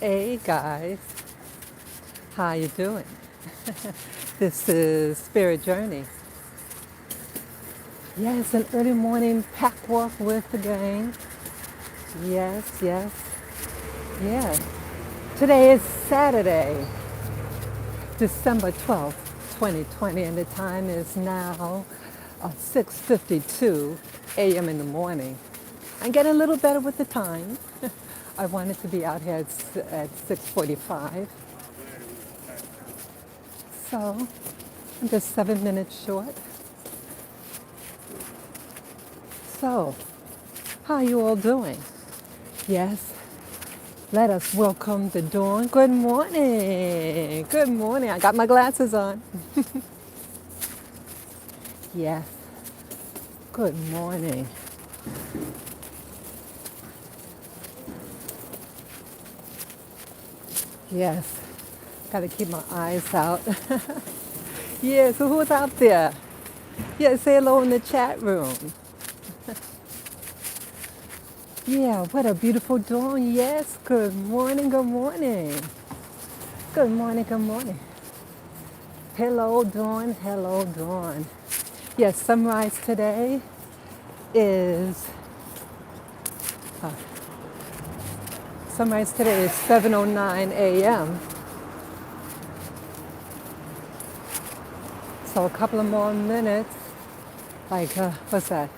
Hey guys, how you doing? This is Spirit Journey. Yes, an early morning pack walk with the gang. Yes, yes, yes. Today is Saturday, December 12th, 2020, and the time is now 6:52 a.m. in the morning. I'm getting a little better with the time. I wanted to be out here at 6:45, so I'm just 7 minutes short. So, how are you all doing? Yes, let us welcome the dawn. Good morning. Good morning. I got my glasses on. Yes, good morning. Yes, got to keep my eyes out. Yeah, so who's out there? Yeah, say hello in the chat room. Yeah, what a beautiful dawn. Yes, good morning, good morning. Good morning, good morning. Hello, dawn, hello, dawn. Yes, sunrise today is sunrise today is 7:09 a.m. So a couple of more minutes, like what's that?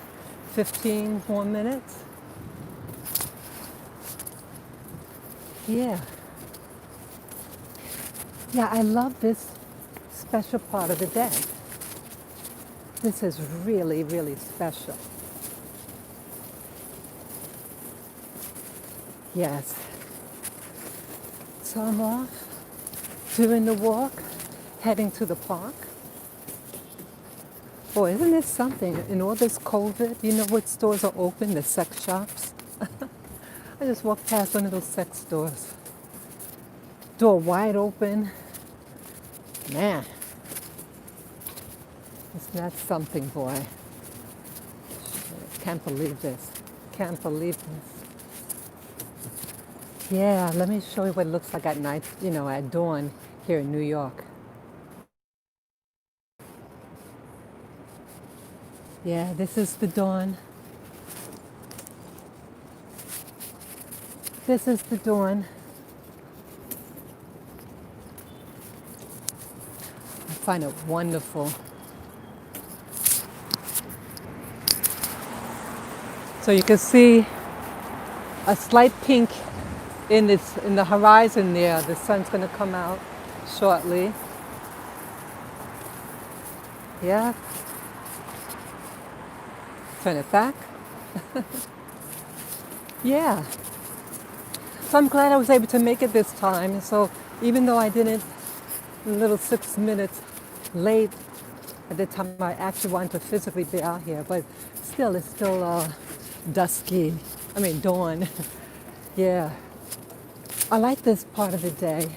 15 more minutes? Yeah. Yeah, I love this special part of the day. This is really, really special. Yes. So I'm off doing the walk, heading to the park. Boy, isn't this something? In all this COVID, you know what stores are open? The sex shops. I just walked past one of those sex stores. Door wide open. Man, isn't that something, boy? Can't believe this. Can't believe this. Yeah, let me show you what it looks like at night, at dawn here in New York. Yeah, this is the dawn. This is the dawn. I find it wonderful. So you can see a slight pink in the horizon there. The sun's going to come out shortly. Yeah. Turn it back. Yeah. So I'm glad I was able to make it this time. So even though I didn't, a little 6 minutes late at the time I actually wanted to physically be out here, but still, it's still dusky. I mean, dawn. Yeah. I like this part of the day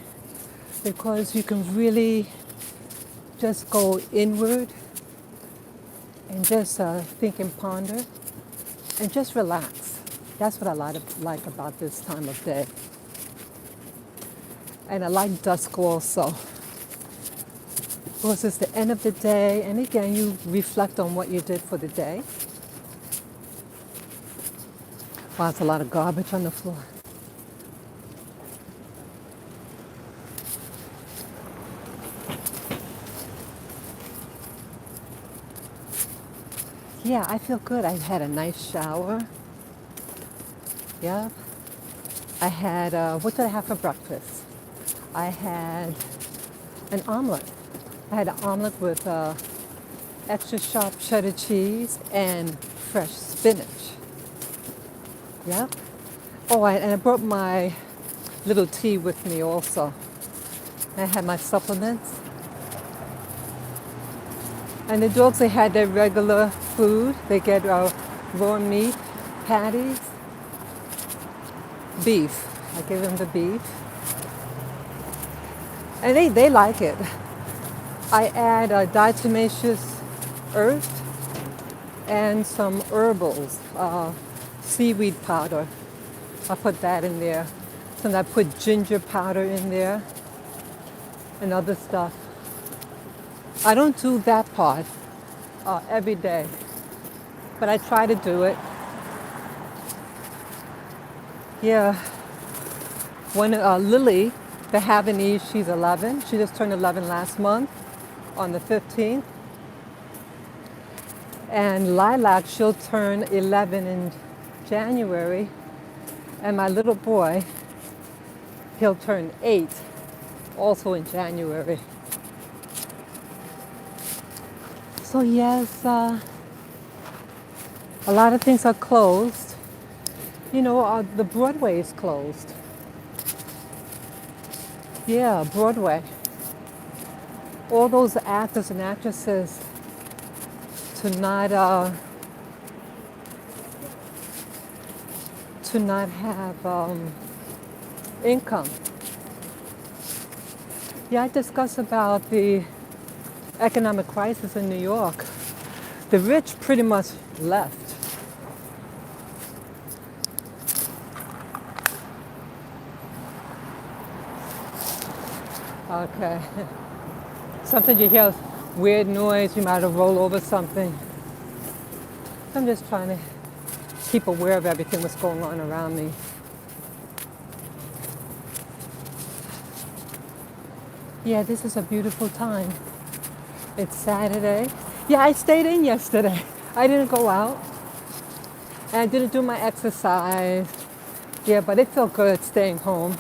because you can really just go inward and just think and ponder and just relax. That's what I like about this time of day. And I like dusk also. Because it's the end of the day, and again, you reflect on what you did for the day. Wow, it's a lot of garbage on the floor. Yeah, I feel good. I had a nice shower. Yeah. I had, what did I have for breakfast? I had an omelet. I had an omelet with extra sharp cheddar cheese and fresh spinach. Yeah. Oh, and I brought my little tea with me also. I had my supplements. And the dogs, they had their regular food. They get raw meat, patties, beef. I give them the beef. And they like it. I add diatomaceous earth and some herbals, seaweed powder. I put that in there Sometimes I put ginger powder in there and other stuff. I don't do that part every day, but I try to do it. Yeah, when Lily, the Havanese, she's 11. She just turned 11 last month on the 15th. And Lilac, she'll turn 11 in January. And my little boy, he'll turn 8 also in January. So yes, a lot of things are closed. You know, the Broadway is closed. Yeah, Broadway. All those actors and actresses to not have income. Yeah, I discussed about the economic crisis in New York. The rich pretty much left. Okay. Something you hear, weird noise, you might have rolled over something. I'm just trying to keep aware of everything that's going on around me. Yeah, this is a beautiful time. It's Saturday. Yeah, I stayed in yesterday. I didn't go out. And I didn't do my exercise. Yeah, but it felt good staying home.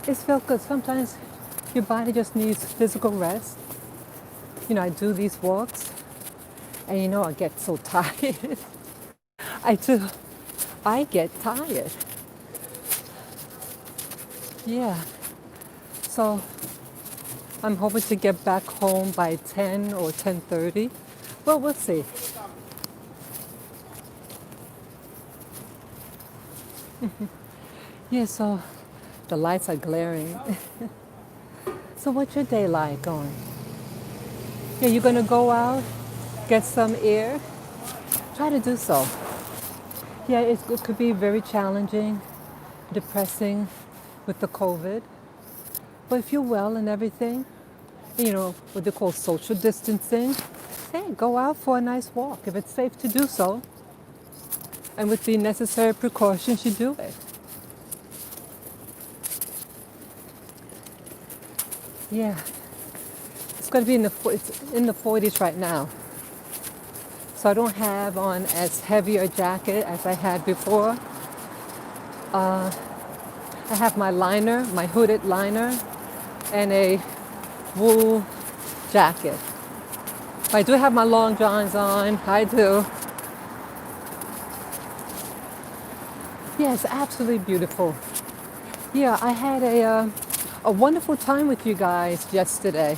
It felt good. Sometimes your body just needs physical rest. You know, I do these walks, and you know, I get so tired. I do. I get tired. Yeah. So I'm hoping to get back home by 10 or 10:30. Well, we'll see. Yeah, so the lights are glaring. So what's your day like going? Yeah, you're gonna go out, get some air? Try to do so. Yeah, it could be very challenging, depressing with the COVID. But if you're well and everything, you know, what they call social distancing, hey, go out for a nice walk if it's safe to do so. And with the necessary precautions, you do it. Yeah, it's going to be it's in the 40s right now. So I don't have on as heavy a jacket as I had before. I have my liner, my hooded liner, and a wool jacket. I do have my long johns on. I do. Yeah, it's absolutely beautiful. Yeah, I had a wonderful time with you guys yesterday.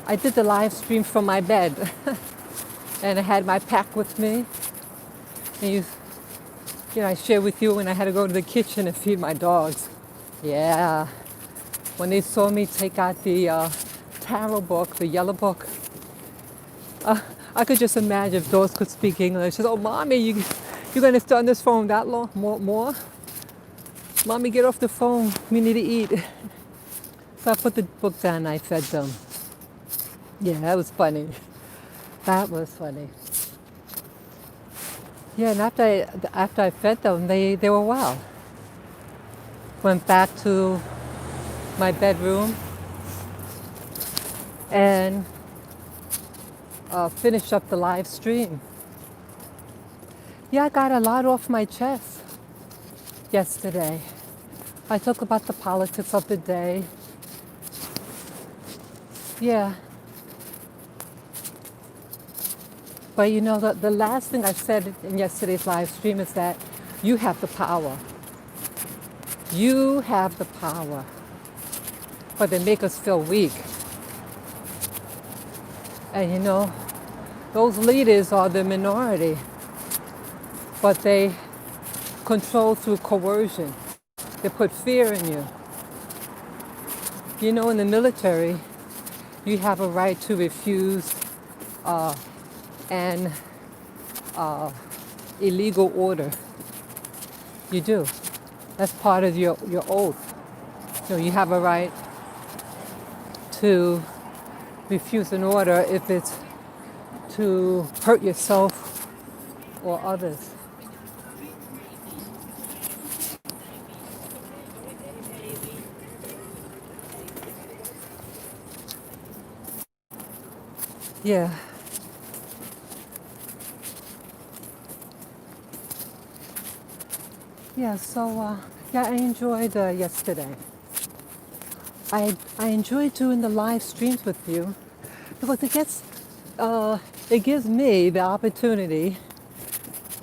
I did the live stream from my bed, and I had my pack with me. And you know, I shared with you when I had to go to the kitchen and feed my dogs. Yeah, when they saw me take out the tarot book, the yellow book, I could just imagine if dogs could speak English. She said, "Oh, mommy, you're gonna stay on this phone that long? More? Mommy, get off the phone. We need to eat." So I put the book down and I fed them. Yeah, that was funny. That was funny. Yeah, and after I fed them, they were well. Went back to my bedroom and finished up the live stream. Yeah, I got a lot off my chest yesterday. I talked about the politics of the day. Yeah. But you know, the last thing I said in yesterday's live stream is that you have the power. You have the power. But they make us feel weak. And you know, those leaders are the minority. But they control through coercion. They put fear in you. You know, in the military, you have a right to refuse an illegal order. You do. That's part of your oath. You have a right to refuse an order if it's to hurt yourself or others. Yeah. Yeah, so yeah, I enjoyed yesterday. I enjoy doing the live streams with you because it gives me the opportunity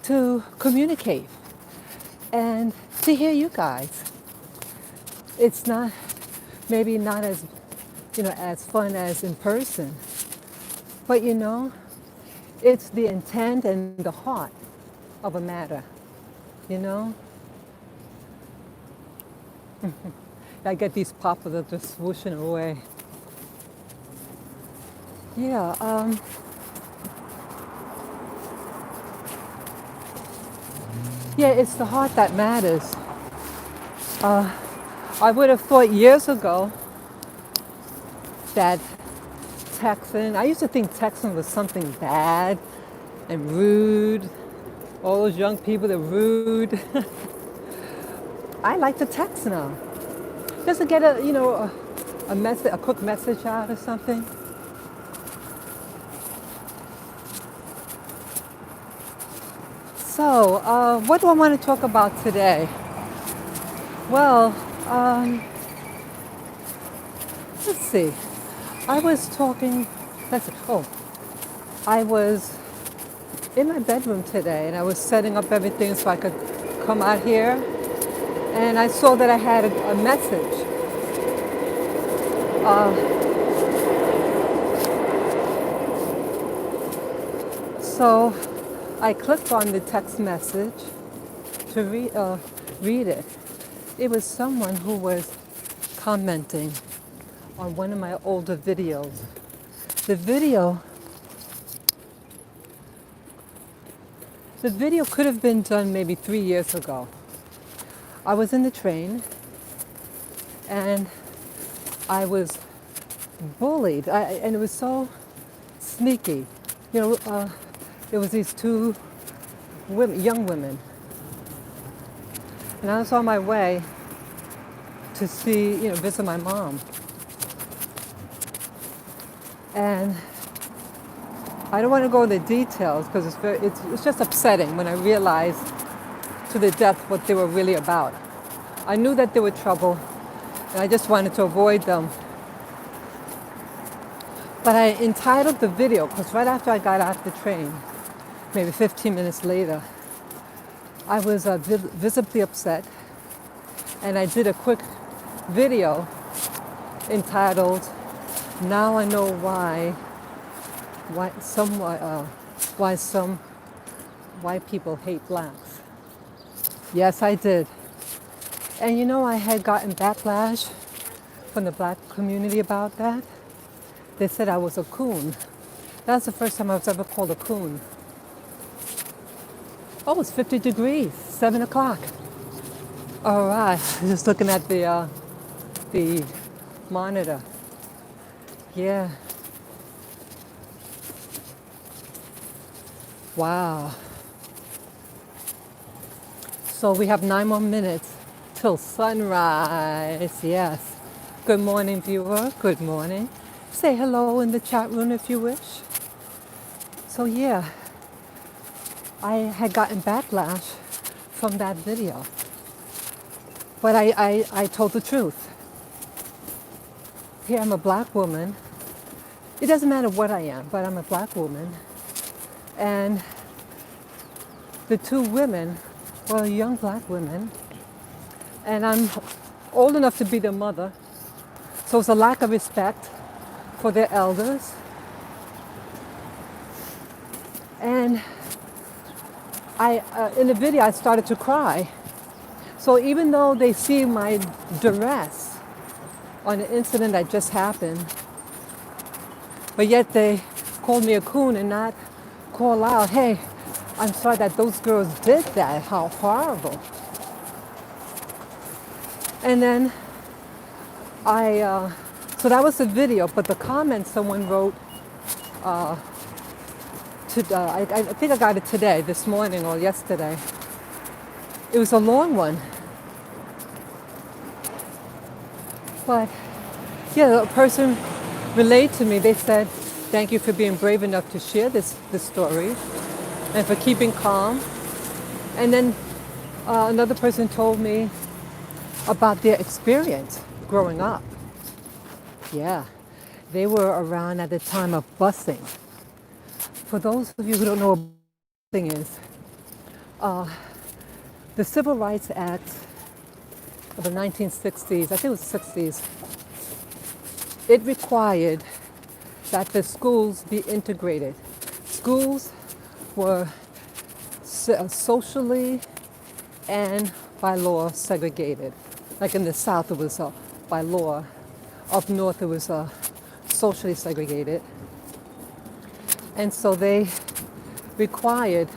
to communicate and to hear you guys. It's not maybe not as as fun as in person, but it's the intent and the heart of a matter. You know, I get these pops that are just swooshing away. Yeah. Yeah, it's the heart that matters. I would have thought years ago that Texan, I used to think Texan was something bad and rude. All those young people are rude. I like to text now. Just to get a message, a quick message out or something. So, what do I want to talk about today? Well, let's see. I was talking, I was in my bedroom today and I was setting up everything so I could come out here. And I saw that I had a message. So I clicked on the text message to read it. It was someone who was commenting on one of my older videos. The video could have been done maybe 3 years ago. I was in the train and I was bullied, and it was so sneaky. There was these two young women, and I was on my way to visit my mom. And I don't want to go into details because it's just upsetting when I realized to the depth what they were really about. I knew that they were trouble, and I just wanted to avoid them. But I entitled the video because right after I got off the train, maybe 15 minutes later, I was visibly upset, and I did a quick video entitled "Now I Know why some white people hate blacks." Yes, I did. And I had gotten backlash from the black community about that. They said I was a coon. That's the first time I was ever called a coon. Oh, it's 50 degrees, 7 o'clock. All right, just looking at the monitor. Yeah. Wow. So we have 9 more minutes till sunrise. Yes. Good morning, viewer. Good morning. Say hello in the chat room if you wish. So yeah, I had gotten backlash from that video. But I told the truth. Here I'm a black woman. It doesn't matter what I am, but I'm a black woman. And the two women were young black women. And I'm old enough to be their mother. So it's a lack of respect for their elders. And in the video, I started to cry. So even though they see my duress on an incident that just happened, but yet they called me a coon and not call out, hey, I'm sorry that those girls did that. How horrible. And then so that was the video, but the comment someone wrote, I think I got it today, this morning or yesterday. It was a long one. But yeah, the person relayed to me, they said, thank you for being brave enough to share this story and for keeping calm. And then another person told me about their experience growing up. Yeah, they were around at the time of busing. For those of you who don't know what busing is, the Civil Rights Act of the 1960s, I think it was 60s, it required that the schools be integrated. Schools were socially and by law segregated. Like in the South, it was by law. Up north, it was socially segregated. And so they required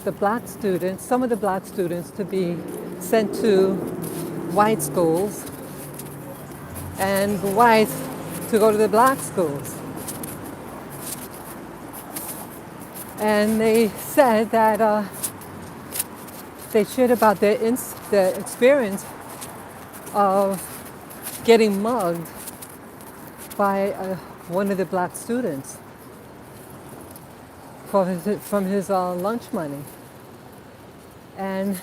the black students, some of the black students, to be sent to white schools and the whites to go to the black schools. And they said that they shared about their experience of getting mugged by one of the black students from his lunch money. And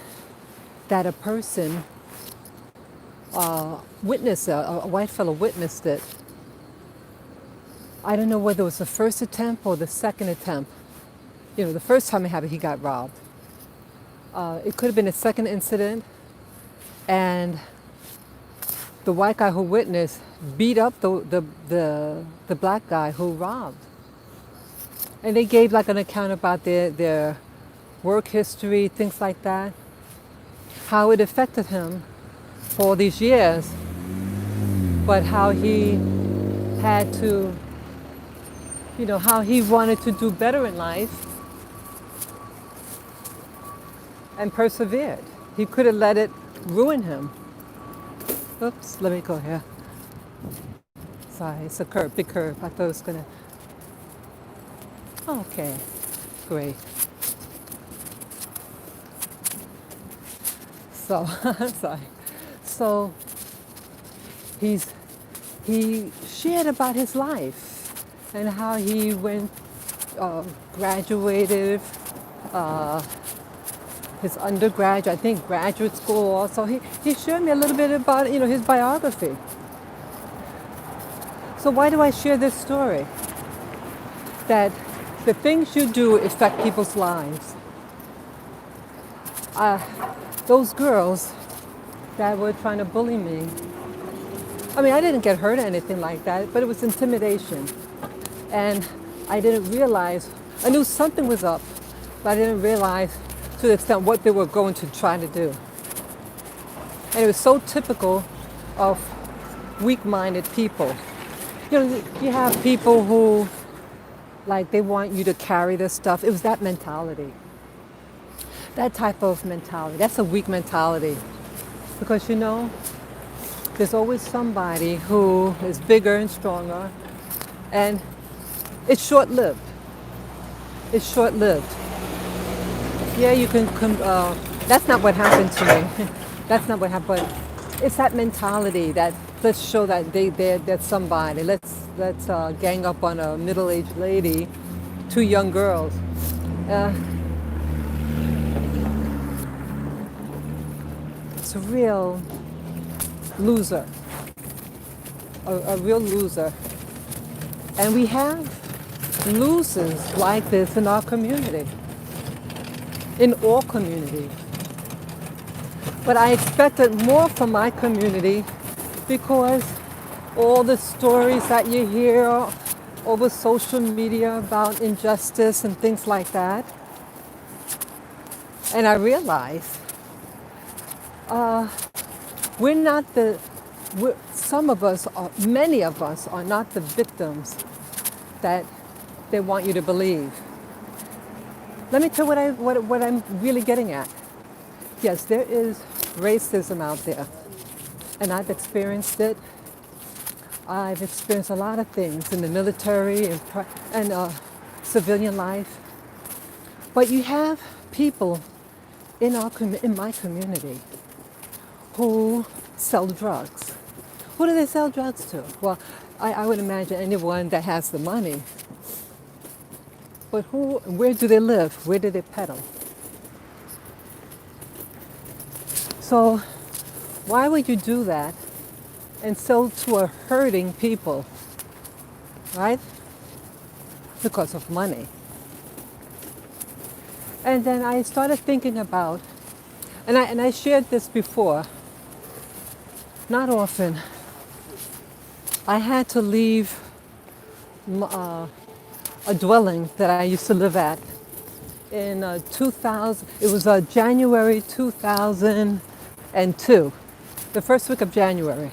that a person witnessed it, a white fellow witnessed it. I don't know whether it was the first attempt or the second attempt. You know, the first time it happened, he got robbed. It could have been a second incident, and the white guy who witnessed beat up the black guy who robbed. And they gave like an account about their work history, things like that, how it affected him for all these years, but how he had to, you know, how he wanted to do better in life and persevered. He could have let it ruin him. Oops, let me go here. Sorry, it's a curve, big curve. I thought it was gonna. Okay, great. So, sorry. So, he shared about his life and how he went, graduated, his undergraduate, I think graduate school also. He shared me a little bit about, you know, his biography. So why do I share this story? That the things you do affect people's lives. Those girls that were trying to bully me, I mean, I didn't get hurt or anything like that, but it was intimidation. And I didn't realize, I knew something was up, but I didn't realize to the extent what they were going to try to do. And it was so typical of weak-minded people. You know, you have people who, like, they want you to carry their stuff. It was that mentality. That type of mentality. That's a weak mentality. Because, you know, there's always somebody who is bigger and stronger. And it's short-lived. It's short-lived. Yeah, you can, that's not what happened to me. That's not what happened. But it's that mentality that let's show that they're somebody. Let's gang up on a middle-aged lady, two young girls. It's a real loser. A real loser. And we have losers like this in our community. In all communities. But I expected more from my community because all the stories that you hear over social media about injustice and things like that. And I realized many of us are not the victims that they want you to believe. Let me tell you what I'm really getting at. Yes, there is racism out there. and I've experienced it. I've experienced a lot of things in the military and civilian life. But you have people in my community who sell drugs. Who do they sell drugs to? Well, I would imagine anyone that has the money. But where do they live? Where do they peddle? So why would you do that and sell to a hurting people, right? Because of money. And then I started thinking about, and I shared this before, not often, I had to leave a dwelling that I used to live at in 2000. It was January 2002, the first week of January.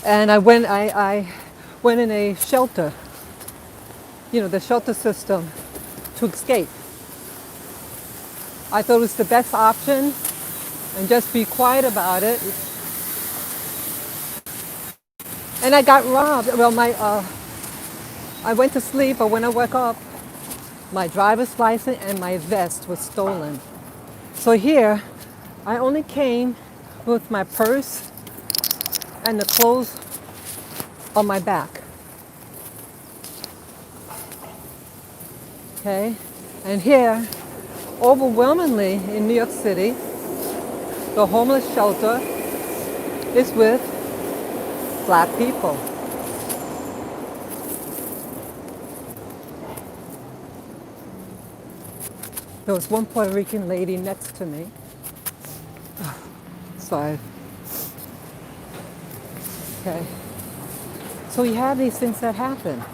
And I went in a shelter, the shelter system, to escape. I thought it was the best option and just be quiet about it. And I got robbed. Well, I went to sleep, but when I woke up, my driver's license and my vest was stolen. So here, I only came with my purse and the clothes on my back. Okay? And here, overwhelmingly in New York City, the homeless shelter is with Black people. There was one Puerto Rican lady next to me. Sorry. Okay. So you have these things that happen.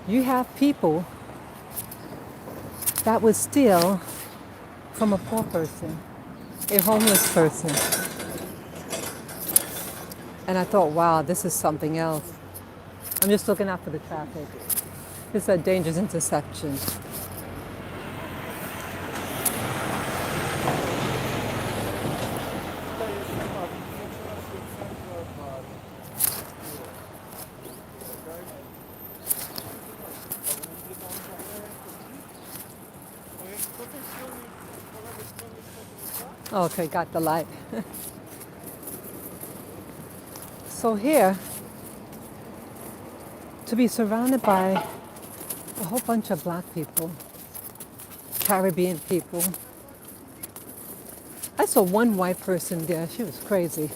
You have people that would steal from a poor person, a homeless person. And I thought, wow, this is something else. I'm just looking out for the traffic. It's a dangerous intersection. Okay, got the light. So here, to be surrounded by a whole bunch of Black people, Caribbean people. I saw one white person there. She was crazy.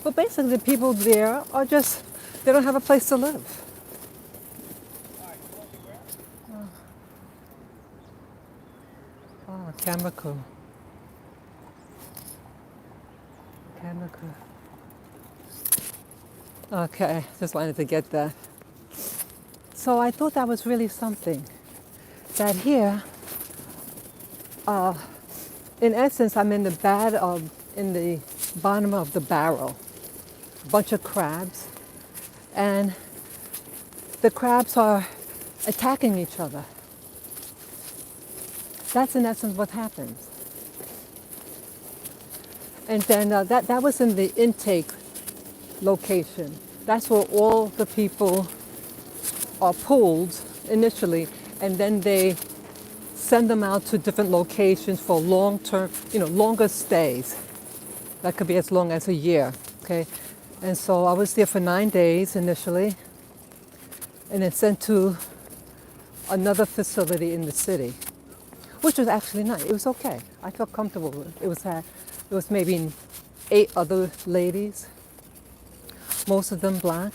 But basically, the people there are just, they don't have a place to live. Oh, camera crew. Camera crew. Okay, just wanted to get that. So I thought that was really something. That here, in essence, I'm in the bottom of the barrel. A bunch of crabs, and the crabs are attacking each other. That's in essence what happens. And then that was in the intake location. That's where all the people are pooled initially, and then they send them out to different locations for long-term, longer stays. That could be as long as a year, okay? And so I was there for 9 days initially, and then sent to another facility in the city, which was actually nice. It was okay. I felt comfortable with it. It was maybe 8 other ladies, most of them Black,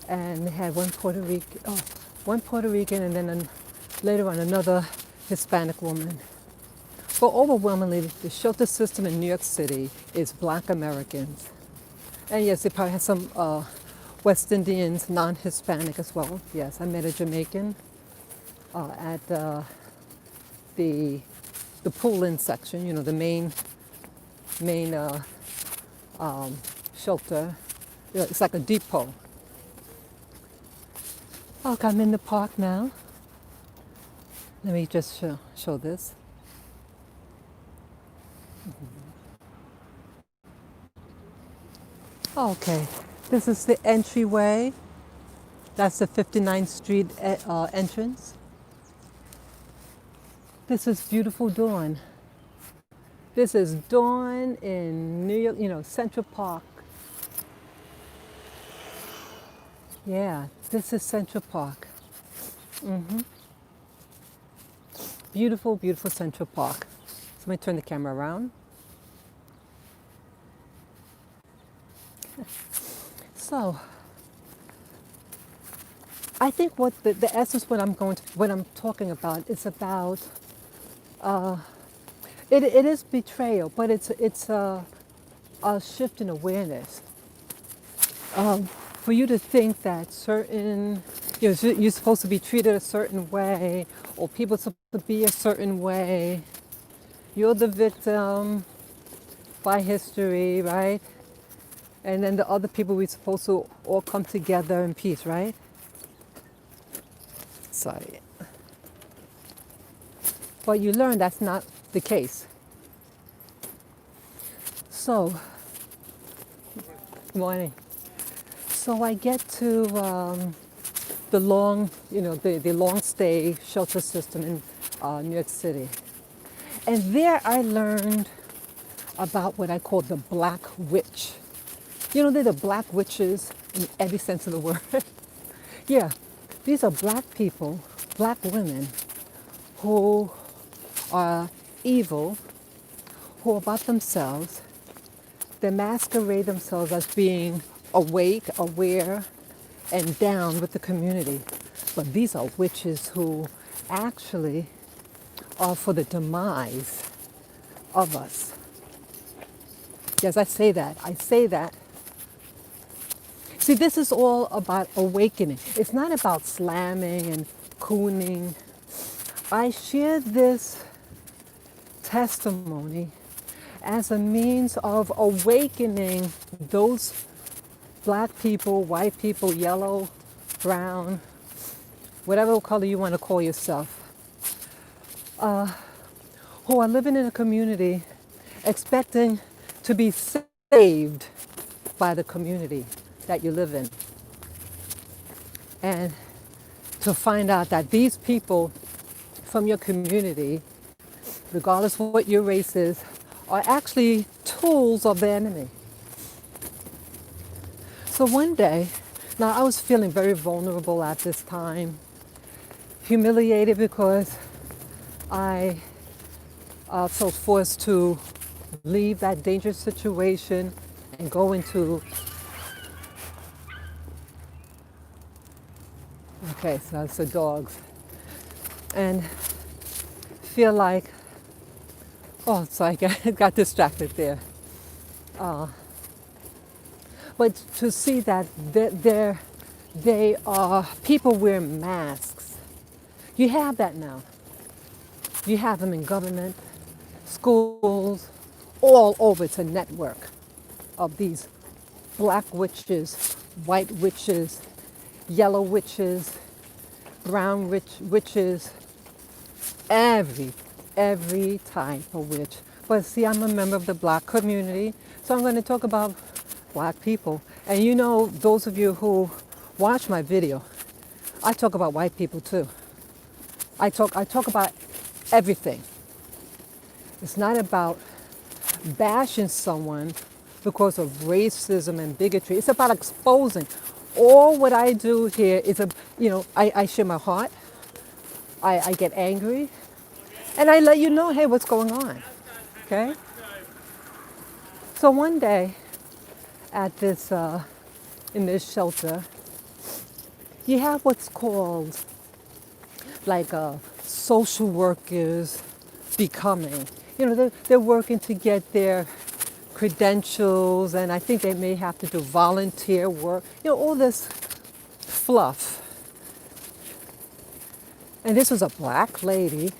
and they had one Puerto Rican, and then later on another Hispanic woman. But overwhelmingly, the shelter system in New York City is Black Americans. And yes, they probably have some West Indians, non-Hispanic as well. Yes, I met a Jamaican at the pull-in section, the main shelter. It's like a depot. Okay, I'm in the park now. Let me just show this. Okay, this is the entryway. That's the 59th Street entrance. This is beautiful dawn. This is dawn in New York, Central Park. Yeah, this is Central Park. Beautiful, beautiful Central Park. So let me turn the camera around. So, I think what the essence what I'm talking about is about it is betrayal, but it's a shift in awareness. For you to think that you're supposed to be treated a certain way, or people are supposed to be a certain way. You're the victim by history, right? And then the other people, we're supposed to all come together in peace, right? Sorry. But you learn that's not the case. So, good morning. So I get to the the long stay shelter system in New York City. And there I learned about what I call the Black Witch. They're the black witches in every sense of the word. Yeah, these are black people, black women who are evil, who are about themselves. They masquerade themselves as being awake, aware, and down with the community. But these are witches who actually are for the demise of us. Yes, I say that. I say that. See, this is all about awakening. It's not about slamming and cooning. I share this testimony as a means of awakening those black people, white people, yellow, brown, whatever color you want to call yourself, who are living in a community expecting to be saved by the community that you live in. And to find out that these people from your community, regardless of what your race is, are actually tools of the enemy. So one day, now I was feeling very vulnerable at this time, humiliated because I felt forced to leave that dangerous situation and go into, okay, so that's the dogs, and feel like, oh, so I got distracted there. But to see that they are people wearing masks. You have that now. You have them in government, schools, all over. It's a network of these black witches, white witches, yellow witches, brown witches, every type of witch. But see, I'm a member of the black community, so I'm going to talk about black people. And those of you who watch my video, I talk about white people too. I talk about everything. It's not about bashing someone because of racism and bigotry. It's about exposing. All what I do here is, I share my heart. I get angry. And I let you know, hey, what's going on. Okay? So one day at this, in this shelter, you have what's called like social workers becoming. They're working to get their credentials, and I think they may have to do volunteer work. All this fluff. And this was a black lady.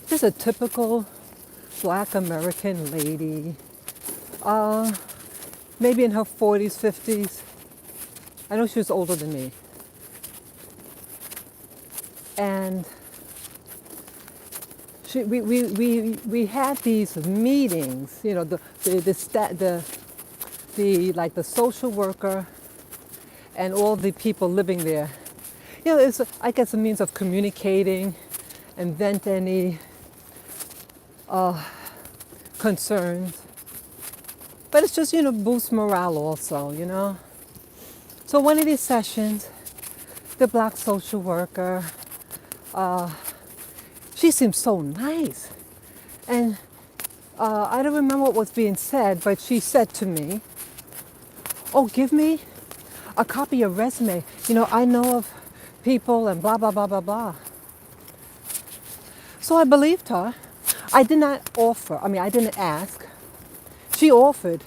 This is a typical black American lady, maybe in her 40s, 50s. I know she was older than me. And we had these meetings, the the social worker and all the people living there. You know, it's, I guess, a means of communicating and vent any concerns. But it's just, boost morale also, So one of these sessions, the black social worker, she seemed so nice. And I don't remember what was being said, but she said to me, oh, give me a copy of your resume. I know of people and blah, blah, blah, blah, blah. So I believed her. I did not offer, I didn't ask. She offered,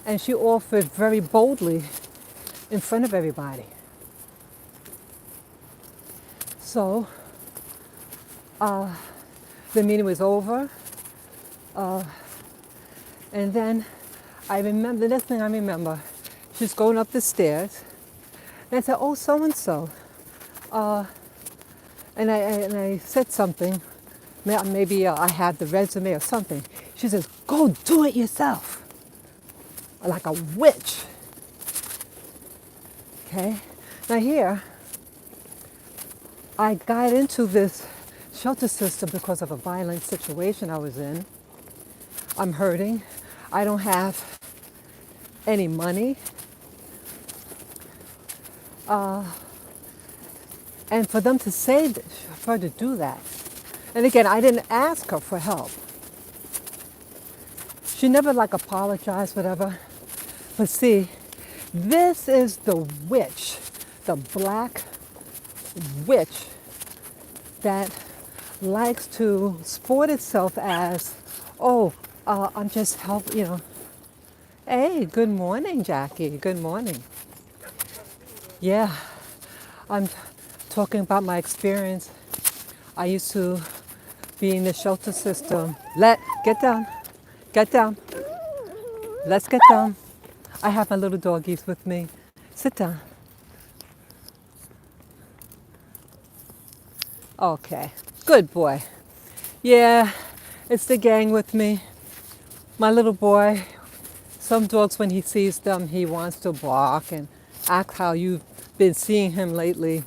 and she offered very boldly in front of everybody. So the meeting was over, and then I remember, the next thing I remember, she's going up the stairs, and I said, oh, so-and-so. And I said something, maybe I had the resume or something. She says, go do it yourself, like a witch. Okay, now here, I got into this shelter system because of a violent situation I was in. I'm hurting. I don't have any money. And for them to say, for her to do that. And again, I didn't ask her for help. She never apologized, whatever. But see, this is the witch, the black witch that likes to sport itself as, oh, I'm just helping, Hey, good morning, Jackie. Good morning. Yeah, I'm talking about my experience. I used to be in the shelter system. Get down. Get down. Let's get down. I have my little doggies with me. Sit down. Okay, good boy. Yeah, it's the gang with me. My little boy, some dogs, when he sees them, he wants to bark and act how you've been seeing him lately.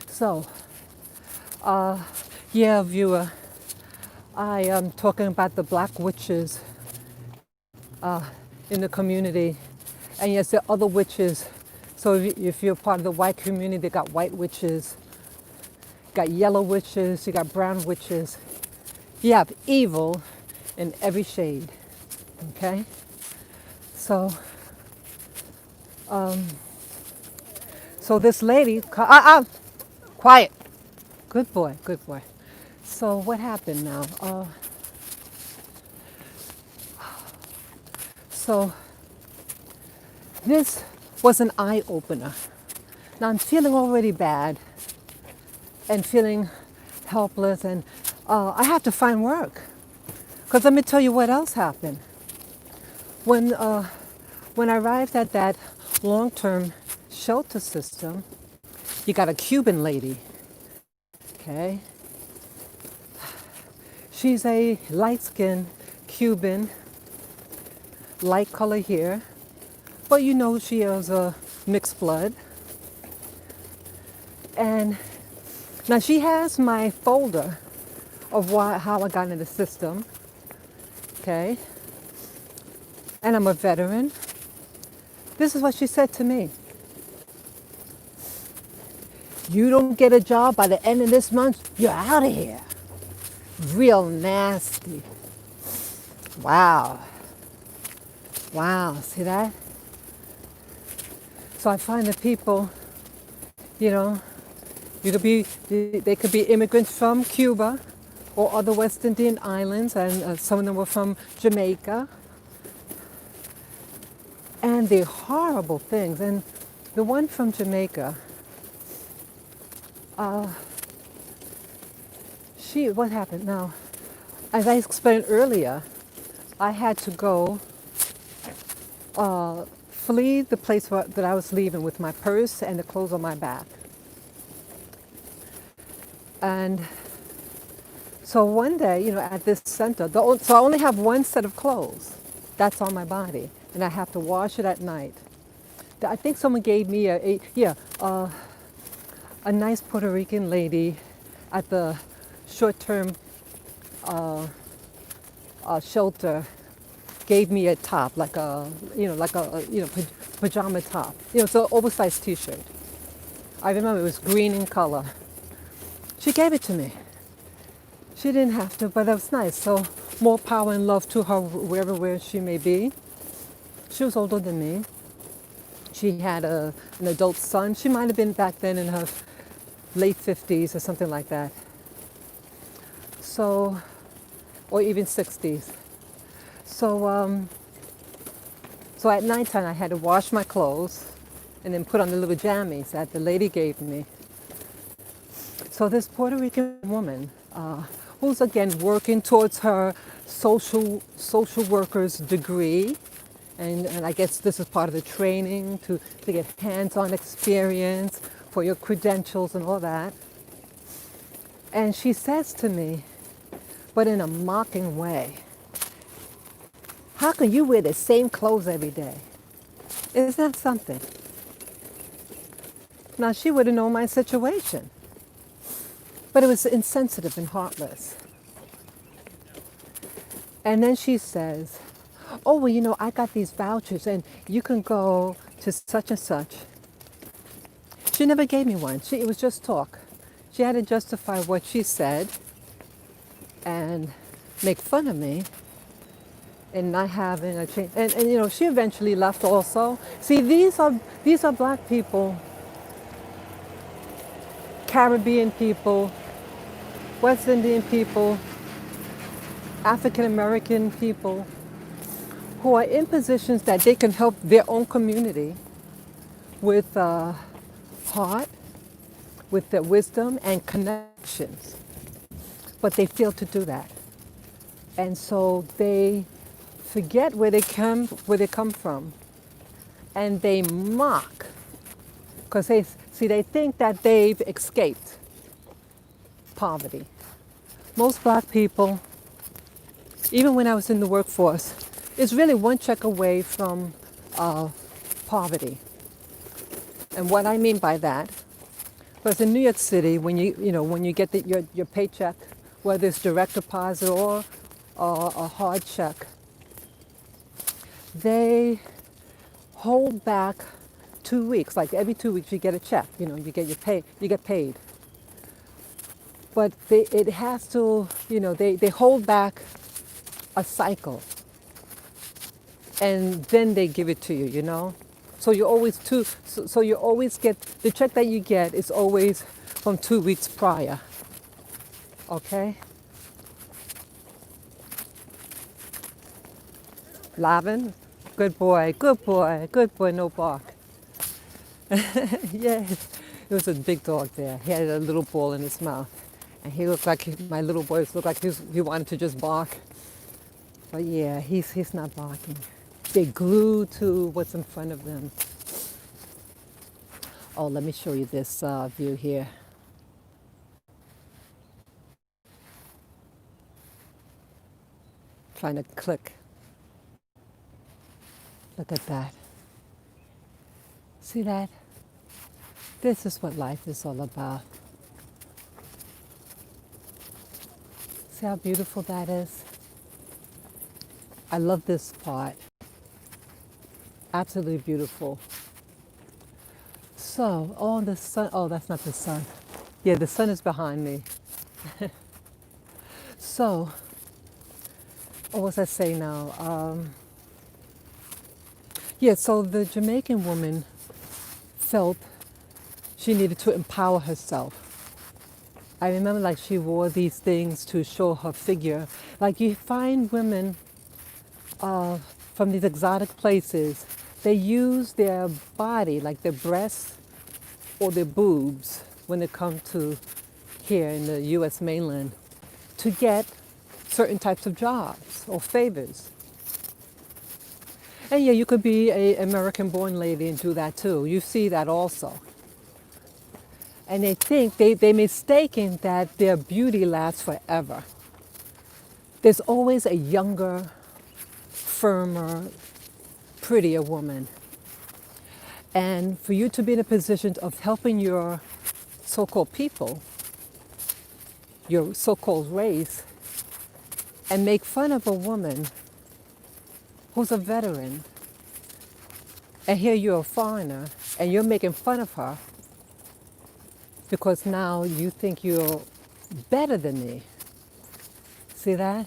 So, yeah, viewer, I am talking about the black witches in the community. And yes, there are other witches. So if you're part of the white community, they got white witches, got yellow witches, you got brown witches. You have evil in every shade, okay? So, so this lady, quiet, good boy, good boy. So what happened now? So this was an eye-opener. Now I'm feeling already bad and feeling helpless, and I have to find work. Because let me tell you what else happened. When I arrived at that long-term shelter system, you got a Cuban lady, okay? She's a light-skinned Cuban, light color hair, but she is a mixed blood. And now she has my folder of how I got into the system, okay? And I'm a veteran. This is what she said to me. You don't get a job by the end of this month, you're out of here. Real nasty. Wow. Wow, see that? So I find that people, they could be immigrants from Cuba or other West Indian islands, and some of them were from Jamaica. And they're horrible things. And the one from Jamaica, what happened now? As I explained earlier, I had to go flee the place that I was leaving with my purse and the clothes on my back. And so one day, at this center, so I only have one set of clothes. That's on my body, and I have to wash it at night. I think someone gave me a nice Puerto Rican lady at the short-term shelter gave me a top, like a, pajama top. It's an oversized T-shirt. I remember it was green in color. She gave it to me. She didn't have to, but that was nice. So more power and love to her where she may be. She was older than me. She had an adult son. She might have been back then in her late 50s or something like that. So, or even 60s. So at nighttime I had to wash my clothes and then put on the little jammies that the lady gave me. So this Puerto Rican woman, who's again working towards her social worker's degree, and I guess this is part of the training to get hands-on experience for your credentials and all that. And she says to me, but in a mocking way, how can you wear the same clothes every day? Is that something? Now she would have known my situation, but it was insensitive and heartless. And then she says, oh, well, I got these vouchers and you can go to such and such. She never gave me one. It was just talk. She had to justify what she said and make fun of me and not having a change. And she eventually left also. See, these are black people, Caribbean people, West Indian people, African American people who are in positions that they can help their own community with heart, with their wisdom and connections. But they fail to do that. And so they forget where they come from. And they mock. Because they think that they've escaped poverty. Most black people, even when I was in the workforce, is really one check away from poverty. And what I mean by that, was in New York City, when you get your paycheck, whether it's direct deposit or a hard check, they hold back 2 weeks. Like every 2 weeks, you get a check. You get paid. But it has to, they hold back a cycle, and then they give it to you. So you always so you always get the check that you get is always from 2 weeks prior. Okay. Lavin, good boy, no bark. Yes, it was a big dog there. He had a little ball in his mouth, and he looked like my little boys looked like he wanted to just bark. But yeah, he's not barking. They're glued to what's in front of them. Oh, let me show you this view here. Trying to click. Look at that. See that? This is what life is all about. See how beautiful that is? I love this part. Absolutely beautiful. So, the sun, that's not the sun. Yeah, the sun is behind me. So, what was I saying now? So the Jamaican woman felt she needed to empower herself. I remember she wore these things to show her figure. You find women from these exotic places, they use their body, their breasts or their boobs, when they come to here in the U.S. mainland, to get certain types of jobs or favors. And you could be an American-born lady and do that too. You see that also. And they think, they're mistaken that their beauty lasts forever. There's always a younger, firmer, prettier woman. And for you to be in a position of helping your so-called people, your so-called race, and make fun of a woman who's a veteran, and here you're a foreigner, and you're making fun of her because now you think you're better than me. See that?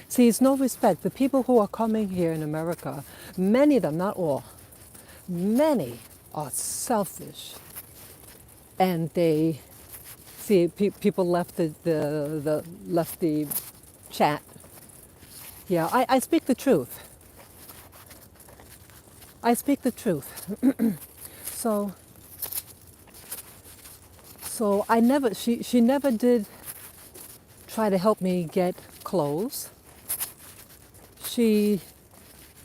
See, it's no respect. The people who are coming here in America, many of them, not all, many are selfish. And they, see, people left left the chat. Yeah, I speak the truth. I speak the truth. So I never, she never did try to help me get clothes. She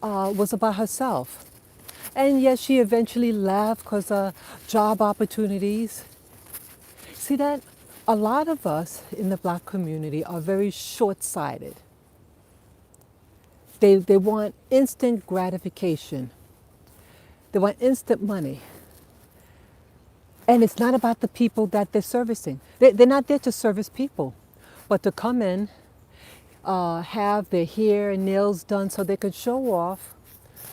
was about herself. And yes, she eventually left because of job opportunities. See that? A lot of us in the black community are very short-sighted. They want instant gratification. They want instant money. And it's not about the people that they're servicing. They're not there to service people, but to come in, have their hair and nails done so they can show off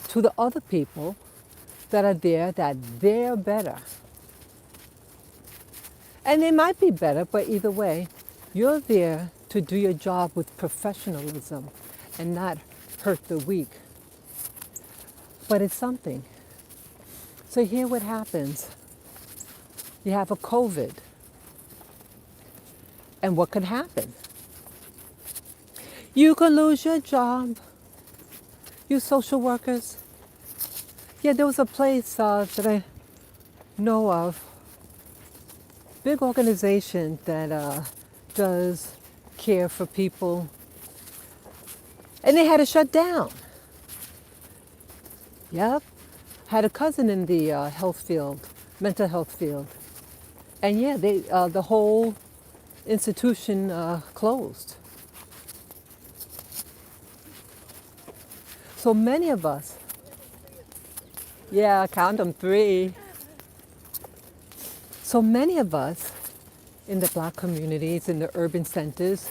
to the other people that are there that they're better. And they might be better, but either way, you're there to do your job with professionalism and not hurt the weak. But it's something. So here what happens. You have a COVID. And what could happen? You could lose your job. You social workers. Yeah, there was a place that I know of, big organization that does care for people. And they had to shut down. Yep. Had a cousin in the health field, mental health field. And yeah, the whole institution closed. So many of us, yeah, count them 3. So many of us in the black communities, in the urban centers,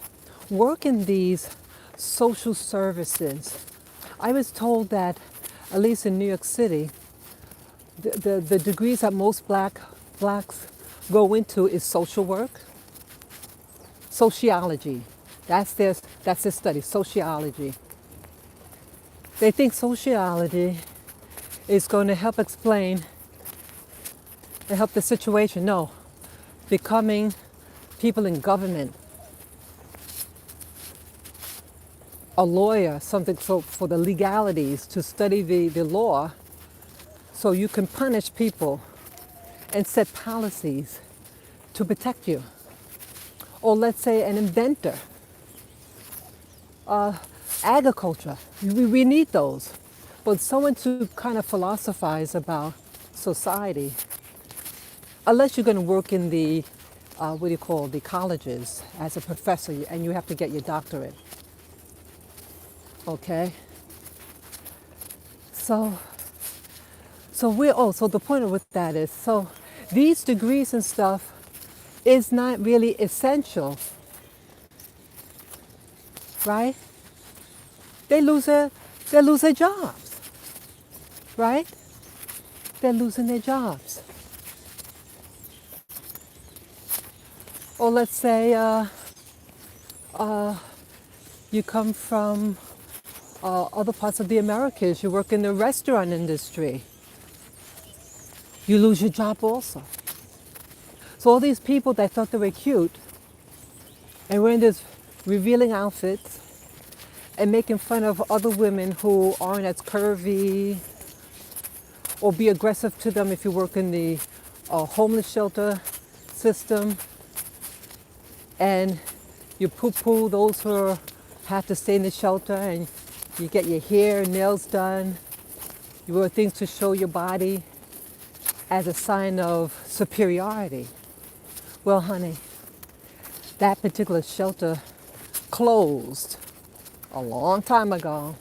work in these social services. I was told that, at least in New York City, the degrees that most blacks go into is social work, sociology. That's their study, sociology. They think sociology is going to help explain and help the situation. No, becoming people in government, a lawyer, something for the legalities, to study the law so you can punish people and set policies to protect you. Or let's say an inventor, agriculture, we need those. But someone to kind of philosophize about society, unless you're going to work in the, the colleges as a professor, and you have to get your doctorate. Okay? So the point with that is, so these degrees and stuff is not really essential, right? They lose their jobs, right? They're losing their jobs. Or let's say you come from other parts of the Americas, you work in the restaurant industry, you lose your job also. So all these people that thought they were cute and wearing these revealing outfits and making fun of other women who aren't as curvy, or be aggressive to them if you work in the homeless shelter system, and you poo-poo those who have to stay in the shelter, and you get your hair and nails done, you wear things to show your body as a sign of superiority. Well, honey, that particular shelter closed a long time ago.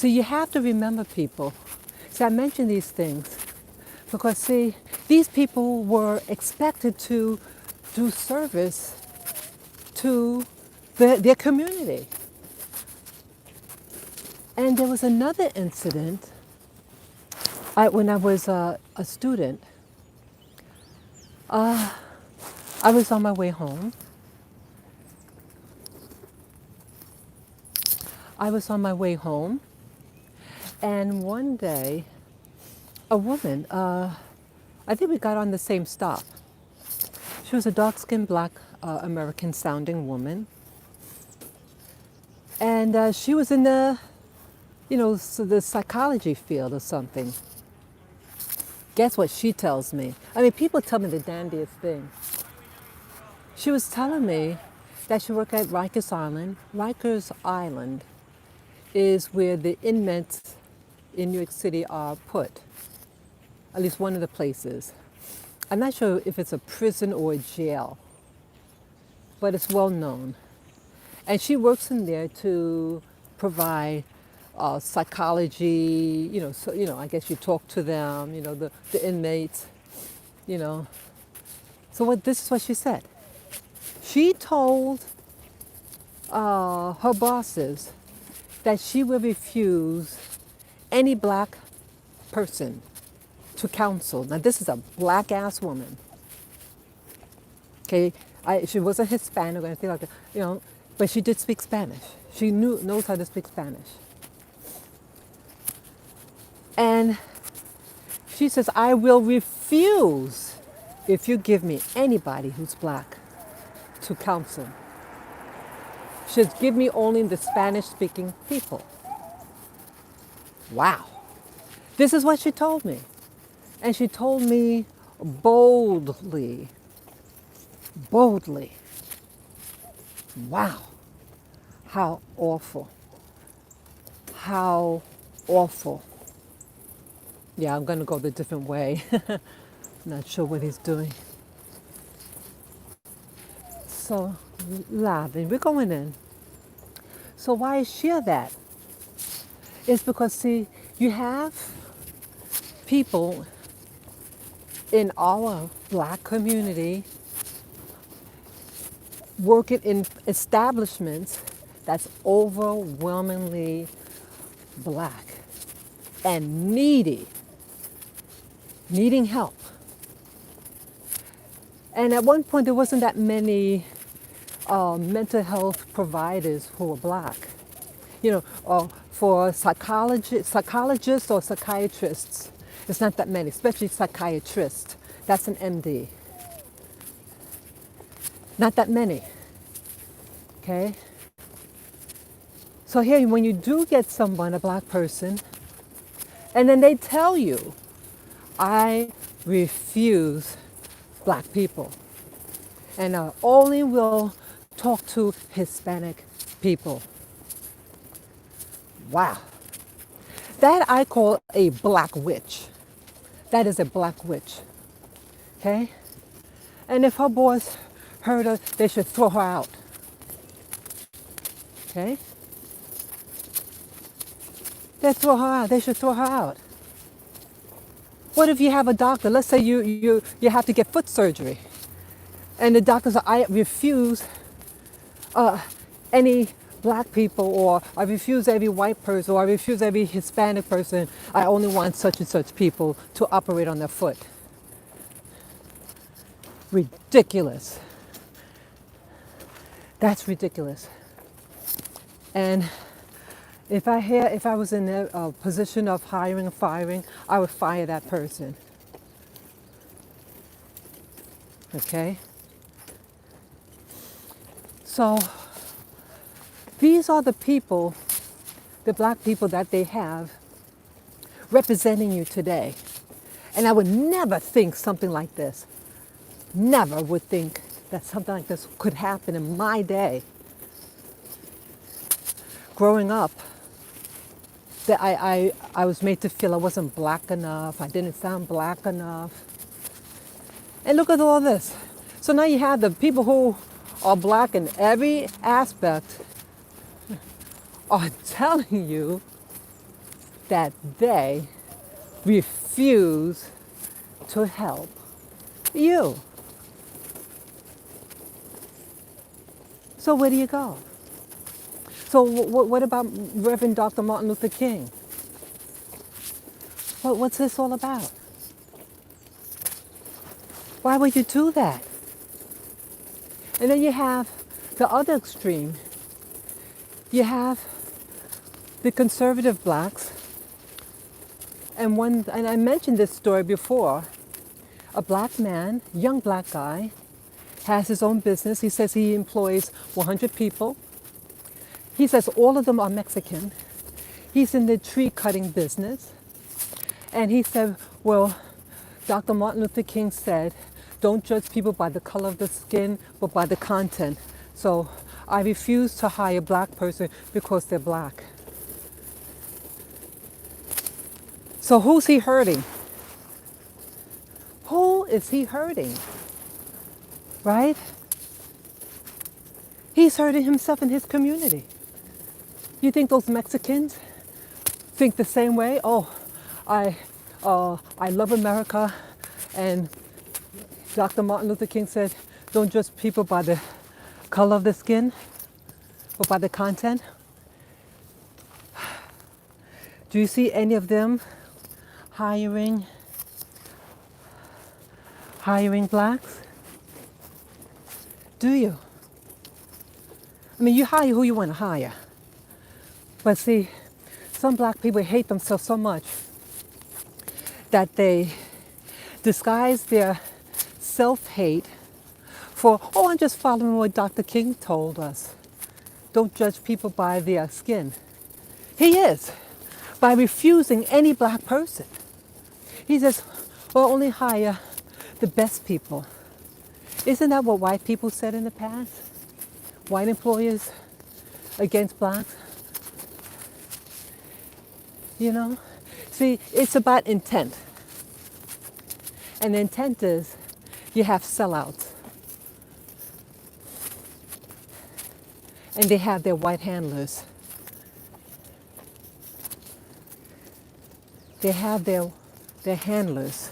So you have to remember people. See, I mention these things because, see, these people were expected to do service to their community. And there was another incident when I was a student. I was on my way home. And one day, a woman, I think we got on the same stop. She was a dark-skinned, black American-sounding woman. And she was in the, the psychology field or something. Guess what she tells me? I mean, people tell me the dandiest thing. She was telling me that she worked at Rikers Island. Rikers Island is where the inmates in New York City are put, at least one of the places. I'm not sure if it's a prison or a jail, but it's well known. And she works in there to provide psychology, I guess you talk to them, the inmates, So this is what she said. She told her bosses that she would refuse any black person to counsel. Now this is a black ass woman. Okay, she wasn't Hispanic or anything like that, but she did speak Spanish. She knows how to speak Spanish. And she says, I will refuse if you give me anybody who's black to counsel. She says, give me only the Spanish-speaking people. Wow. This is what she told me. And she told me boldly. Wow. How awful. How awful. Yeah, I'm going to go the different way. Not sure what he's doing. So, Lavin, we're going in. So why I share that? It's because, see, you have people in our black community working in establishments that's overwhelmingly black and needing help. And at one point, there wasn't that many mental health providers who were black. For psychologists or psychiatrists, it's not that many, especially psychiatrists. That's an MD. Not that many. Okay? So here, when you do get someone, a black person, and then they tell you, I refuse black people, and I only will talk to Hispanic people. Wow. That I call a black witch. That is a black witch. Okay? And if her boss heard her, they should throw her out. Okay? They throw her out. They should throw her out. What if you have a doctor? Let's say you have to get foot surgery. And the doctor says, I refuse any black people, or I refuse every white person, or I refuse every Hispanic person. I only want such and such people to operate on their foot. Ridiculous. That's ridiculous. And if I was in a position of hiring and firing, I would fire that person. Okay? So these are the people, the black people that they have representing you today. And I would never think something like this. Never would think that something like this could happen in my day. Growing up, that I was made to feel I wasn't black enough, I didn't sound black enough. And look at all this. So now you have the people who are black in every aspect are telling you that they refuse to help you. So where do you go? So what about Reverend Dr. Martin Luther King? What's this all about? Why would you do that? And then you have the other extreme. You have the conservative blacks. And I mentioned this story before. A black man, young black guy, has his own business. He says he employs 100 people. He says all of them are Mexican. He's in the tree cutting business. And he said, well, Dr. Martin Luther King said, don't judge people by the color of the skin, but by the content. So I refuse to hire a black person because they're black. So who's he hurting? Who is he hurting? Right? He's hurting himself and his community. You think those Mexicans think the same way? Oh, I love America, and Dr. Martin Luther King said, don't judge people by the color of the skin, but by the content. Do you see any of them hiring blacks? Do you? I mean, you hire who you want to hire. But see, some black people hate themselves so much that they disguise their self-hate for, oh, I'm just following what Dr. King told us. Don't judge people by their skin. He is, by refusing any black person. He says, well, only hire the best people. Isn't that what white people said in the past? White employers against blacks? You know? See, it's about intent. And the intent is you have sellouts. And they have their white handlers. They have their handlers.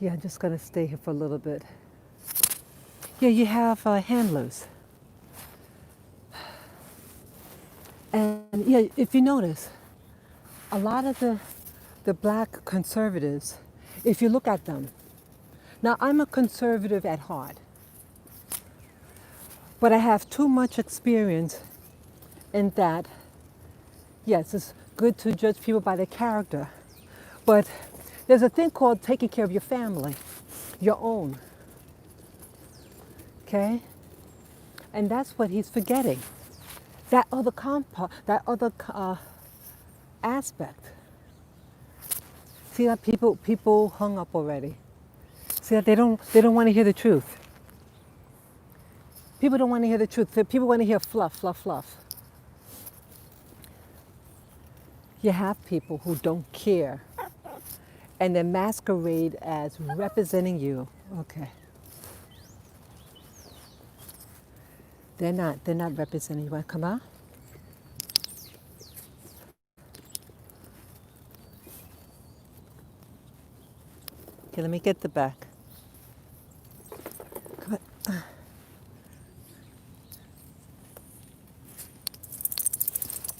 Yeah, I'm just going to stay here for a little bit. Yeah, you have handlers. And yeah, if you notice, a lot of the black conservatives, if you look at them, now I'm a conservative at heart, but I have too much experience in that, yes, it's good to judge people by their character, but there's a thing called taking care of your family, your own, okay? And that's what he's forgetting. That other aspect. See that people hung up already. See that they don't want to hear the truth. People don't want to hear the truth. People want to hear fluff, fluff, fluff. You have people who don't care, and they masquerade as representing you. Okay. They're not representing you. Want to come out? Okay, let me get the back. Come on.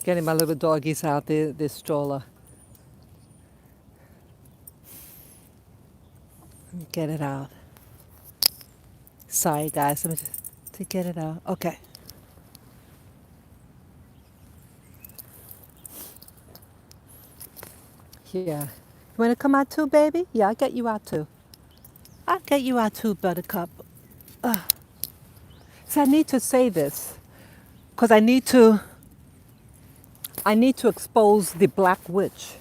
Getting my little doggies out, this stroller. Get it out. Sorry guys, let me just to get it out. Okay. Yeah. You want to come out too, baby? Yeah, I'll get you out too. I'll get you out too, Buttercup. So I need to say this because I need to expose the black witch,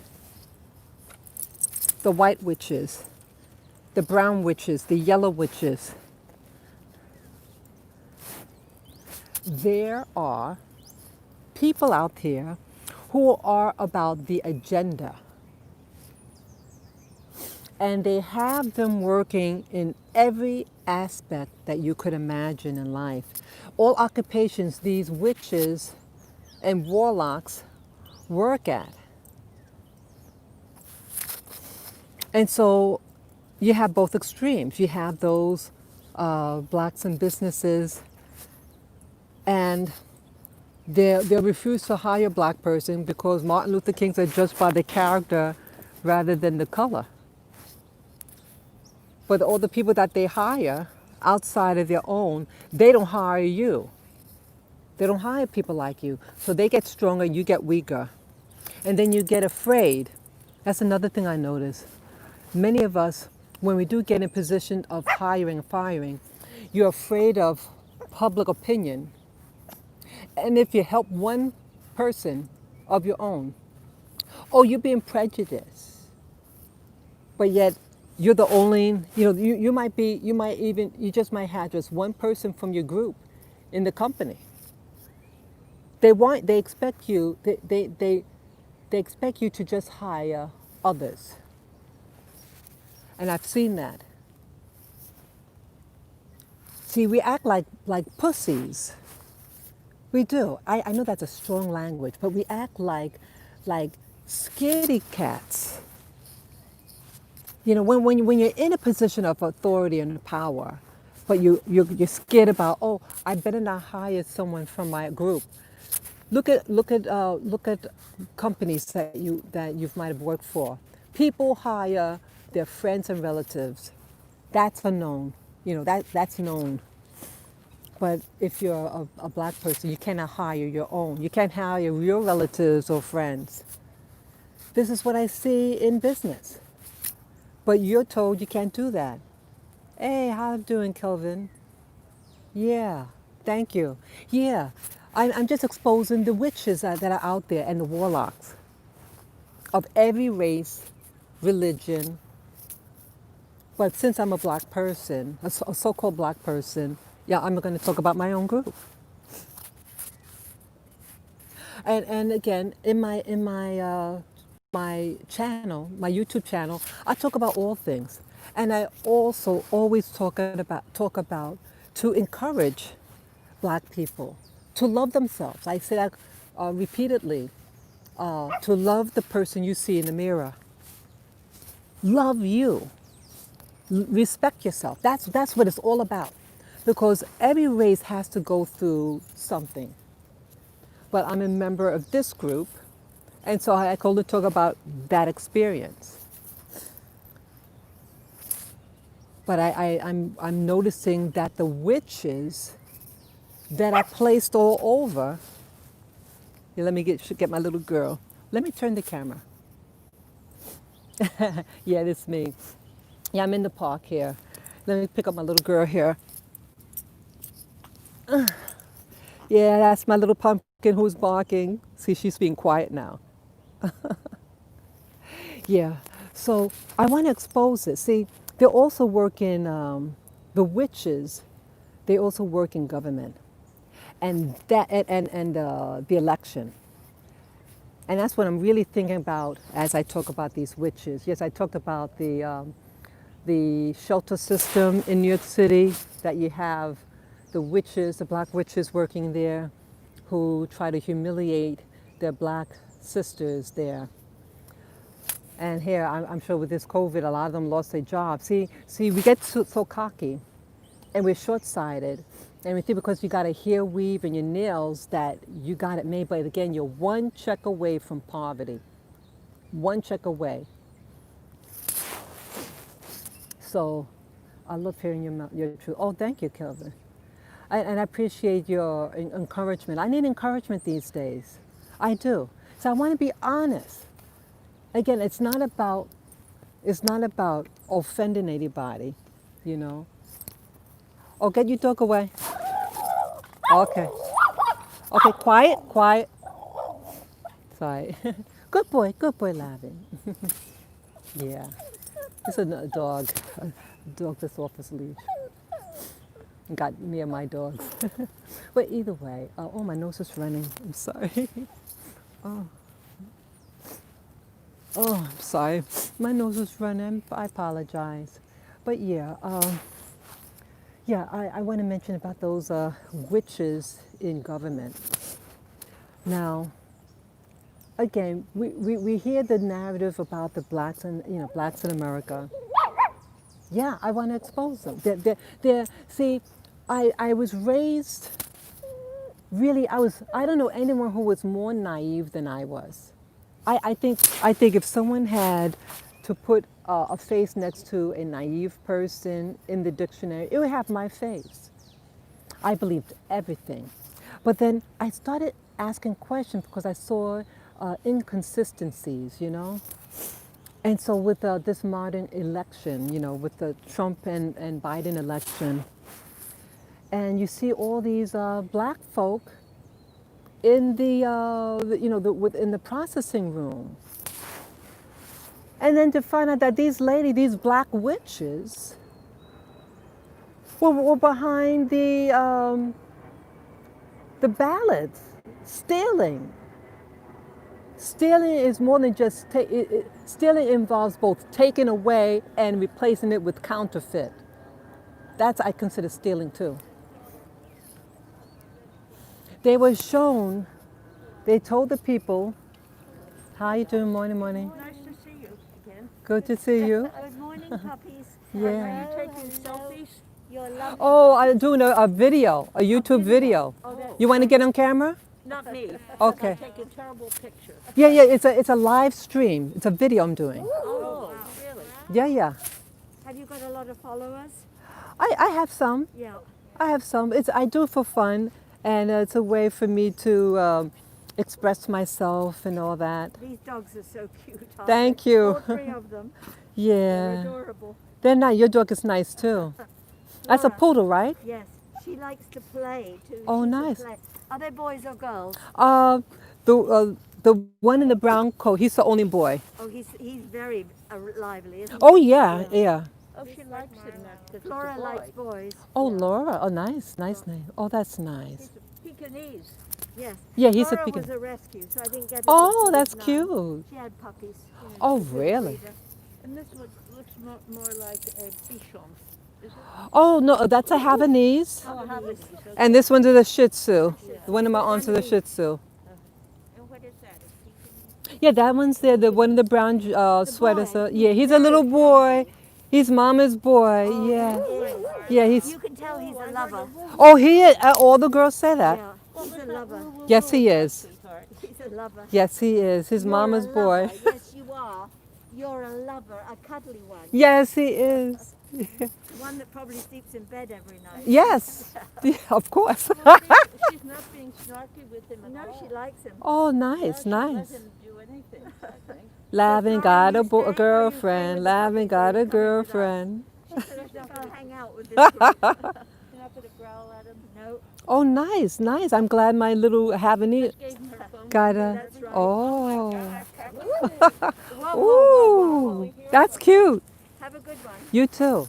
the white witches, the brown witches, the yellow witches. There are people out there who are about the agenda. And they have them working in every aspect that you could imagine in life. All occupations these witches and warlocks work at. And so you have both extremes. You have those blacks in businesses, and they'll refuse to hire a black person because Martin Luther King said judged by the character rather than the color. But all the people that they hire outside of their own, they don't hire you. They don't hire people like you. So they get stronger, you get weaker. And then you get afraid. That's another thing I notice. Many of us, when we do get in position of hiring and firing, you're afraid of public opinion. And if you help one person of your own, oh, you're being prejudiced. But yet you're the only, you might be, you just might have just one person from your group in the company. They expect you, they expect you to just hire others. And I've seen that. See, we act like pussies. We do. I know that's a strong language, but we act like scaredy cats. You know, when you're in a position of authority and power, but you're scared about, oh, I better not hire someone from my group. Look at companies that you might have worked for. People hire their friends and relatives. That's a known. That's known. But if you're a black person, you cannot hire your own. You can't hire your relatives or friends. This is what I see in business. But you're told you can't do that. Hey, how you doing, Kelvin? Yeah, thank you. Yeah, I'm just exposing the witches that are out there and the warlocks of every race, religion. But since I'm a black person, a so-called black person, yeah, I'm going to talk about my own group. And again, in my my channel, my YouTube channel, I talk about all things, and I also always talk about to encourage black people to love themselves. I say that repeatedly, to love the person you see in the mirror. Love you. Respect yourself. That's what it's all about, because every race has to go through something. But I'm a member of this group, and so I can only talk about that experience. But I'm noticing that the witches that are placed all over. Yeah, let me get my little girl. Let me turn the camera. Yeah, it's me. Yeah, I'm in the park here. Let me pick up my little girl here. Yeah, that's my little pumpkin who's barking. See, she's being quiet now. Yeah, so I want to expose it. See, they also work in, the witches, they also work in government and the election. And that's what I'm really thinking about as I talk about these witches. Yes, I talked about the shelter system in New York City, that you have the witches, the black witches working there, who try to humiliate their black sisters there. And here, I'm sure with this COVID, a lot of them lost their jobs. See, we get so cocky, and we're short-sighted, and we think because you got a hair weave and your nails that you got it made. But again, you're one check away from poverty. One check away. So I love hearing your truth. Oh, thank you, Kelvin. And I appreciate your encouragement. I need encouragement these days. I do. So I want to be honest. Again, it's not about offending anybody, you know. Oh, get your dog away. Okay. Okay, quiet. Sorry. Good boy, Lavin. Yeah. It's a dog that's off his leash. Got me and my dogs. But either way, oh, my nose is running. I'm sorry. Oh. Oh, I'm sorry. My nose is running. I apologize. But yeah, I want to mention about those witches in government. Now, again, we hear the narrative about the blacks and blacks in America. Yeah, I want to expose them. See, I was raised really. I don't know anyone who was more naive than I was. I think if someone had to put a face next to a naive person in the dictionary, it would have my face. I believed everything. But then I started asking questions because I saw inconsistencies, And so with this modern election, with the Trump and Biden election, and you see all these black folk in within the processing room. And then to find out that these black witches, were behind the ballots, stealing. Stealing is more than just stealing involves both taking away and replacing it with counterfeit. That's I consider stealing too. They were shown. They told the people, "How you doing? Morning, morning. Nice to see you again. Good to see you." Good morning, puppies. Yeah. Are you taking selfies? You're lovely. Oh, I'm doing a video, a YouTube video. Oh, that, You want to get on camera? not me. Okay. I'm taking terrible pictures. Yeah. It's a live stream. It's a video I'm doing. Oh, really? Yeah. Have you got a lot of followers? I have some. Yeah. I have some. I do it for fun, and it's a way for me to express myself and all that. These dogs are so cute. Aren't Thank they? you. All three of them. They're Yeah. adorable. They're not. Your dog is nice too. That's a Laura. poodle, right? Yes. She likes to play too. Oh, She can nice. play. Are they boys or girls? The one in the brown coat. He's the only boy. Oh, he's very lively, isn't Oh he? yeah. Oh, she likes him. That's Flora likes boys. Oh, Laura. Oh, nice name. Oh, that's nice. He's a Pekingese. Yes. Yeah, he's a Flora Pekin. was a rescue, so I didn't get her. Oh, till she that's was 9. cute. She had puppies. Oh, she's a good really? breeder. And this one looks more like a Bichon. Is it? Oh no, that's a Havanese. Oh, Havanese. Okay. And this one's a Shih Tzu. One of my aunts is a Shih Tzu. And what is that? A Pekingese? Yeah, that one's there. The one in the brown sweater. boy. So, yeah, he's a little boy. He's mama's boy. Yeah. Yeah, he's. You can tell he's a lover. Oh, he is. All the girls say that. Yeah, he's a lover. Yes, he is. Sweetheart. He's a lover. Yes, he is. His You're mama's a boy. lover. Yes, you are. You're a lover, a cuddly one. Yes, he is. One that probably sleeps in bed every night. Yes. Yeah, of course. She's not being snarky with him at No, all. she likes him. Oh, No, nice, she let nice. him do anything, I think. Lavin Flora, got you a staying or you girlfriend. staying Lavin with got the a puppy? You're coming with us? girlfriend. She said she's not going to hang out with this group. You're not going to growl at him. No. Oh, nice. I'm glad my little Havanese Gave him her phone. got a. That's right. Oh. Whoa, whoa, whoa. Ooh, that's cute. Have a good one. You too.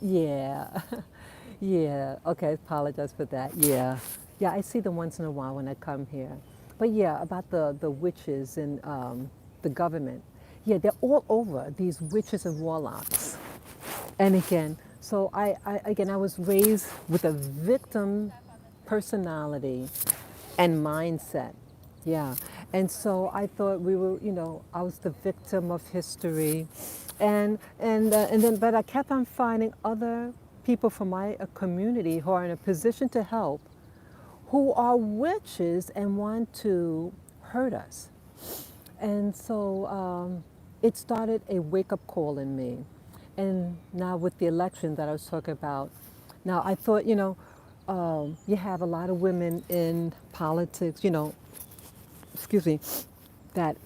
Yeah. Yeah. Okay, apologize for that. Yeah. Yeah, I see them once in a while when I come here. But yeah, about the witches and the government. Yeah, they're all over, these witches and warlocks. And again, so I was raised with a victim personality and mindset. Yeah. And so I thought we were, I was the victim of history. But I kept on finding other people from my community who are in a position to help, who are witches and want to hurt us. And so it started a wake-up call in me. And now with the election that I was talking about, now I thought, you have a lot of women in politics, excuse me, that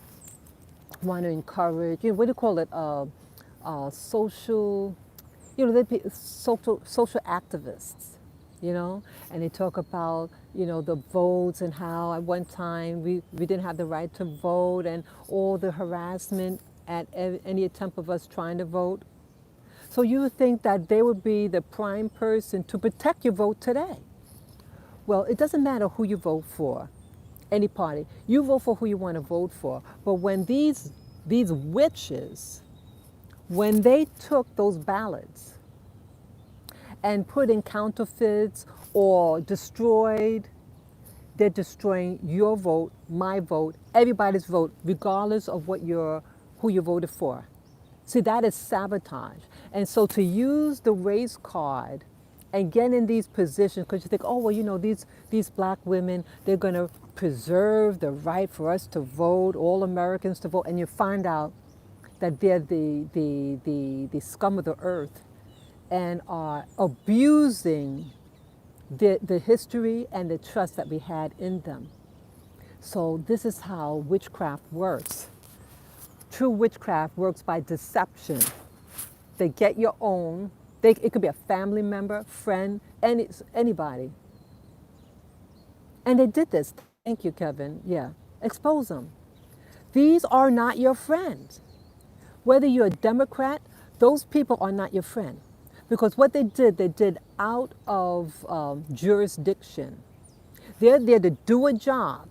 want to encourage, what do you call it, social, they'd be social activists, and they talk about, the votes and how at one time we didn't have the right to vote and all the harassment at any attempt of us trying to vote. So you would think that they would be the prime person to protect your vote today. Well, it doesn't matter who you vote for. any party. You vote for who you want to vote for. But when these witches, when they took those ballots and put in counterfeits or destroyed, they're destroying your vote, my vote, everybody's vote, regardless of who you voted for. See, that is sabotage. And so to use the race card and get in these positions, because you think, oh, well, these black women, they're going to preserve the right for us to vote, all Americans to vote, and you find out that they're the scum of the earth and are abusing the history and the trust that we had in them. So this is how witchcraft works. True witchcraft works by deception. They get your own. It could be a family member, friend, anybody. And they did this. Thank you, Kevin. Yeah. Expose them. These are not your friends. Whether you're a Democrat, those people are not your friend. Because what they did out of jurisdiction. They're there to do a job.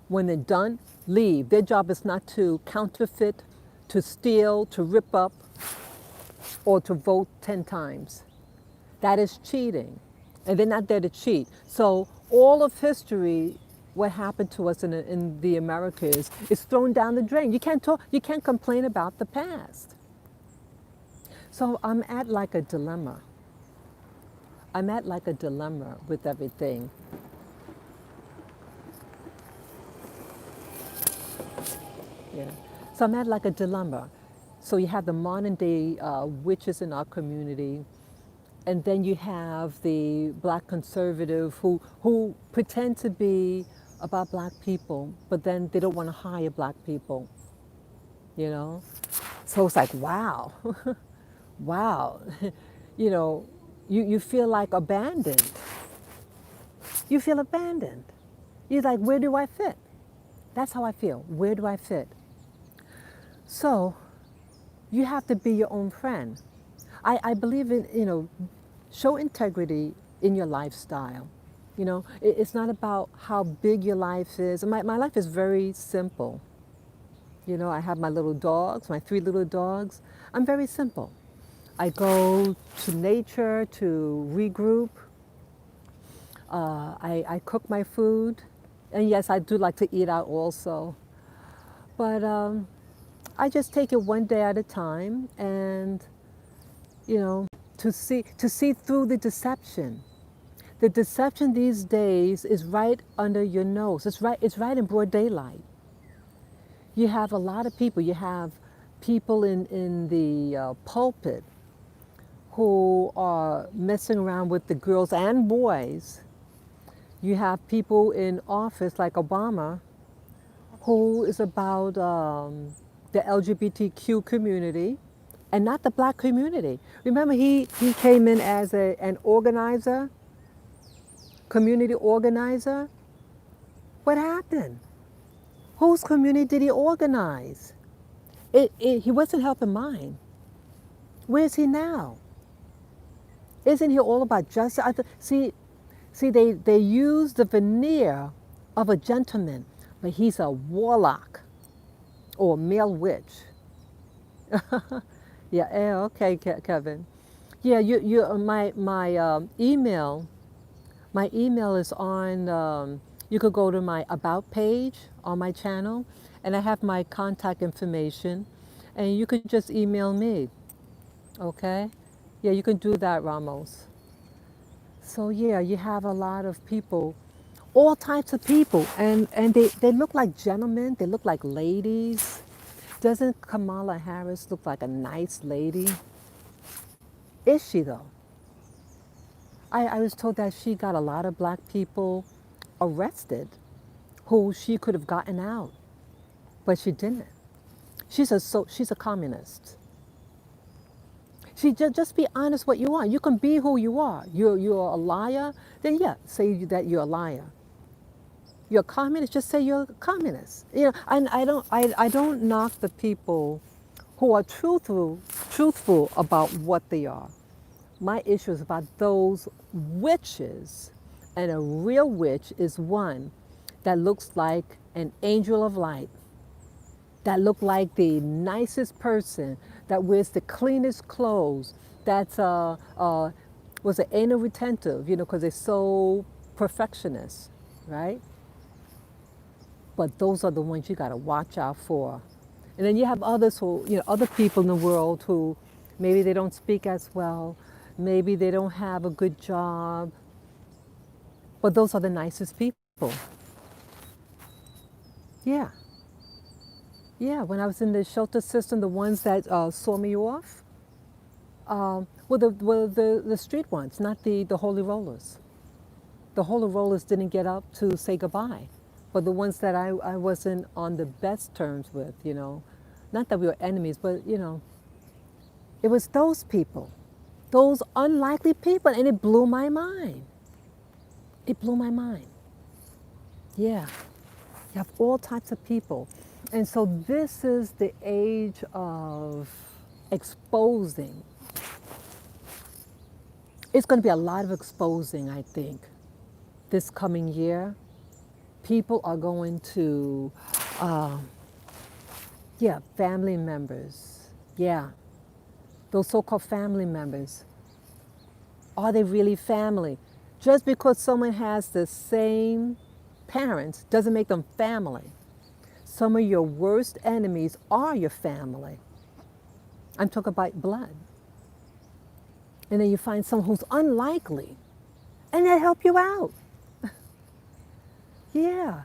When they're done, leave. Their job is not to counterfeit, to steal, to rip up, or to vote 10 times. That is cheating. And they're not there to cheat. So all of history, what happened to us in the Americas, is thrown down the drain. You can't complain about the past. So I'm at like a dilemma. I'm at like a dilemma with everything. Yeah. So I'm at like a dilemma. So you have the modern day witches in our community, and then you have the black conservative who pretend to be about black people, but then they don't want to hire black people. So it's like, wow, wow, you feel like abandoned. You feel abandoned. You're like, where do I fit? That's how I feel. Where do I fit? So you have to be your own friend. I believe in, show integrity in your lifestyle. It's not about how big your life is. My life is very simple. I have my little dogs, my 3 little dogs. I'm very simple. I go to nature to regroup. I cook my food. And yes, I do like to eat out also. But I just take it one day at a time and, to see through the deception. The deception these days is right under your nose. It's right in broad daylight. You have a lot of people. You have people in the pulpit who are messing around with the girls and boys. You have people in office like Obama who is about the LGBTQ community and not the black community. Remember, he came in as an organizer, community organizer. What happened? Whose community did he organize? He wasn't helping mine. Where's he now? Isn't he all about justice? See, they use the veneer of a gentleman, but he's a warlock or a male witch. Yeah, okay, Kevin. Yeah, my email. My email is on. You could go to my About page on my channel, and I have my contact information, and you could just email me. Okay? Yeah, you can do that, Ramos. So yeah, you have a lot of people, all types of people, and they look like gentlemen, they look like ladies. Doesn't Kamala Harris look like a nice lady? Is she though? I was told that she got a lot of black people arrested who she could have gotten out, but she didn't. She's a communist. Just be honest what you are. You can be who you are. You're a liar, then yeah, say that you're a liar. You're a communist, just say you're a communist. And I don't knock the people who are truthful about what they are. My issue is about those witches, and a real witch is one that looks like an angel of light, that look like the nicest person, that wears the cleanest clothes, that's was an anal retentive, you know, because they're so perfectionist, right? But those are the ones you got to watch out for. And then you have others who, you know, other people in the world who maybe they don't speak as well, maybe they don't have a good job, but those are the nicest people. Yeah. Yeah, when I was in the shelter system, the ones that saw me off, the street ones, not the holy rollers. The holy rollers didn't get up to say goodbye. But the ones that I wasn't on the best terms with, you know, not that we were enemies, but, you know, it was those people, those unlikely people, and it blew my mind. It blew my mind. Yeah, you have all types of people. And so this is the age of exposing. It's going to be a lot of exposing, I think, this coming year. People are going to, yeah, family members. Yeah, those so-called family members. Are they really family? Just because someone has the same parents doesn't make them family. Some of your worst enemies are your family. I'm talking about blood. And then you find someone who's unlikely, and they help you out. Yeah.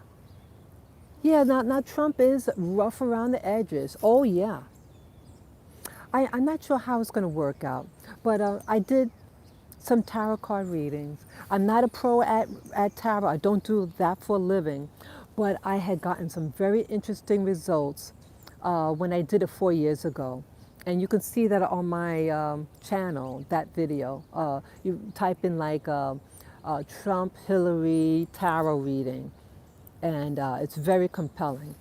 Yeah, now Trump is rough around the edges. Oh, yeah. I'm not sure how it's going to work out, but I did some tarot card readings. I'm not a pro at tarot. I don't do that for a living, but I had gotten some very interesting results when I did it 4 years ago. And you can see that on my channel, that video. You type in like Trump, Hillary, tarot reading, and it's very compelling.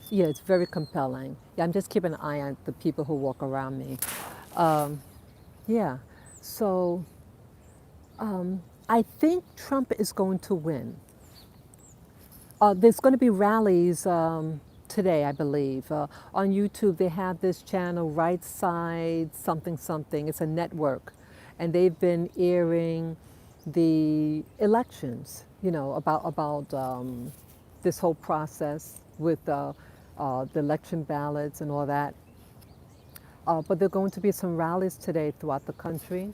Yeah, it's very compelling. Yeah, I'm just keeping an eye on the people who walk around me. Yeah, so I think Trump is going to win. There's going to be rallies today, I believe. On YouTube, they have this channel, Right Side something something. It's a network, and they've been airing the elections. You know, about this whole process with the election ballots and all that. But there are going to be some rallies today throughout the country,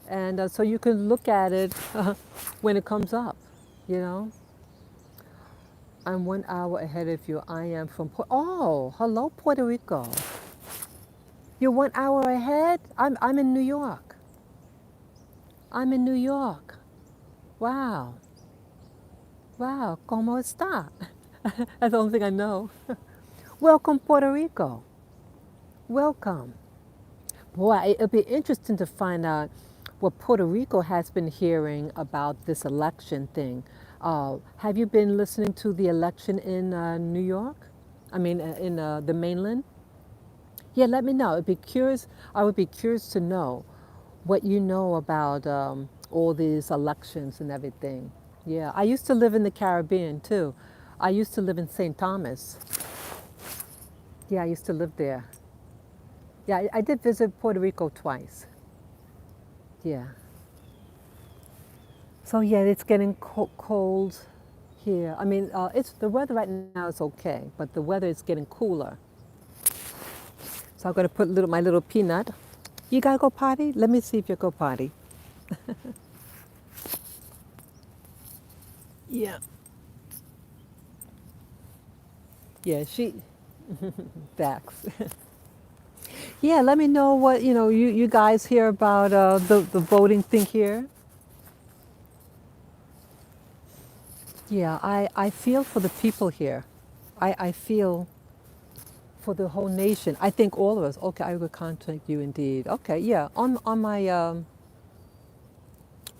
and so you can look at it when it comes up. You know. I'm 1 hour ahead of you. I am from oh, hello, Puerto Rico. You're 1 hour ahead? I'm in New York. I'm in New York. Wow. Wow, ¿cómo está? That's the only thing I know. Welcome, Puerto Rico. Welcome. Boy, it'll be interesting to find out what Puerto Rico has been hearing about this election thing. Have you been listening to the election in New York? I mean, in the mainland? Yeah, let me know. I'd be curious. I would be curious to know what you know about all these elections and everything. Yeah, I used to live in the Caribbean too. I used to live in St. Thomas. Yeah, I used to live there. Yeah, I did visit Puerto Rico twice. Yeah. So yeah, it's getting cold here. I mean, it's the weather right now is okay, but the weather is getting cooler. So I'm gonna put my little peanut. You gotta go potty? Let me see if you go potty. Yeah. Yeah, Dax. Yeah, let me know what you guys hear about the voting thing here. Yeah, I feel for the people here. I feel for the whole nation. I think all of us. Okay, I will contact you indeed. Okay, yeah, on my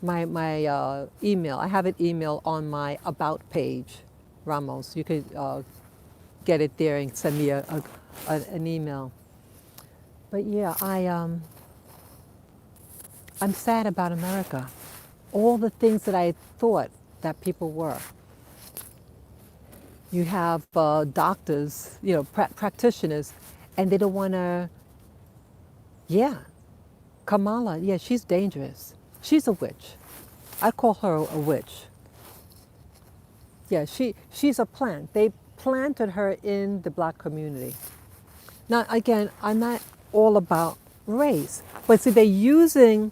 my email. I have an email on my about page, Ramos. You could get it there and send me an email. But yeah, I'm sad about America. all the things that I thought that people were. You have doctors, practitioners, and they don't want to, yeah, Kamala, yeah, she's dangerous. She's a witch. I call her a witch. Yeah, she's a plant. They planted her in the black community. Now, again, I'm not all about race, but see, they're using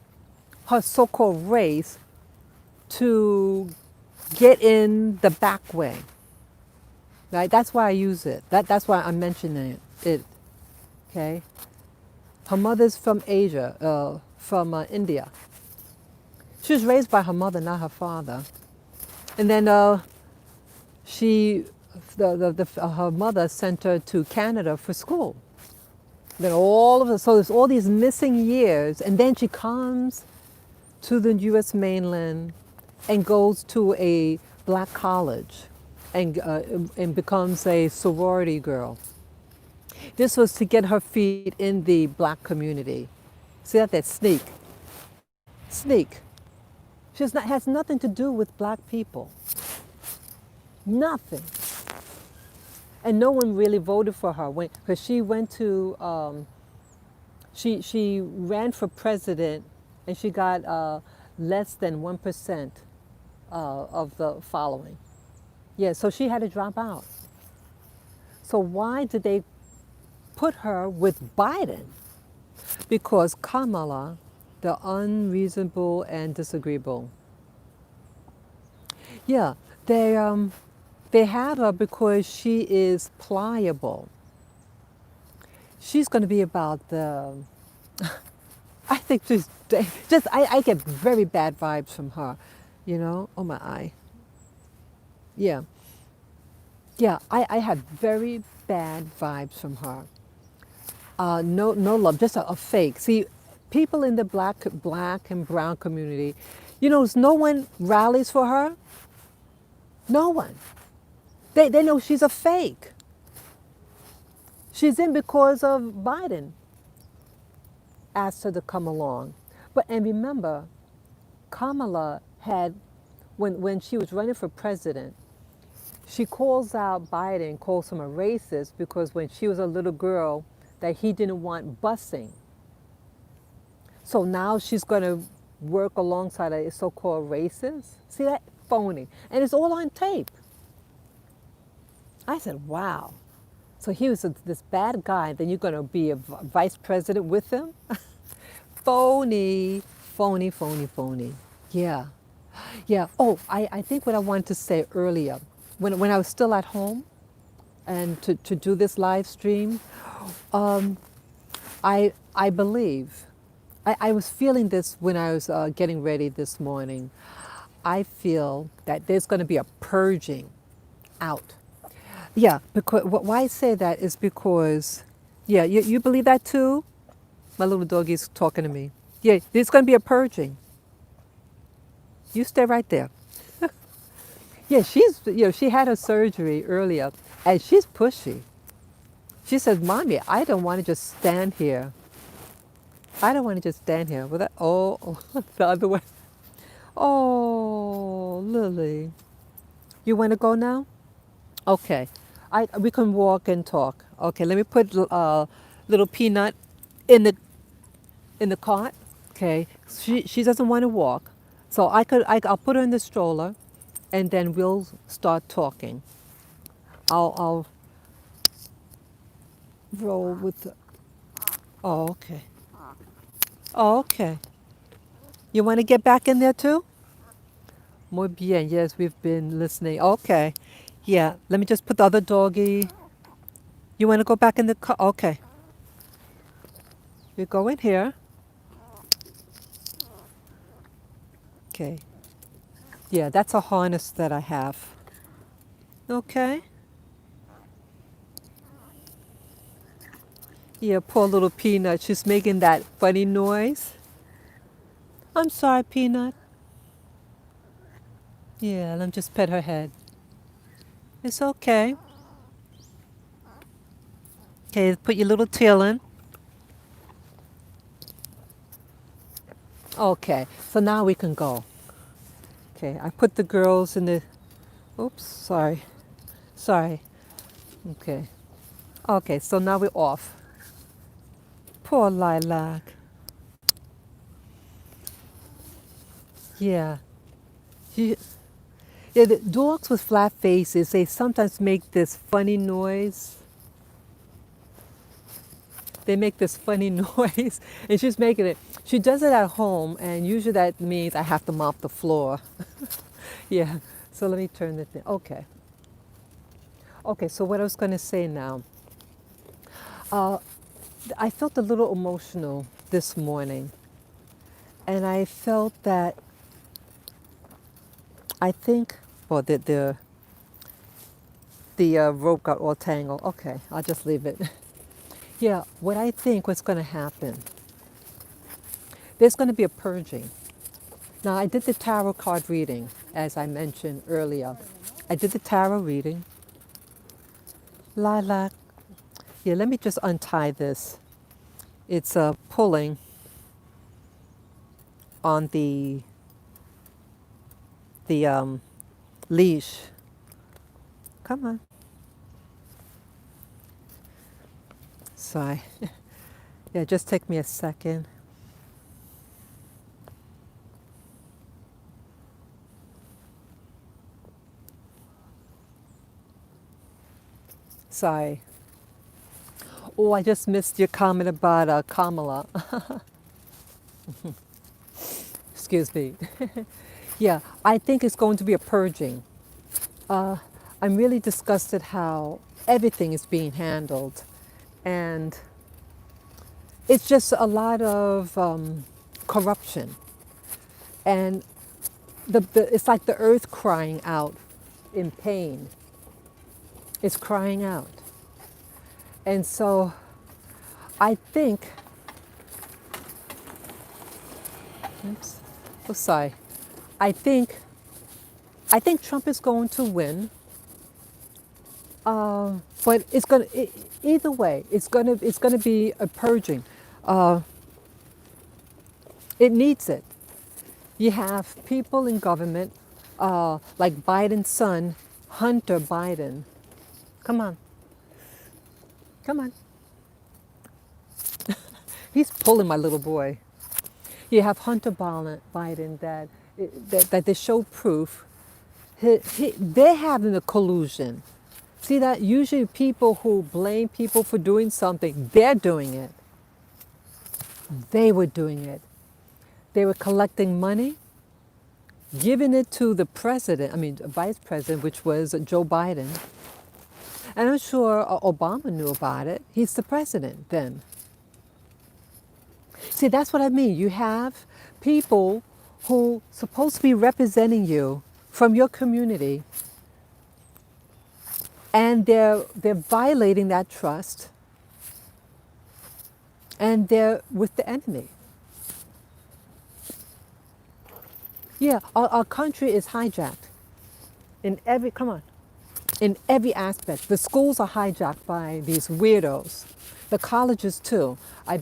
her so-called race to get in the back way. Right? That's why I use it. That's why I'm mentioning it. Okay? Her mother's from Asia, from India. She was raised by her mother, not her father. And then her mother sent her to Canada for school. Then so there's all these missing years, and then she comes to the U.S. mainland and goes to a black college and becomes a sorority girl. This was to get her feet in the black community. See that sneak. She has nothing to do with black people. Nothing. And no one really voted for her because she went to, she ran for president and she got less than 1% of the following. Yeah, so she had to drop out. So why did they put her with Biden? Because Kamala, the unreasonable and disagreeable. Yeah, they have her because she is pliable. She's going to be about the. I think she's just. I get very bad vibes from her, Oh my eye. Yeah. Yeah, I have very bad vibes from her. No love, just a fake. See, people in the black and brown community, no one rallies for her. No one. They know she's a fake. She's in because of Biden asked her to come along. And remember, Kamala had, when she was running for president, she calls out Biden, calls him a racist because when she was a little girl, that he didn't want busing. So now she's going to work alongside a so-called racist. See that? Phony. And it's all on tape. I said, wow. So he was this bad guy, then you're going to be a vice president with him? Phony. Yeah. Yeah. Oh, I think what I wanted to say earlier, when I was still at home and to do this live stream, I believe, I was feeling this when I was getting ready this morning. I feel that there's going to be a purging out. Yeah, because why I say that is because, yeah, you believe that too? My little doggy's talking to me. Yeah, there's going to be a purging. You stay right there. Yeah, she had her surgery earlier, and she's pushy. She says, Mommy, I don't want to just stand here. I don't want to just stand here. Well, the other way. Oh, Lily. You want to go now? Okay. We can walk and talk. Okay, let me put little Peanut in the cart. Okay, she doesn't want to walk, so I'll put her in the stroller, and then we'll start talking. I'll roll with the. Oh, okay. Oh, okay. You want to get back in there too? Muy bien. Yes, we've been listening. Okay. Yeah. Let me just put the other doggy. You want to go back in the car? Okay. You go in here. Okay. Yeah, that's a harness that I have. Okay. Yeah, poor little Peanut. She's making that funny noise. I'm sorry, Peanut. Yeah, let me just pet her head. It's okay. Okay, put your little tail in. Okay, so now we can go. Okay, I put the girls in the. Oops, sorry. Sorry. Okay. Okay, so now we're off. Poor Lilac. Yeah. She, yeah, the dogs with flat faces, they sometimes make this funny noise. They make this funny noise, and she's making it. She does it at home, and usually that means I have to mop the floor. Yeah, so let me turn the thing. Okay. Okay, so what I was going to say now. Uh, I felt a little emotional this morning, and I felt that I think, well, the rope got all tangled. Okay, I'll just leave it. Yeah, what I think what's going to happen, there's going to be a purging. Now, I did the tarot card reading, as I mentioned earlier. I did the tarot reading. Lilac. Yeah, let me just untie this. It's pulling on the leash. Come on. Sorry. Yeah, just take me a second. Sorry. Oh, I just missed your comment about Kamala. Excuse me. Yeah, I think it's going to be a purging. I'm really disgusted how everything is being handled. And it's just a lot of corruption. And it's like the earth crying out in pain. It's crying out. And so I think, oops, oh sorry. I think Trump is going to win. But it's gonna either way. It's gonna be a purging. Uh, it needs it. You have people in government, like Biden's son, Hunter Biden. Come on, come on. He's pulling my little boy. You have Hunter Biden that they show proof. They're having a collusion. See that? Usually people who blame people for doing something, they're doing it. They were doing it. They were collecting money, giving it to the president, I mean, vice president, which was Joe Biden. And I'm sure Obama knew about it. He's the president then. See, that's what I mean. You have people who supposed to be representing you from your community, and they're violating that trust, and they're with the enemy. Yeah, our country is hijacked in every, come on, in every aspect. The schools are hijacked by these weirdos. The colleges too. I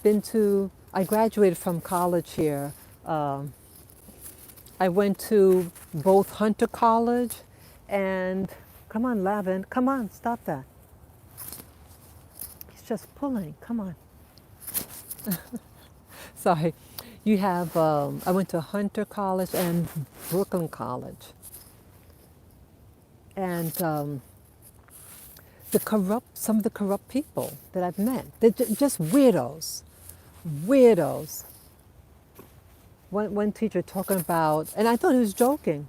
graduated from college here. I went to both Hunter College and, come on, Lavin, come on, stop that. He's just pulling, come on. Sorry. You have, I went to Hunter College and Brooklyn College. And some of the corrupt people that I've met, they're just weirdos. Weirdos. One teacher talking about, and I thought he was joking.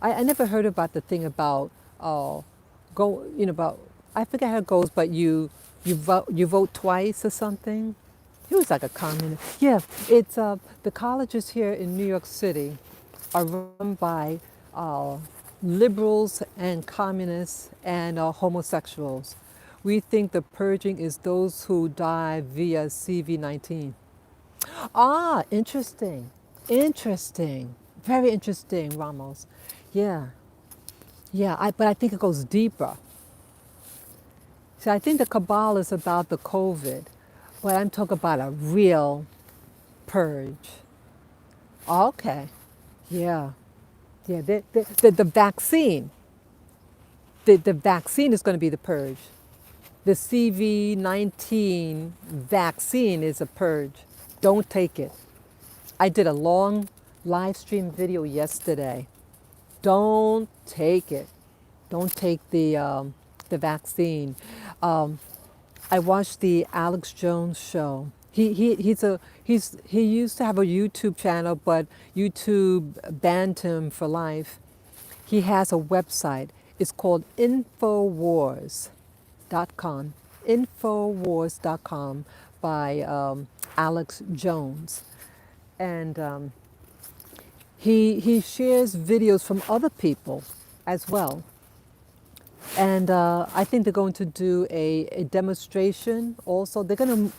I never heard about the thing about, about, I forget how it goes, but you vote twice or something. He was like a communist. Yeah, it's the colleges here in New York City are run by liberals and communists and homosexuals. We think the purging is those who die via CV-19. Ah, interesting. Interesting. Very interesting, Ramos. Yeah. Yeah, but I think it goes deeper. See, I think the cabal is about the COVID, but I'm talking about a real purge. Okay. Yeah. Yeah, the vaccine. The vaccine is going to be the purge. The CV-19 vaccine is a purge. Don't take it. I did a long live stream video yesterday. Don't take it. Don't take the vaccine. Um, I watched the Alex Jones show. He used to have a YouTube channel, but YouTube banned him for life. He has a website. It's called Infowars.com. Infowars.com by Alex Jones, and he shares videos from other people as well. And I think they're going to do a demonstration also. They're going to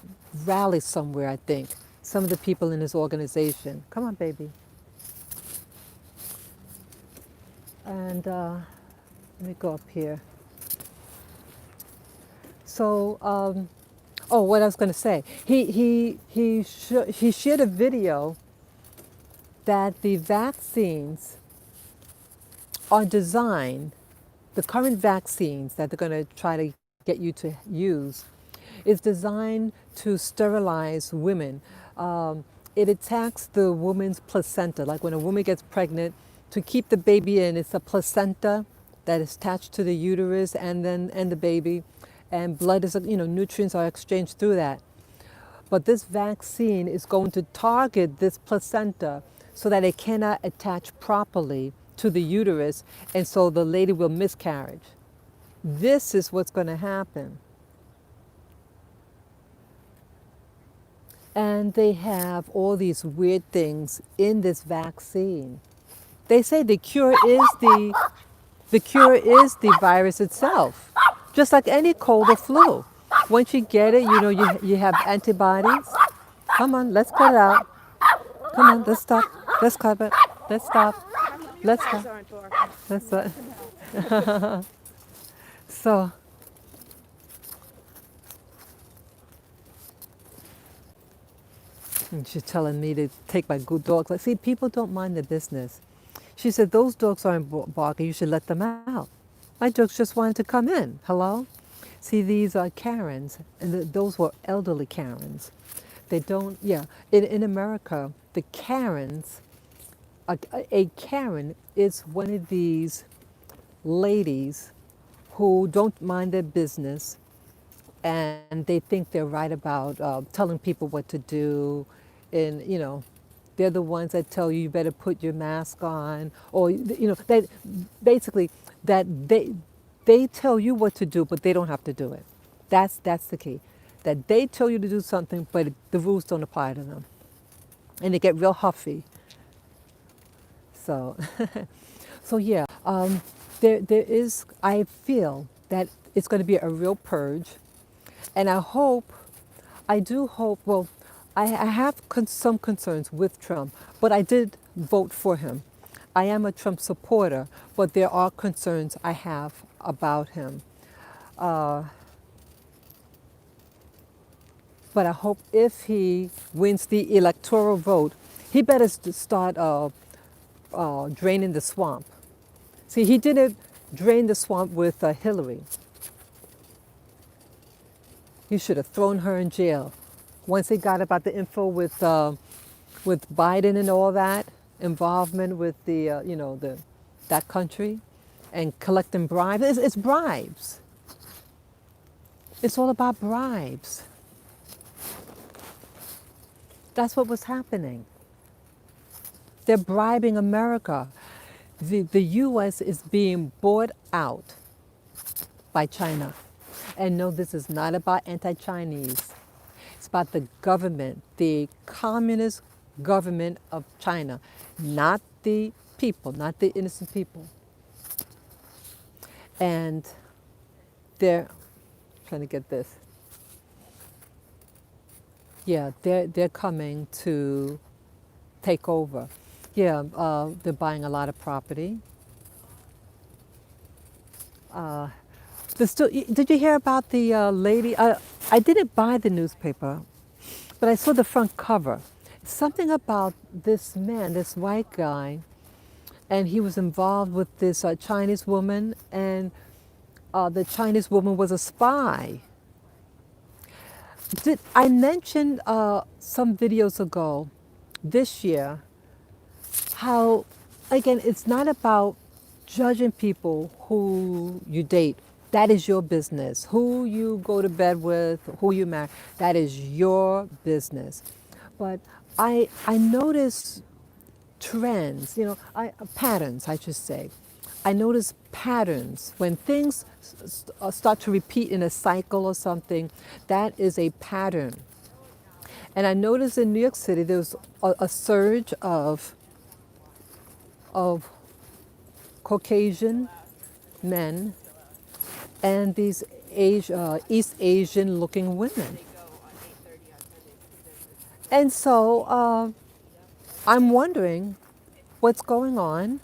rally somewhere, I think. Some of the people in his organization. Come on, baby. And let me go up here. So, oh, what I was going to say. He shared a video that the vaccines are designed, the current vaccines that they're going to try to get you to use, is designed to sterilize women. It attacks the woman's placenta. Like when a woman gets pregnant, to keep the baby in, it's a placenta that is attached to the uterus and the baby, and blood is, nutrients are exchanged through that. But this vaccine is going to target this placenta so that it cannot attach properly to the uterus, and so the lady will miscarriage. This is what's going to happen. And they have all these weird things in this vaccine. They say the cure is the virus itself, just like any cold or flu. Once you get it, you have antibodies. Come on, let's cut it out. Come on, let's stop. Let's cut it. Let's stop. Let's stop. Let's stop. So, and she's telling me to take my good dogs. Like, see, people don't mind their business. She said, those dogs aren't barking, you should let them out. My dogs just wanted to come in. Hello? See, these are Karens, and those were elderly Karens. They don't, yeah. In America, the Karens, a Karen is one of these ladies who don't mind their business, and they think they're right about telling people what to do, and they're the ones that tell you better put your mask on, or that basically that they tell you what to do, but they don't have to do it. That's the key. That they tell you to do something, but the rules don't apply to them, and they get real huffy. So, so yeah, there is. I feel that it's going to be a real purge, and I do hope. Well, I have some concerns with Trump, but I did vote for him. I am a Trump supporter, but there are concerns I have about him. But I hope if he wins the electoral vote, he better start draining the swamp. See, he didn't drain the swamp with Hillary. He should have thrown her in jail. Once he got about the info with Biden and all that involvement with the that country and collecting bribes, it's bribes. It's all about bribes. That's what was happening. They're bribing America. The U.S. is being bought out by China. And no, this is not about anti-Chinese. It's about the government, the communist government of China, not the people, not the innocent people. And they're trying to get this. Yeah, they're coming to take over. Yeah, they're buying a lot of property. Did you hear about the lady? I didn't buy the newspaper, but I saw the front cover. Something about this man, this white guy, and he was involved with this Chinese woman, and the Chinese woman was a spy. Did I mentioned some videos ago this year how, again, it's not about judging people who you date. That is your business. Who you go to bed with, who you marry, that is your business. But I notice trends, patterns, I should say. I notice patterns when things start to repeat in a cycle or something. That is a pattern. And I noticed in New York City there was a surge of Caucasian men and these East Asian looking women. And so I'm wondering what's going on,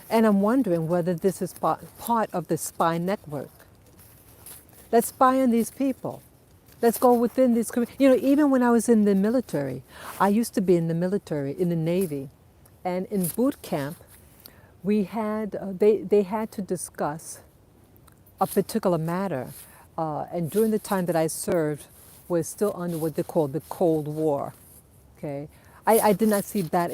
and I'm wondering whether this is part of the spy network. Let's spy on these people. Let's go within these. Even when I was in the military, I used to be in the military, in the Navy, and in boot camp, we had they had to discuss a particular matter, and during the time that I served, was still under what they call the Cold War. Okay, I did not see that.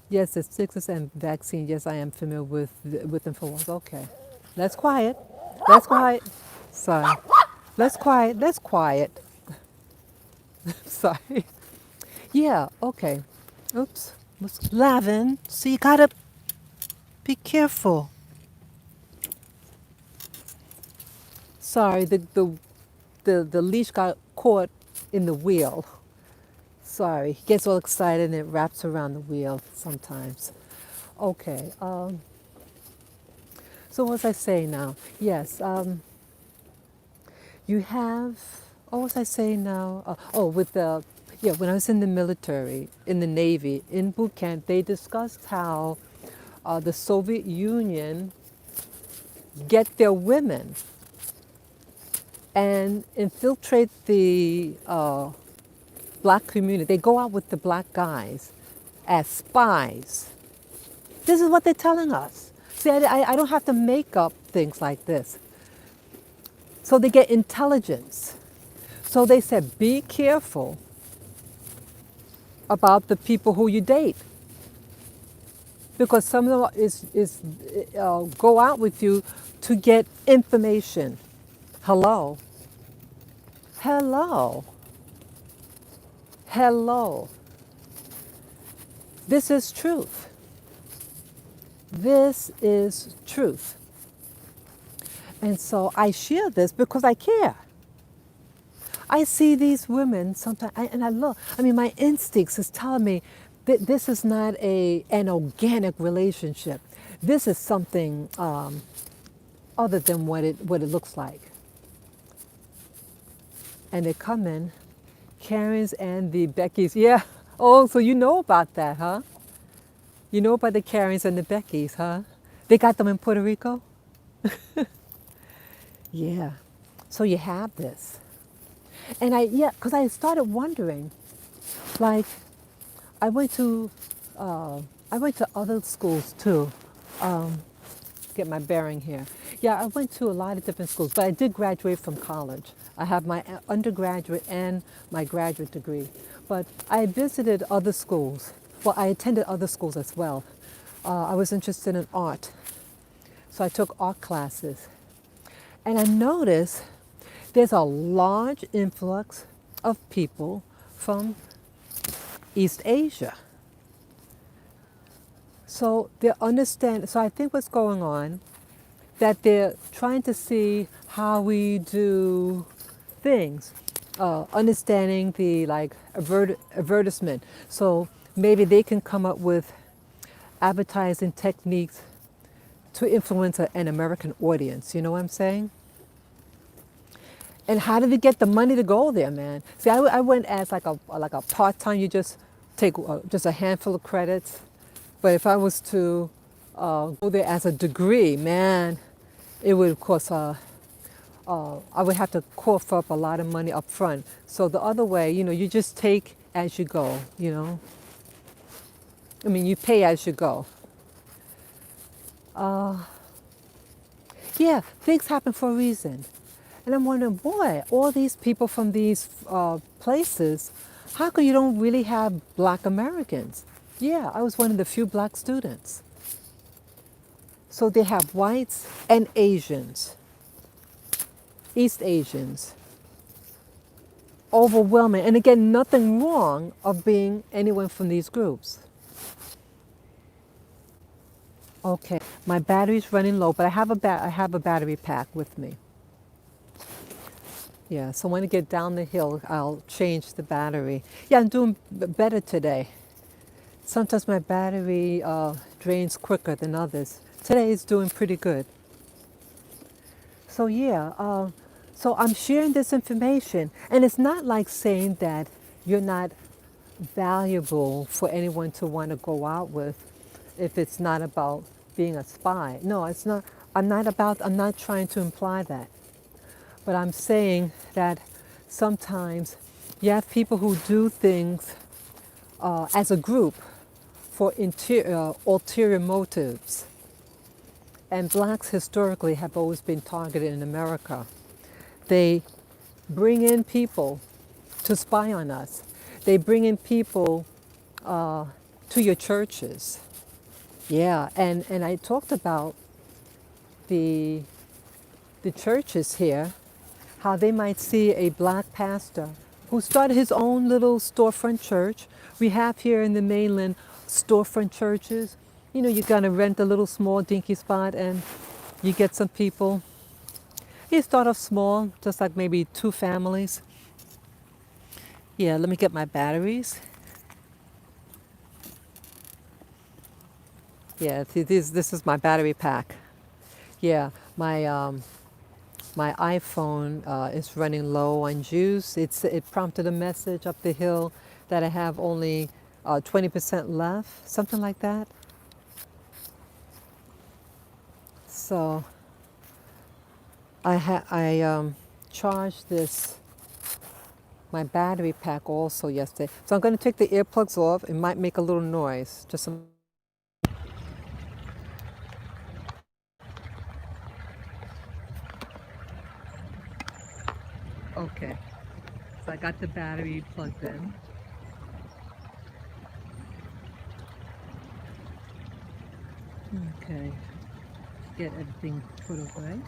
Yes, the sixes and vaccine. Yes, I am familiar with Infowars. Okay, let's quiet. Let's quiet. Sorry. Let's quiet. Let's quiet. Sorry. Yeah. Okay. Oops. Lavin, so you gotta be careful. Sorry. The leash got caught in the wheel. Sorry. He gets all excited and it wraps around the wheel sometimes. Okay. So what was I saying now? Yes. You have. What was I saying now? When I was in the military, in the Navy, in boot camp, they discussed how the Soviet Union get their women and infiltrate the black community. They go out with the black guys as spies. This is what they're telling us. See, I don't have to make up things like this. So they get intelligence. So they said, be careful about the people who you date, because some of them go out with you to get information. Hello. This is truth. This is truth. And so I share this because I care. I see these women sometimes, and I look. My instincts is telling me that this is not an organic relationship. This is something other than what it looks like. And they come in, Karens and the Beckys. Yeah. Oh, so you know about that, huh? You know about the Karens and the Beckys, huh? They got them in Puerto Rico? Yeah. So you have this. And because I started wondering, like, I went to other schools too. Get my bearing here. Yeah, I went to a lot of different schools, but I did graduate from college. I have my undergraduate and my graduate degree. But I visited other schools. Well, I attended other schools as well. I was interested in art, so I took art classes. And I noticed there's a large influx of people from East Asia. So I think what's going on, that they're trying to see how we do things, understanding the advertisement. So maybe they can come up with advertising techniques to influence an American audience. You know what I'm saying? And how did they get the money to go there, man? See, I went as like a part-time. You just take just a handful of credits. But if I was to go there as a degree, man, it would cost. I would have to cough up a lot of money up front. So the other way, you just take as you go. I mean, you pay as you go. Yeah, things happen for a reason. And I'm wondering, boy, all these people from these places, how come you don't really have black Americans? Yeah, I was one of the few black students. So they have whites and Asians, East Asians. Overwhelming. And again, nothing wrong of being anyone from these groups. Okay, my battery's running low, but I have a battery pack with me. Yeah, so when I get down the hill, I'll change the battery. Yeah, I'm doing better today. Sometimes my battery drains quicker than others. Today it's doing pretty good. So yeah, so I'm sharing this information, and it's not like saying that you're not valuable for anyone to want to go out with if it's not about being a spy. No, it's not. I'm not trying to imply that. But I'm saying that sometimes you have people who do things as a group for ulterior motives. And blacks historically have always been targeted in America. They bring in people to spy on us. They bring in people to your churches. Yeah, and I talked about the churches here, how they might see a black pastor who started his own little storefront church. We have here in the mainland storefront churches. You know, you're gonna rent a little small dinky spot and you get some people. You start off small, just like maybe 2 families. Yeah, let me get my batteries. Yeah, see, this is my battery pack. Yeah, my iPhone is running low on juice. It prompted a message up the hill that I have only 20% left, something like that. So I charged my battery pack also yesterday. So I'm going to take the earplugs off. It might make a little noise. Just some. Okay. So I got the battery plugged in. Okay. Get everything put away.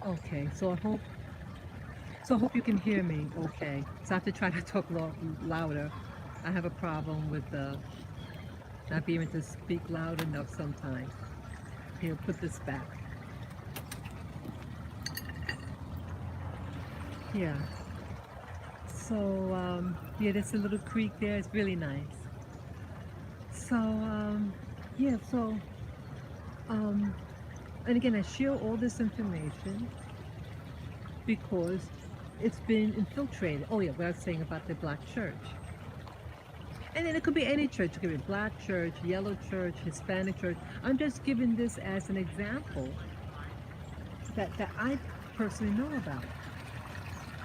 Okay, so I hope you can hear me okay. So I have to try to talk louder. I have a problem with not being able to speak loud enough sometimes. Here, put this back. Yeah. So, yeah, there's a little creek there. It's really nice. So, yeah, so, and again, I share all this information because it's been infiltrated. Oh, yeah, what I was saying about the black church. And then it could be any church. It could be black church, yellow church, Hispanic church. I'm just giving this as an example that I personally know about.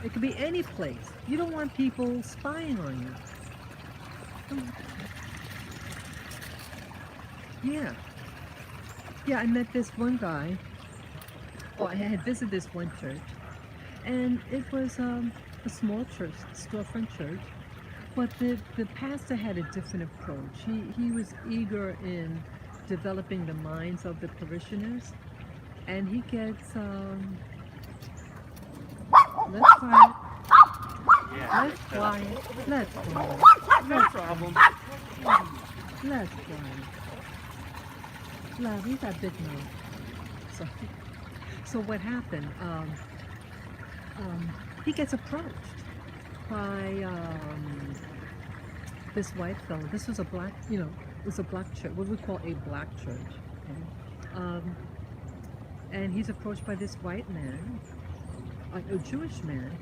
It could be any place. You don't want people spying on you. Yeah. Yeah, I met this one guy. Oh, I had visited this one church. And it was a small church, storefront church. But the pastor had a different approach. He was eager in developing the minds of the parishioners. And he gets, let's quiet. Yeah. Let's quiet. Let's quiet. No problem. Let's quiet. Love, he's got big mouth. So what happened? He gets approached by this white fellow. This was a black, it was a black church, what we call a black church. Okay? And he's approached by this white man, a Jewish man,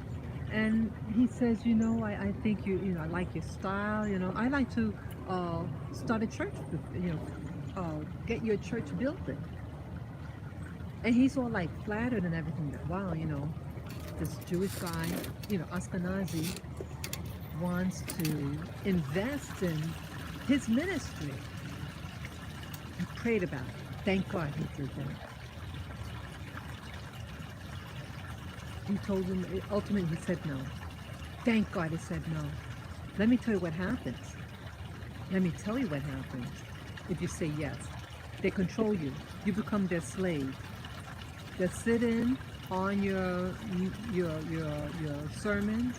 and he says, I think I like your style, I like to start a church, get your church building. And he's all like flattered and everything, that, wow, this Jewish guy, Ashkenazi, wants to invest in his ministry. He prayed about it. Thank God he did that. He told him, ultimately he said no. Thank God he said no. Let me tell you what happens. Let me tell you what happens if you say yes. They control you. You become their slave. They sit in on your sermons,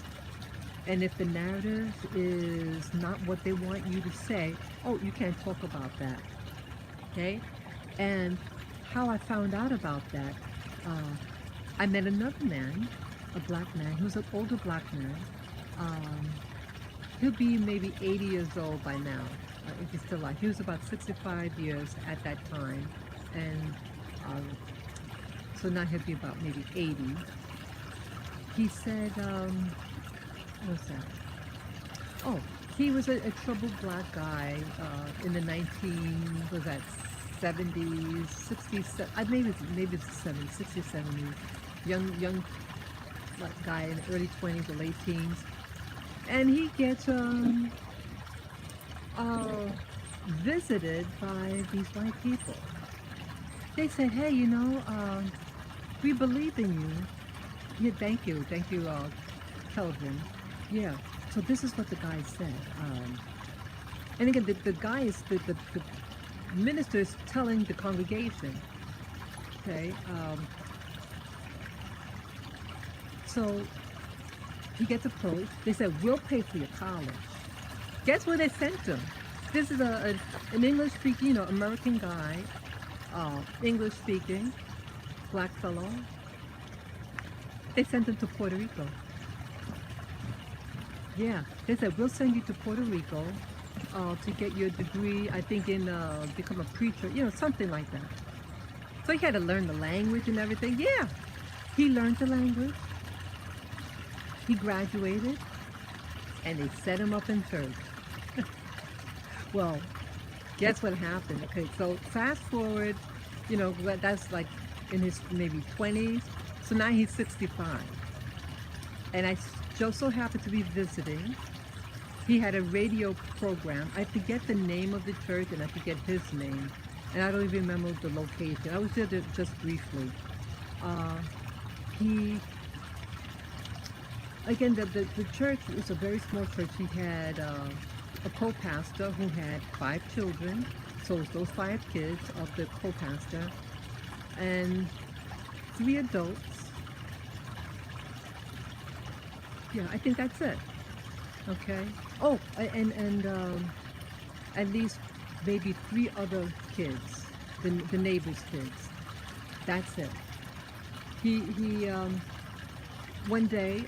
and if the narrative is not what they want you to say, oh, you can't talk about that. Okay? And how I found out about that, I met another man, a black man, who's an older black man. He'll be maybe 80 years old by now, if he's still alive. He was about 65 years at that time, and so now he'll be about maybe 80. He said, what's that? Oh, he was a troubled black guy in the 70s, 60s, maybe it's the 70s, 60s, 70s. Young black guy in the early 20s or late teens. And he gets visited by these white people. They said, hey, we believe in you. Yeah, thank you, Kelvin. Yeah, so this is what the guy said. And again, the guy is, the minister is telling the congregation, okay, so he gets approached. They said, we'll pay for your college. Guess where they sent him? This is an English-speaking, American guy, English-speaking, black fellow. They sent him to Puerto Rico. Yeah, they said, we'll send you to Puerto Rico to get your degree, I think in become a preacher, something like that. So he had to learn the language and everything. Yeah, he learned the language. He graduated, and they set him up in church. Well, guess what happened? Okay, so fast forward, that's like in his maybe 20s. So now he's 65. And I just so happened to be visiting. He had a radio program. I forget the name of the church, and I forget his name. And I don't even remember the location. I was there just briefly. Again, the church was a very small church. He had a co-pastor who had 5 children. So it was those 5 kids of the co-pastor and 3 adults. Yeah, I think that's it. Okay. Oh, and at least maybe 3 other kids, the neighbors' kids. That's it. He one day,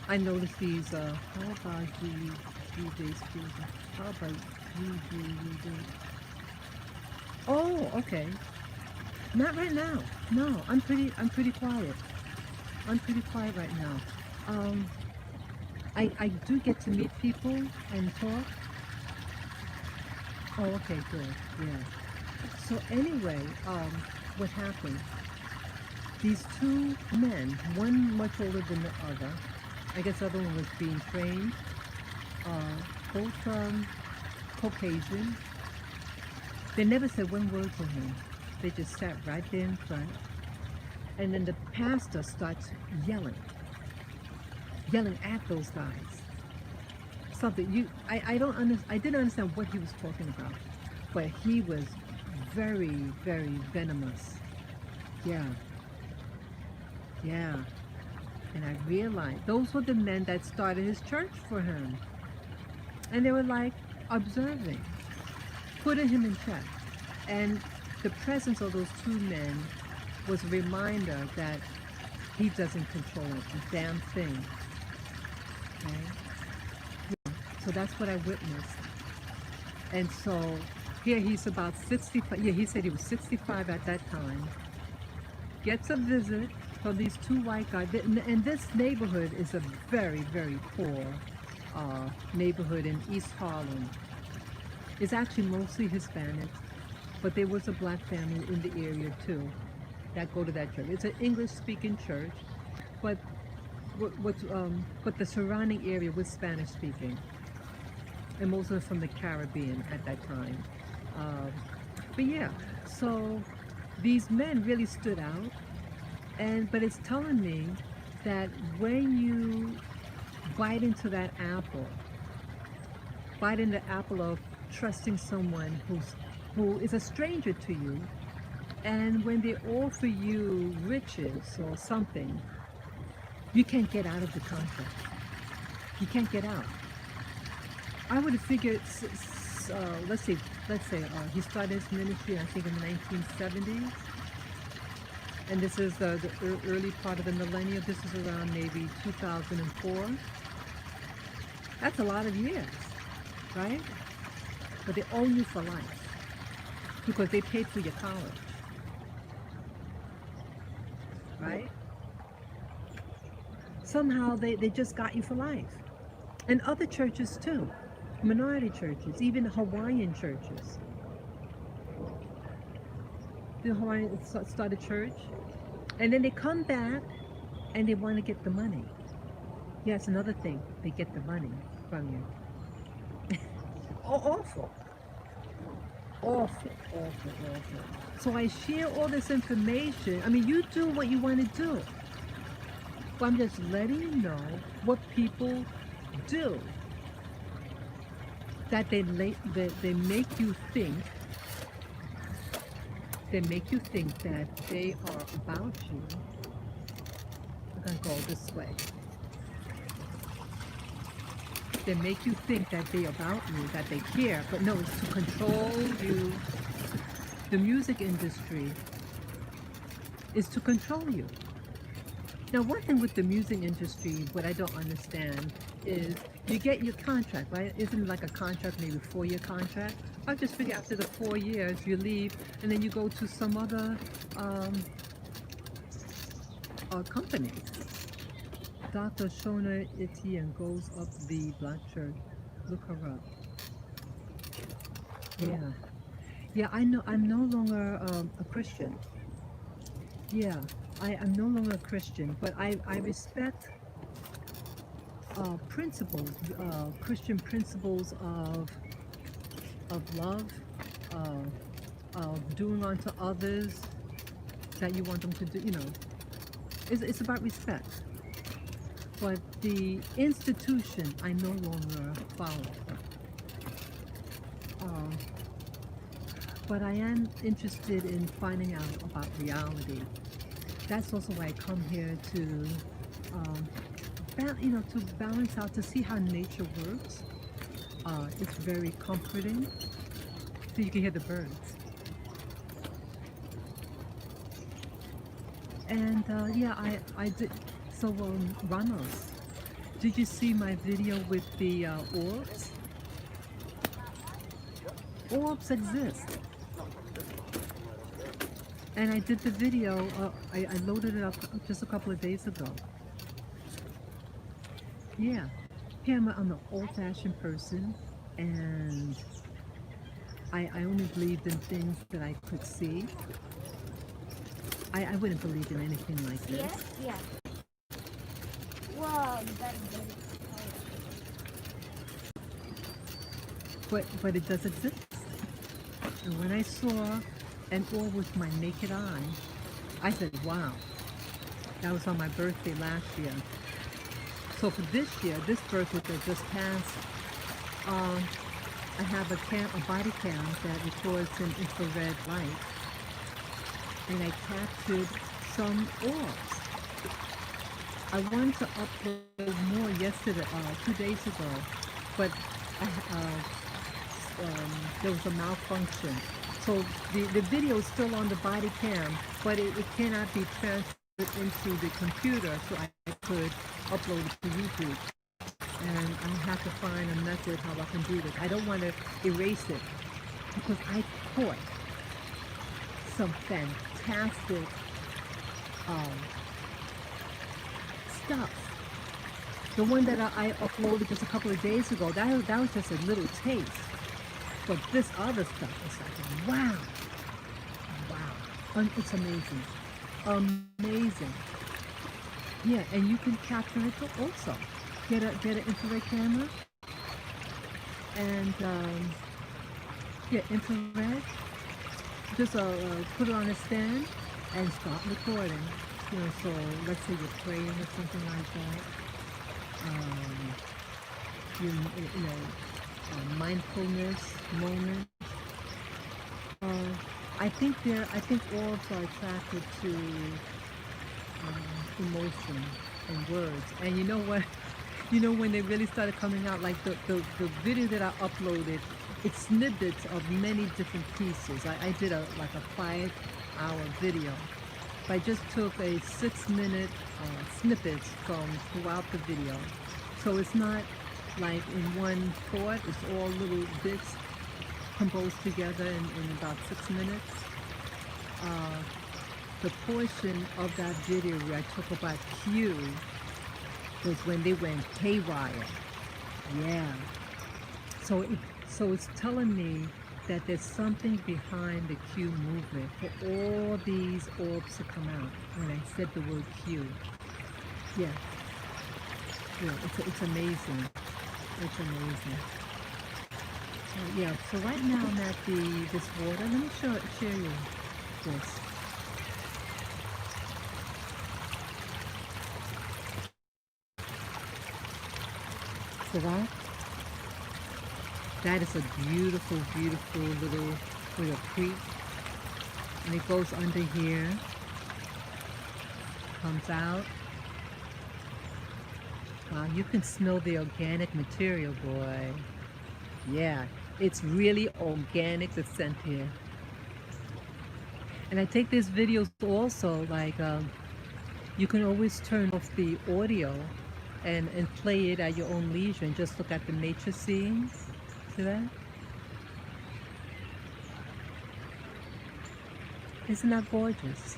I noticed these, how about these children? How about you? Oh, okay. Not right now. No, I'm pretty quiet. I'm pretty quiet right now. I do get to meet people and talk. Oh, okay, good, yeah. So anyway, what happened? These 2 men, one much older than the other, I guess the other one was being trained, both Caucasian. They never said one word to him. They just sat right there in front. And then the pastor starts yelling at those guys. Something I didn't understand what he was talking about, but he was very, very venomous. Yeah. And I realized those were the men that started his church for him. And they were like observing, putting him in check. And the presence of those 2 men was a reminder that he doesn't control a damn thing. Okay? Yeah. So that's what I witnessed. And so here he's about 65. Yeah, he said he was 65 at that time. Gets a visit from these 2 white guys. And this neighborhood is a very, very poor neighborhood in East Harlem. It's actually mostly Hispanic, but there was a black family in the area too that go to that church. It's an English-speaking church. but but the surrounding area was Spanish speaking, and most of them from the Caribbean at that time. Um, but yeah, so these men really stood out, and but it's telling me that when you bite into that apple, bite into the apple of trusting someone who is a stranger to you, and when they offer you riches or something, you can't get out of the contract. You can't get out. I would have figured, let's say he started his ministry, I think, in the 1970s. And this is the early part of the millennium. This is around maybe 2004. That's a lot of years, right? But they own you for life because they paid for your college, right? Somehow they just got you for life. And other churches too, minority churches, even Hawaiian churches. The Hawaiian start a church, and then they come back and they want to get the money. Yeah, it's another thing. They get the money from you. Awful. Awful, awful, awful. So I share all this information. I mean, you do what you want to do. But I'm just letting you know what people do. That they make you think. They make you think that they are about you. I'm gonna go this way. They make you think that they're about you, that they care, but no, it's to control you. The music industry is to control you. Now, one thing with the music industry, what I don't understand is you get your contract, right? Isn't it like a contract, maybe a 4-year contract? I just figure after the 4 years you leave and then you go to some other company. Dr. Shona Etienne goes up the Black church. Look her up. Yeah. Yeah, I know. I'm no longer a Christian. Yeah, I'm no longer a Christian, but I respect principles, Christian principles of love, of doing unto others that you want them to do. You know, it's about respect. But the institution, I no longer follow. But I am interested in finding out about reality. That's also why I come here to, to balance out, to see how nature works. It's very comforting. So you can hear the birds. And yeah, I did. So Ramos, did you see my video with the orbs? Orbs exist. And I did the video, I loaded it up just a couple of days ago. Yeah, I'm an old-fashioned person, and I only believed in things that I could see. I wouldn't believe in anything like this. Yes, yes. Wow, that's very But it does exist. And when I saw an orb with my naked eye, I said, wow. That was on my birthday last year. So for this year, this birthday that just passed, I have a body cam that records in infrared light. And I captured some orbs. I wanted to upload more yesterday, 2 days ago, but there was a malfunction. So the video is still on the body cam, but it cannot be transferred into the computer, so I could upload it to YouTube. And I have to find a method how I can do this. I don't want to erase it because I caught some fantastic stuff. The one that I uploaded just a couple of days ago, that was just a little taste. But this other stuff is like, wow. Wow. It's amazing. Amazing. Yeah, and you can capture it also. Get an infrared camera and yeah, infrared. Just put it on a stand and start recording. You know, so let's say you're praying or something like that. You know, mindfulness moment. I think orbs are attracted to emotion and words. And you know what? You know when they really started coming out, like the video that I uploaded, it's snippets of many different pieces. I did like a 5-hour video. I just took a 6-minute snippets from throughout the video. So it's not like in one thought, it's all little bits composed together in about 6 minutes. The portion of that video where I talk about Q was when they went haywire. Yeah. So it's telling me that there's something behind the Q movement for all these orbs to come out when I said the word Q. Yeah. Yeah, it's amazing. It's amazing. Yeah, so right now I'm at this water. Let me share you this. So that is a beautiful, beautiful little creek. And it goes under here, comes out. Wow, you can smell the organic material, boy. Yeah, it's really organic, the scent here. And I take these videos also, like, you can always turn off the audio and play it at your own leisure and just look at the nature scenes. See that? Isn't that gorgeous?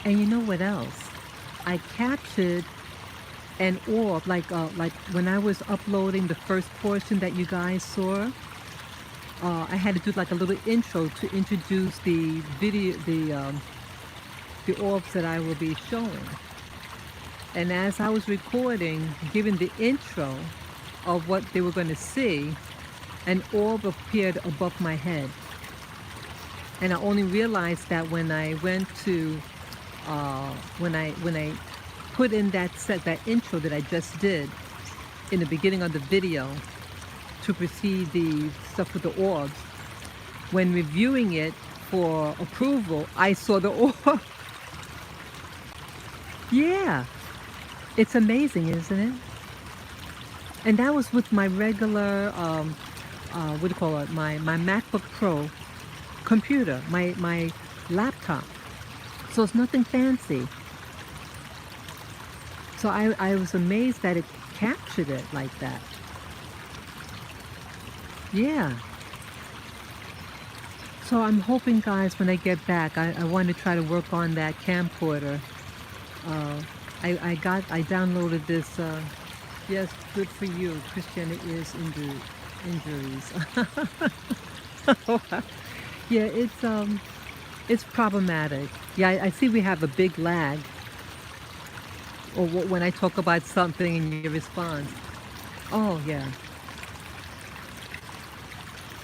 And you know what else? I captured an orb, like when I was uploading the first portion that you guys saw. I had to do like a little intro to introduce the video, the orbs that I will be showing. And as I was recording, giving the intro of what they were going to see, an orb appeared above my head. And I only realized that when I went to, when I put in that intro that I just did in the beginning of the video to precede the stuff with the orbs. When reviewing it for approval, I saw the orb. Yeah, it's amazing, isn't it? And that was with my regular, what do you call it? My MacBook Pro computer, my laptop. So it's nothing fancy. So I was amazed that it captured it like that. Yeah. So I'm hoping, guys, when I get back, I want to try to work on that camcorder. I downloaded this. Yes, good for you. Christianity is injuries. Yeah, it's problematic. Yeah, I see we have a big lag. Or when I talk about something and you respond. Oh yeah.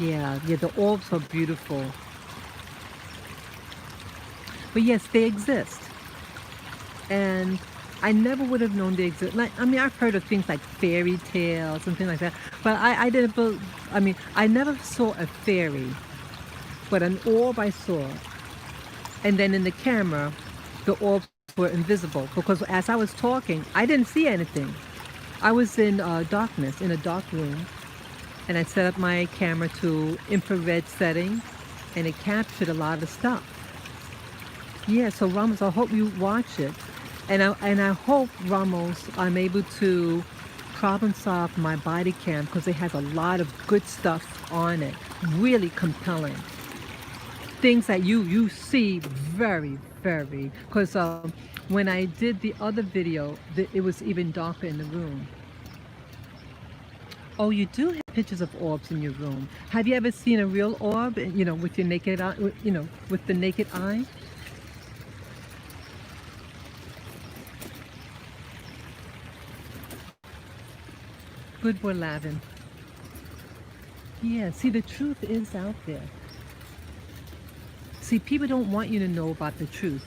Yeah, the orbs are beautiful. But yes, they exist. And I never would have known they exist. Like, I mean, I've heard of things like fairy tales and things like that. But I didn't, I never saw a fairy. But an orb I saw. And then in the camera, the orbs were invisible. Because as I was talking, I didn't see anything. I was in darkness, in a dark room. And I set up my camera to infrared setting, and it captured a lot of stuff. Yeah, so Ramos, I hope you watch it. And I hope, Ramos, I'm able to problem solve my body cam because it has a lot of good stuff on it. Really compelling. Things that you see very, very, because when I did the other video, it was even darker in the room. Oh, you do have pictures of orbs in your room. Have you ever seen a real orb, with your naked eye, with the naked eye? Good boy, Lavin. Yeah, see, the truth is out there. See, people don't want you to know about the truth.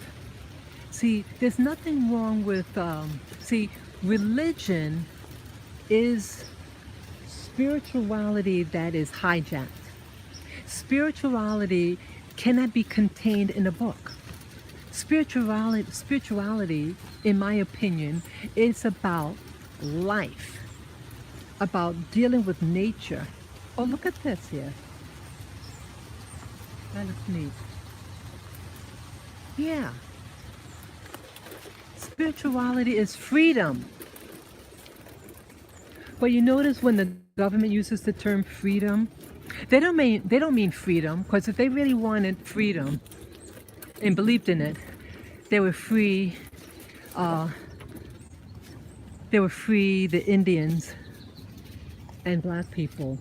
See, there's nothing wrong with, religion is spirituality that is hijacked. Spirituality cannot be contained in a book. Spirituality, in my opinion, is about life, about dealing with nature. Oh, look at this here. That looks neat. Yeah. Spirituality is freedom. But you notice when the government uses the term freedom, they don't mean freedom, because if they really wanted freedom and believed in it, they would free the Indians and black people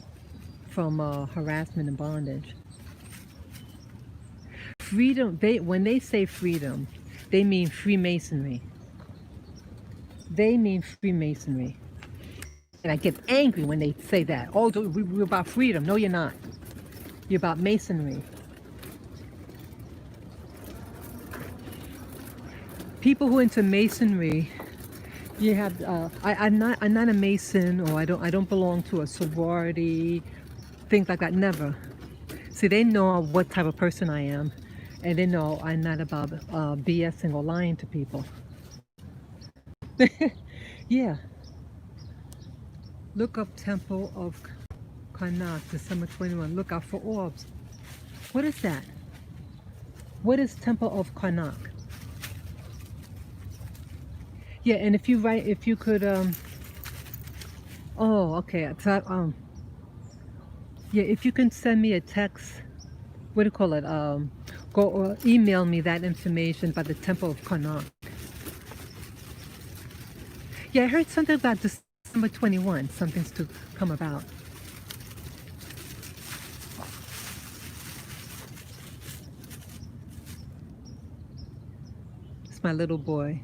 from harassment and bondage. Freedom, when they say freedom, they mean Freemasonry. They mean Freemasonry. And I get angry when they say that. Oh, we're about freedom. No, you're not. You're about Masonry. People who are into Masonry, you have. I'm not a Mason, or I don't belong to a sorority, things like that. Never. See, they know what type of person I am, and they know I'm not about BSing or lying to people. Yeah. Look up Temple of Karnak, December 21. Look out for orbs. What is that? What is Temple of Karnak? Yeah, and if you could, oh, okay. So, yeah, if you can send me a text, what do you call it? Go or email me that information about the Temple of Karnak. Yeah, I heard something about December 21. Something's to come about. It's my little boy.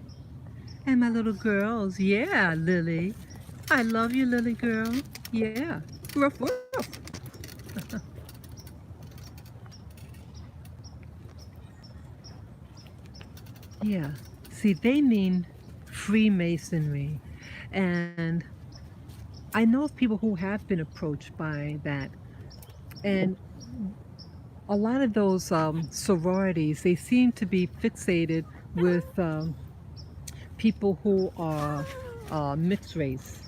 And my little girls. Yeah, Lily. I love you, Lily girl. Yeah. Ruff, ruff. Yeah. See, they mean Freemasonry. And I know of people who have been approached by that. And a lot of those sororities, they seem to be fixated with people who are mixed race.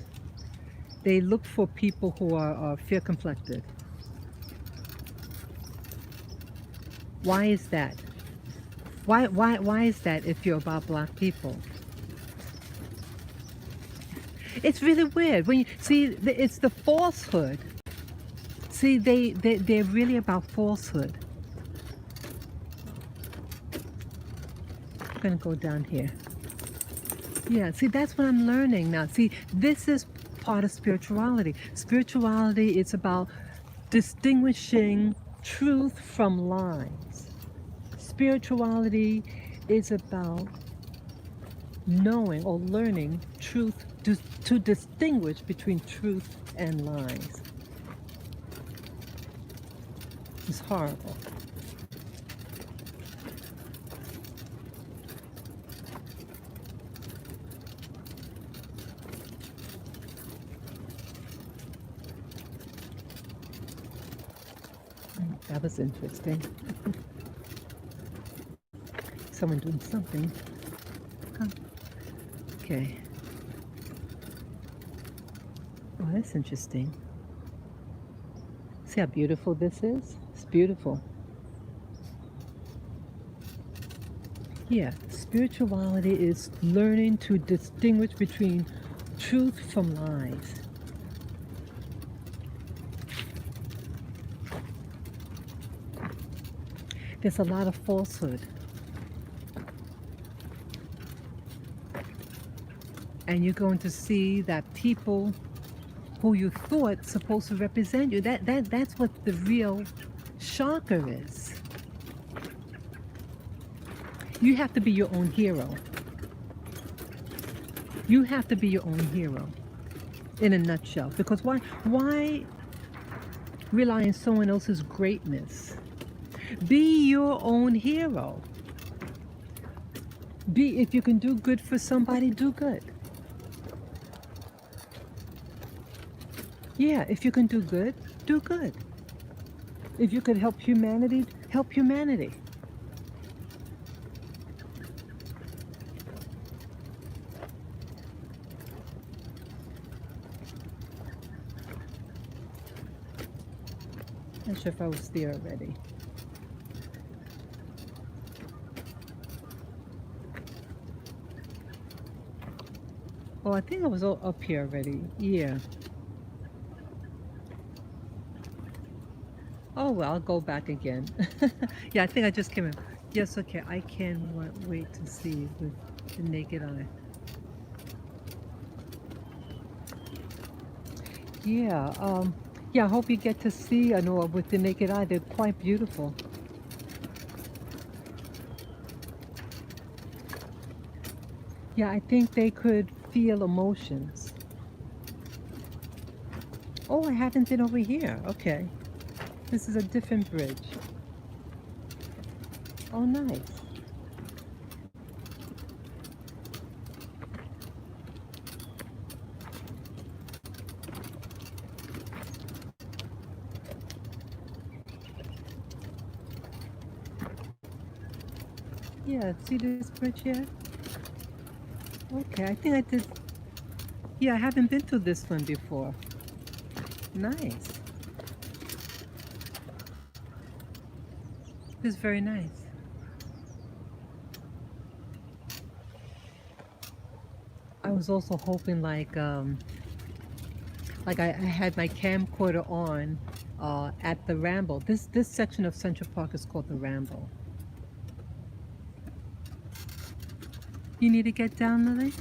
They look for people who are fair complected. Why is that? Why is that if you're about black people? It's really weird. When you see, it's the falsehood. See, they're really about falsehood. I'm gonna go down here. Yeah, see, that's what I'm learning now. See, this is part of spirituality. Spirituality is about distinguishing truth from lies. Spirituality is about knowing or learning truth, to distinguish between truth and lies. It's horrible. That was interesting. Someone doing something. Huh. Okay. Oh, that's interesting. See how beautiful this is? It's beautiful. Yeah, spirituality is learning to distinguish between truth from lies. There's a lot of falsehood. And you're going to see that people who you thought supposed to represent you. That's what the real shocker is. You have to be your own hero. You have to be your own hero, in a nutshell. Because why rely on someone else's greatness? Be your own hero. If you can do good for somebody, do good. Yeah, if you can do good, do good. If you could help humanity, help humanity. Not sure if I was there already. Oh, I think I was all up here already. Yeah. Oh, well, I'll go back again. Yeah, I think I just came in. Yes, okay, I can wait to see with the naked eye. Yeah, yeah, I hope you get to see, I know, with the naked eye, they're quite beautiful. Yeah, I think they could feel emotions. Oh, I haven't been over here. Okay. This is a different bridge. Oh, nice. Yeah, see this bridge here? Okay, I think I did. Yeah, I haven't been to this one before. Nice. It's very nice. I was also hoping like I had my camcorder on at the Ramble. This section of Central Park is called the Ramble. You need to get down, Lily?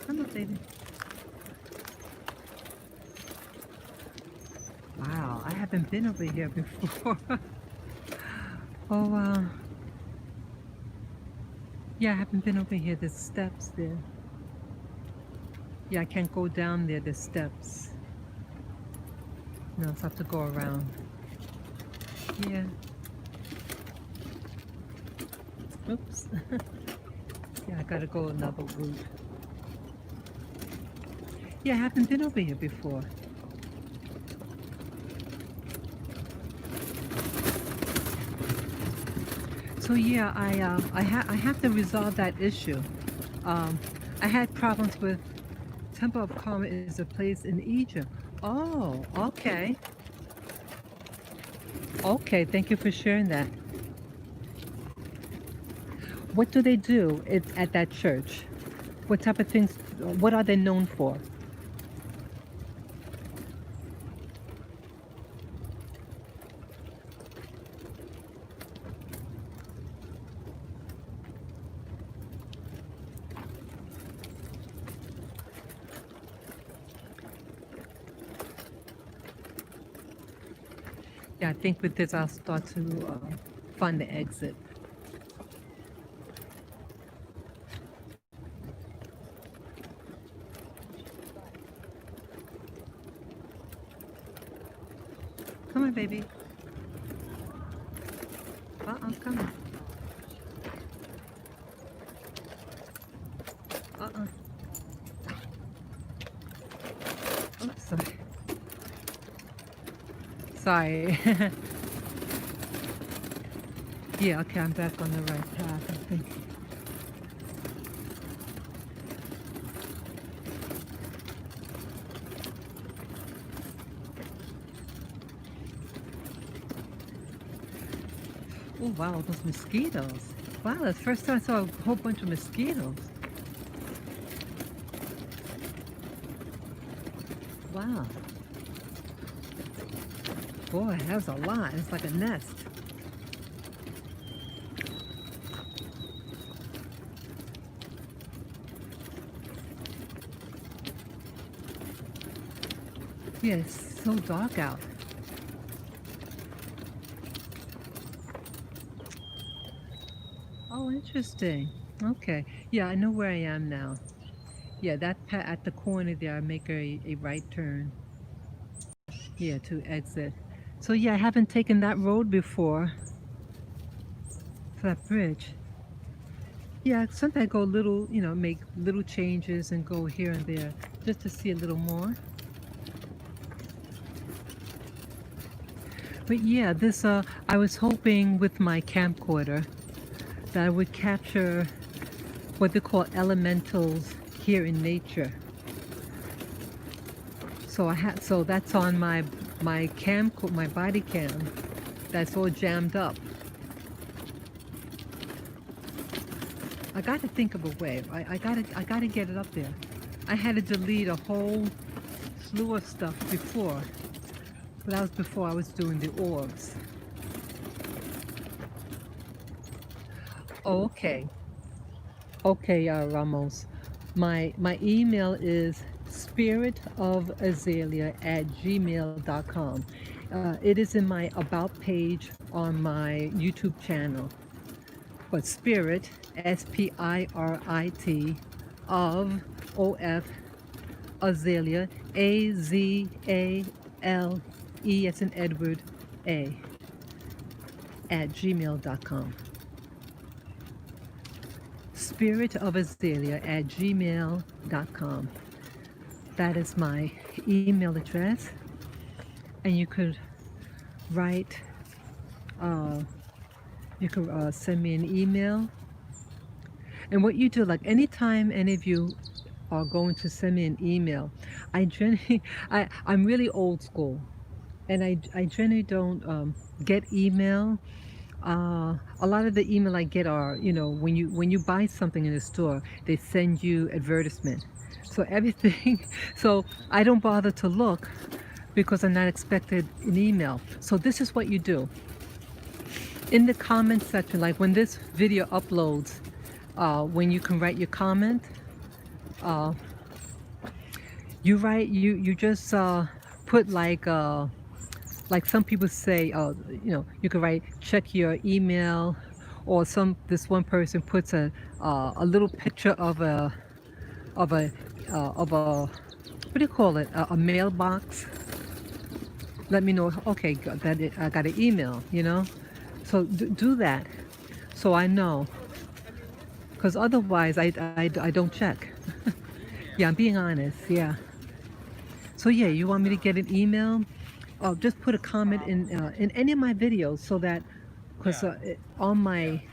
Come on, baby. Wow, I haven't been over here before. Oh, wow. Yeah, I haven't been over here. There's steps there. Yeah, I can't go down there. There's steps. No, so I have to go around. Yeah. Oops. Yeah, I gotta go another route. Yeah, I haven't been over here before. So yeah, I have to resolve that issue. I had problems with Temple of Karma is a place in Egypt. Oh, okay. Okay, thank you for sharing that. What do they do at that church? What type of things, what are they known for? Yeah, I think with this I'll start to find the exit. Come on, baby. Come on. Oops, sorry. Sorry. Yeah, okay, I'm back on the right path, I think. Oh, wow, those mosquitoes. Wow, that's the first time I saw a whole bunch of mosquitoes. Wow. Boy, that's a lot. It's like a nest. Yeah, it's so dark out. Oh, interesting. Okay. Yeah, I know where I am now. Yeah, at the corner there, I make a right turn. Yeah, to exit. So yeah, I haven't taken that road before. That bridge. Yeah, sometimes I go little, make little changes and go here and there just to see a little more. But yeah, I was hoping with my camcorder that I would capture what they call elementals here in nature. So that's on my my body cam. That's all jammed up. I got to think of a way. I gotta get it up there. I had to delete a whole slew of stuff before, but that was before I was doing the orbs. Oh, okay, Ramos. My email is spiritofazalea@gmail.com. It is in my about page on my YouTube channel. But spirit, SPIRIT, of Azalea, AZALE as in Edward, A, @gmail.com. spiritofazalea@gmail.com. That is my email address, and you could write, send me an email. And what you do, like anytime any of you are going to send me an email, I'm really old school, and I generally don't get email. A lot of the email I get are, when you buy something in the store, they send you advertisement. So everything, so I don't bother to look because I'm not expected an email. So this is what you do. In the comment section, like when this video uploads, when you can write your comment, you just put like some people say, you can write, check your email, or this one person puts a little picture of a what do you call it, a mailbox. Let me know, okay, I got an email, so do that, so I know, because otherwise I don't check. Yeah, I'm being honest, yeah. So yeah, you want me to get an email? Just put a comment in any of my videos, so that, because on my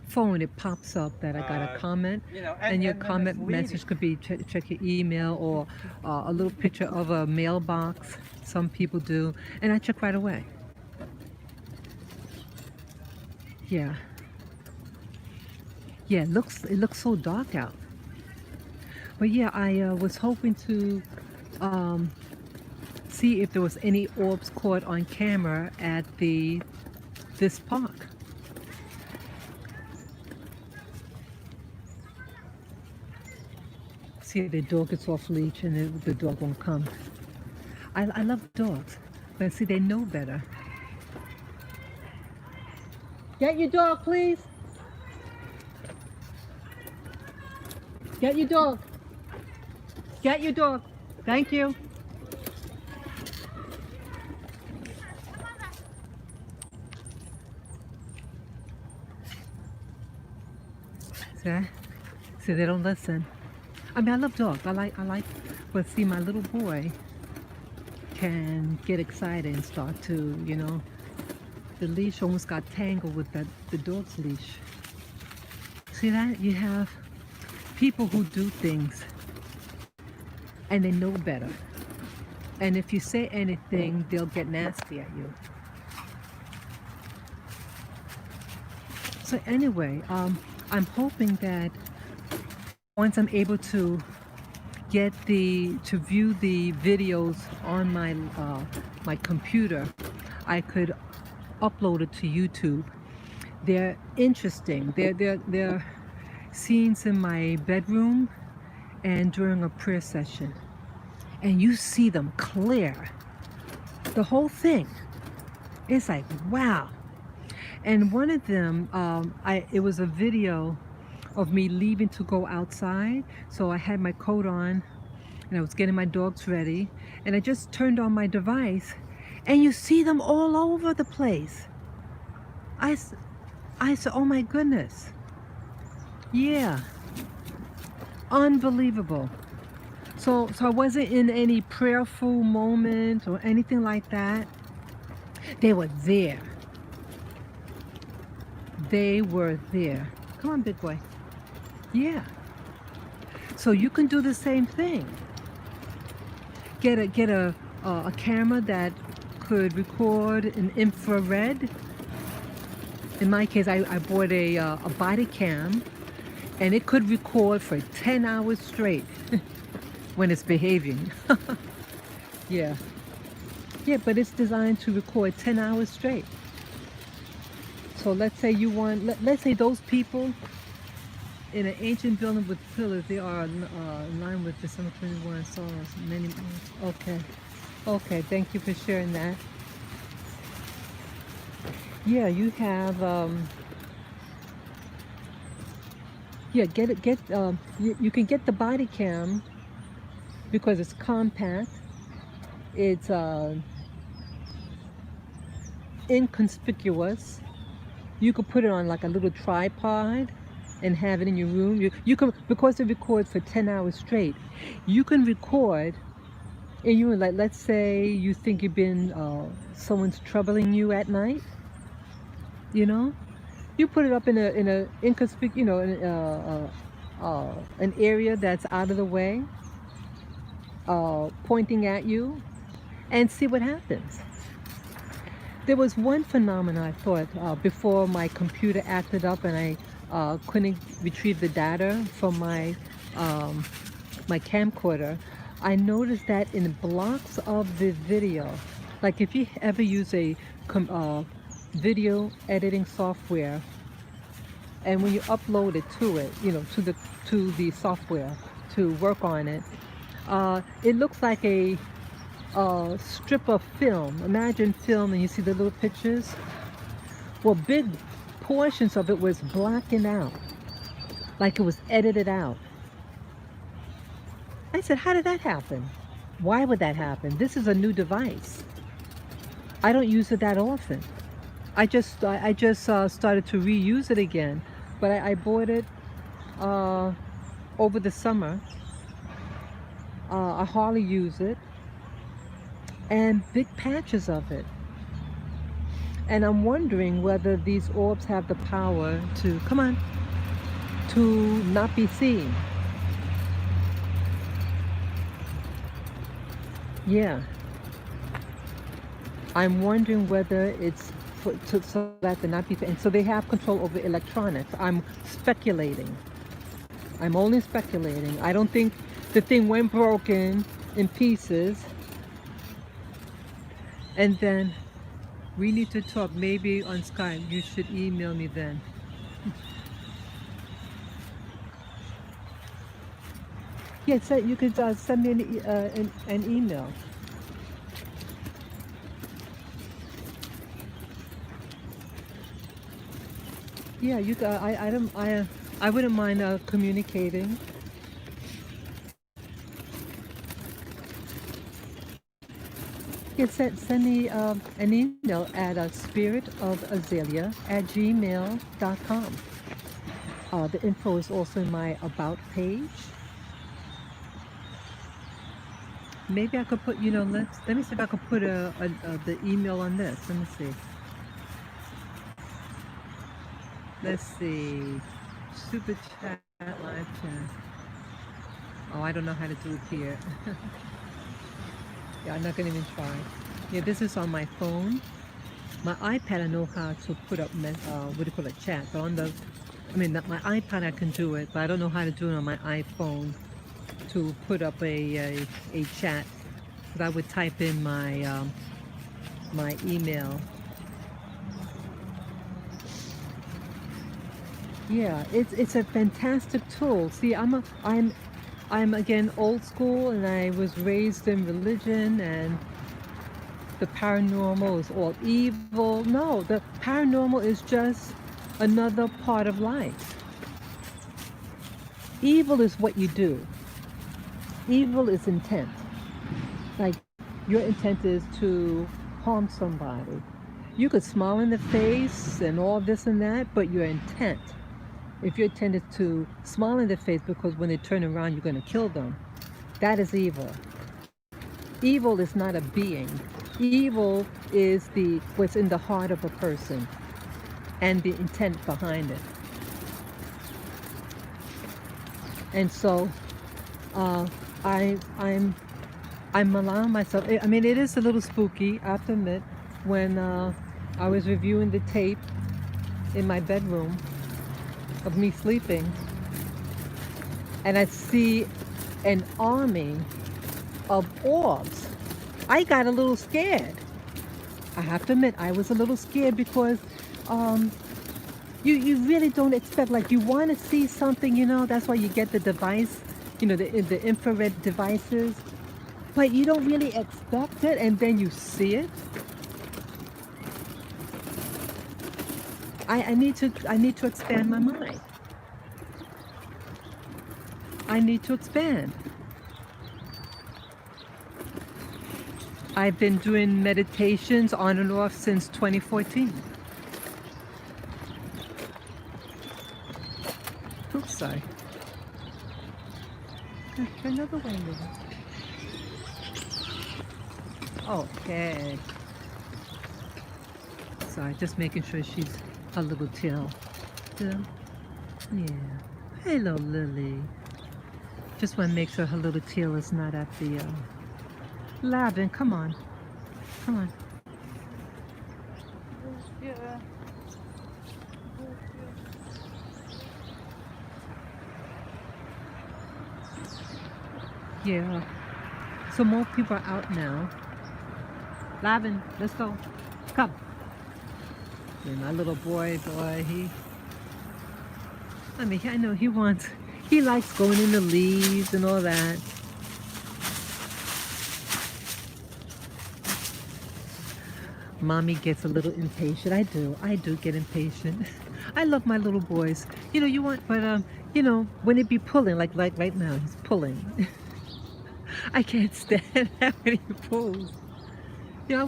phone it pops up that I got a comment, and your comment message could be check your email, or a little picture of a mailbox. Some people do, and I check right away. Yeah. Yeah, it looks so dark out. But yeah, I was hoping to see if there was any orbs caught on camera at this park. See, the dog is off leash and the dog won't come. I love dogs, but see, they know better. Get your dog, please. Get your dog. Get your dog. Thank you. See, they don't listen. I mean, I love dogs. I like, but see, my little boy can get excited and start to, the leash almost got tangled with the dog's leash. See that? You have people who do things and they know better. And if you say anything, they'll get nasty at you. So anyway, I'm hoping that once I'm able to to view the videos on my computer, I could upload it to YouTube. They're interesting. They're scenes in my bedroom and during a prayer session. and you see them clear. The whole thing. It's like, wow. And one of them, it was a video of me leaving to go outside. So I had my coat on and I was getting my dogs ready, and I just turned on my device, and you see them all over the place. I said, oh my goodness. Yeah. Unbelievable. So I wasn't in any prayerful moment or anything like that. They were there. They were there. Come on, big boy. Yeah. So you can do the same thing. Get a camera that could record in infrared. In my case, I bought a body cam, and it could record for 10 hours straight when it's behaving. Yeah. Yeah, but it's designed to record 10 hours straight. So let's say you want, let's say those people in an ancient building with pillars, they are in line with December 21 songs. Many, okay. Okay, thank you for sharing that. Yeah, you have, yeah, you can get the body cam because it's compact. It's inconspicuous. You could put it on like a little tripod and have it in your room. You can, because it records for 10 hours straight, you can record in your, like, let's say you think you've been, someone's troubling you at night, you know? You put it up in a inconspicuous, you know, in an area that's out of the way, pointing at you, and see what happens. There was one phenomenon I thought before my computer acted up and I couldn't retrieve the data from my my camcorder. I noticed that in blocks of the video, like if you ever use a video editing software, and when you upload it to it, you know, to the software to work on it, it looks like a strip of film. Imagine film and you see the little pictures. Well, big portions of it was blacking out, like it was edited out. I said, how did that happen? Why would that happen? This is a new device. I don't use it that often. I just started to reuse it again, but I bought it over the summer. I hardly use it, and big patches of it. And I'm wondering whether these orbs have the power to, come on, to not be seen. Yeah. I'm wondering whether it's so that they're not be, and so they have control over electronics. I'm speculating. I'm only speculating. I don't think the thing went broken in pieces. And then we need to talk, maybe on Skype. You should email me then. Yeah, so you could send me an email. Yeah, you. I wouldn't mind communicating. Yeah, send me an email at spiritofazalea@gmail.com. The info is also in my about page. Maybe I could put, you know, let me see if I could put the email on this. Let me see. Let's see. Super chat, live chat. Oh, I don't know how to do it here. Yeah, I'm not gonna even try. Yeah, this is on my phone. My iPad, I know how to put up, what do you call it, chat. But on my iPad I can do it, but I don't know how to do it on my iPhone to put up a chat. Because I would type in my my email. Yeah, it's a fantastic tool. See, I'm again old school, and I was raised in religion, and the paranormal is all evil. No, the paranormal is just another part of life. Evil is what you do. Evil is intent. Like, your intent is to harm somebody. You could smile in the face and all this and that, but your intent, if your intent is to smile in the face because when they turn around you're going to kill them, that is evil. Evil is not a being. Evil is what's in the heart of a person and the intent behind it. And so I'm allowing myself. I mean, it is a little spooky, I have to admit, when I was reviewing the tape in my bedroom of me sleeping, and I see an army of orbs. I got a little scared. I have to admit, I was a little scared because you really don't expect, like, you want to see something, you know, that's why you get the device, you know, the infrared devices, but you don't really expect it, and then you see it. I need to expand my mind. I need to expand. I've been doing meditations on and off since 2014. Oops, sorry. Another way, Lily. Okay. Sorry, just making sure she's a little chill. Yeah. Hello, Lily. Just want to make sure her little tail is not at the Lavin, come on. Come on. Yeah. Yeah. So more people are out now. Lavin, let's go. Come. And my little boy, I know he likes going in the leaves and all that. Mommy gets a little impatient. I do get impatient. I love my little boys. You know, when it be pulling, like right now, he's pulling. I can't stand how when he pulls. You know, I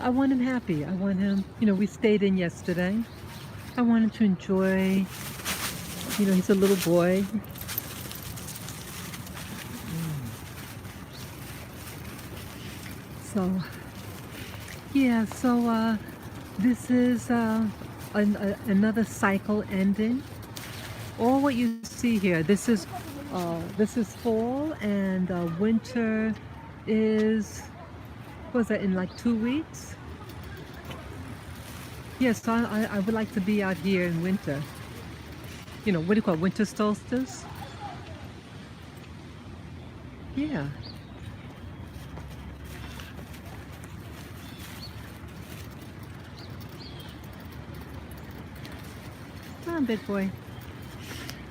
want him happy. I want him, we stayed in yesterday. I want him to enjoy, he's a little boy. So, yeah, so this is another cycle ending. All what you see here, this is fall, and winter is, what was that, in like 2 weeks? Yes, so I would like to be out here in winter. You know, what do you call it, winter solstice? Yeah. Come on, big boy.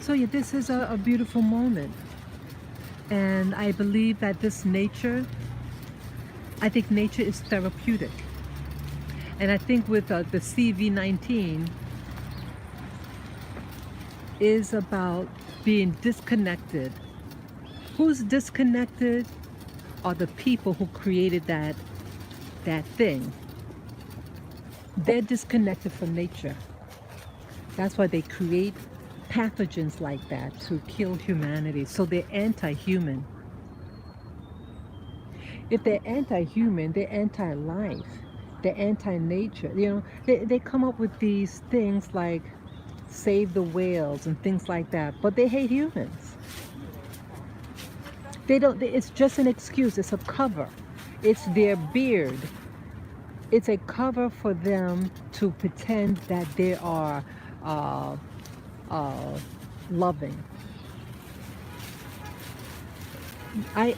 So yeah, this is a beautiful moment. And I believe that I think nature is therapeutic. And I think with the CV19 is about being disconnected. Who's disconnected are the people who created that thing. They're disconnected from nature. That's why they create pathogens like that to kill humanity. So they're anti-human. If they're anti-human, they're anti-life. They're anti-nature. You know, they come up with these things like save the whales and things like that, but they hate humans. It's just an excuse. It's a cover. It's their beard. It's a cover for them to pretend that they are loving. I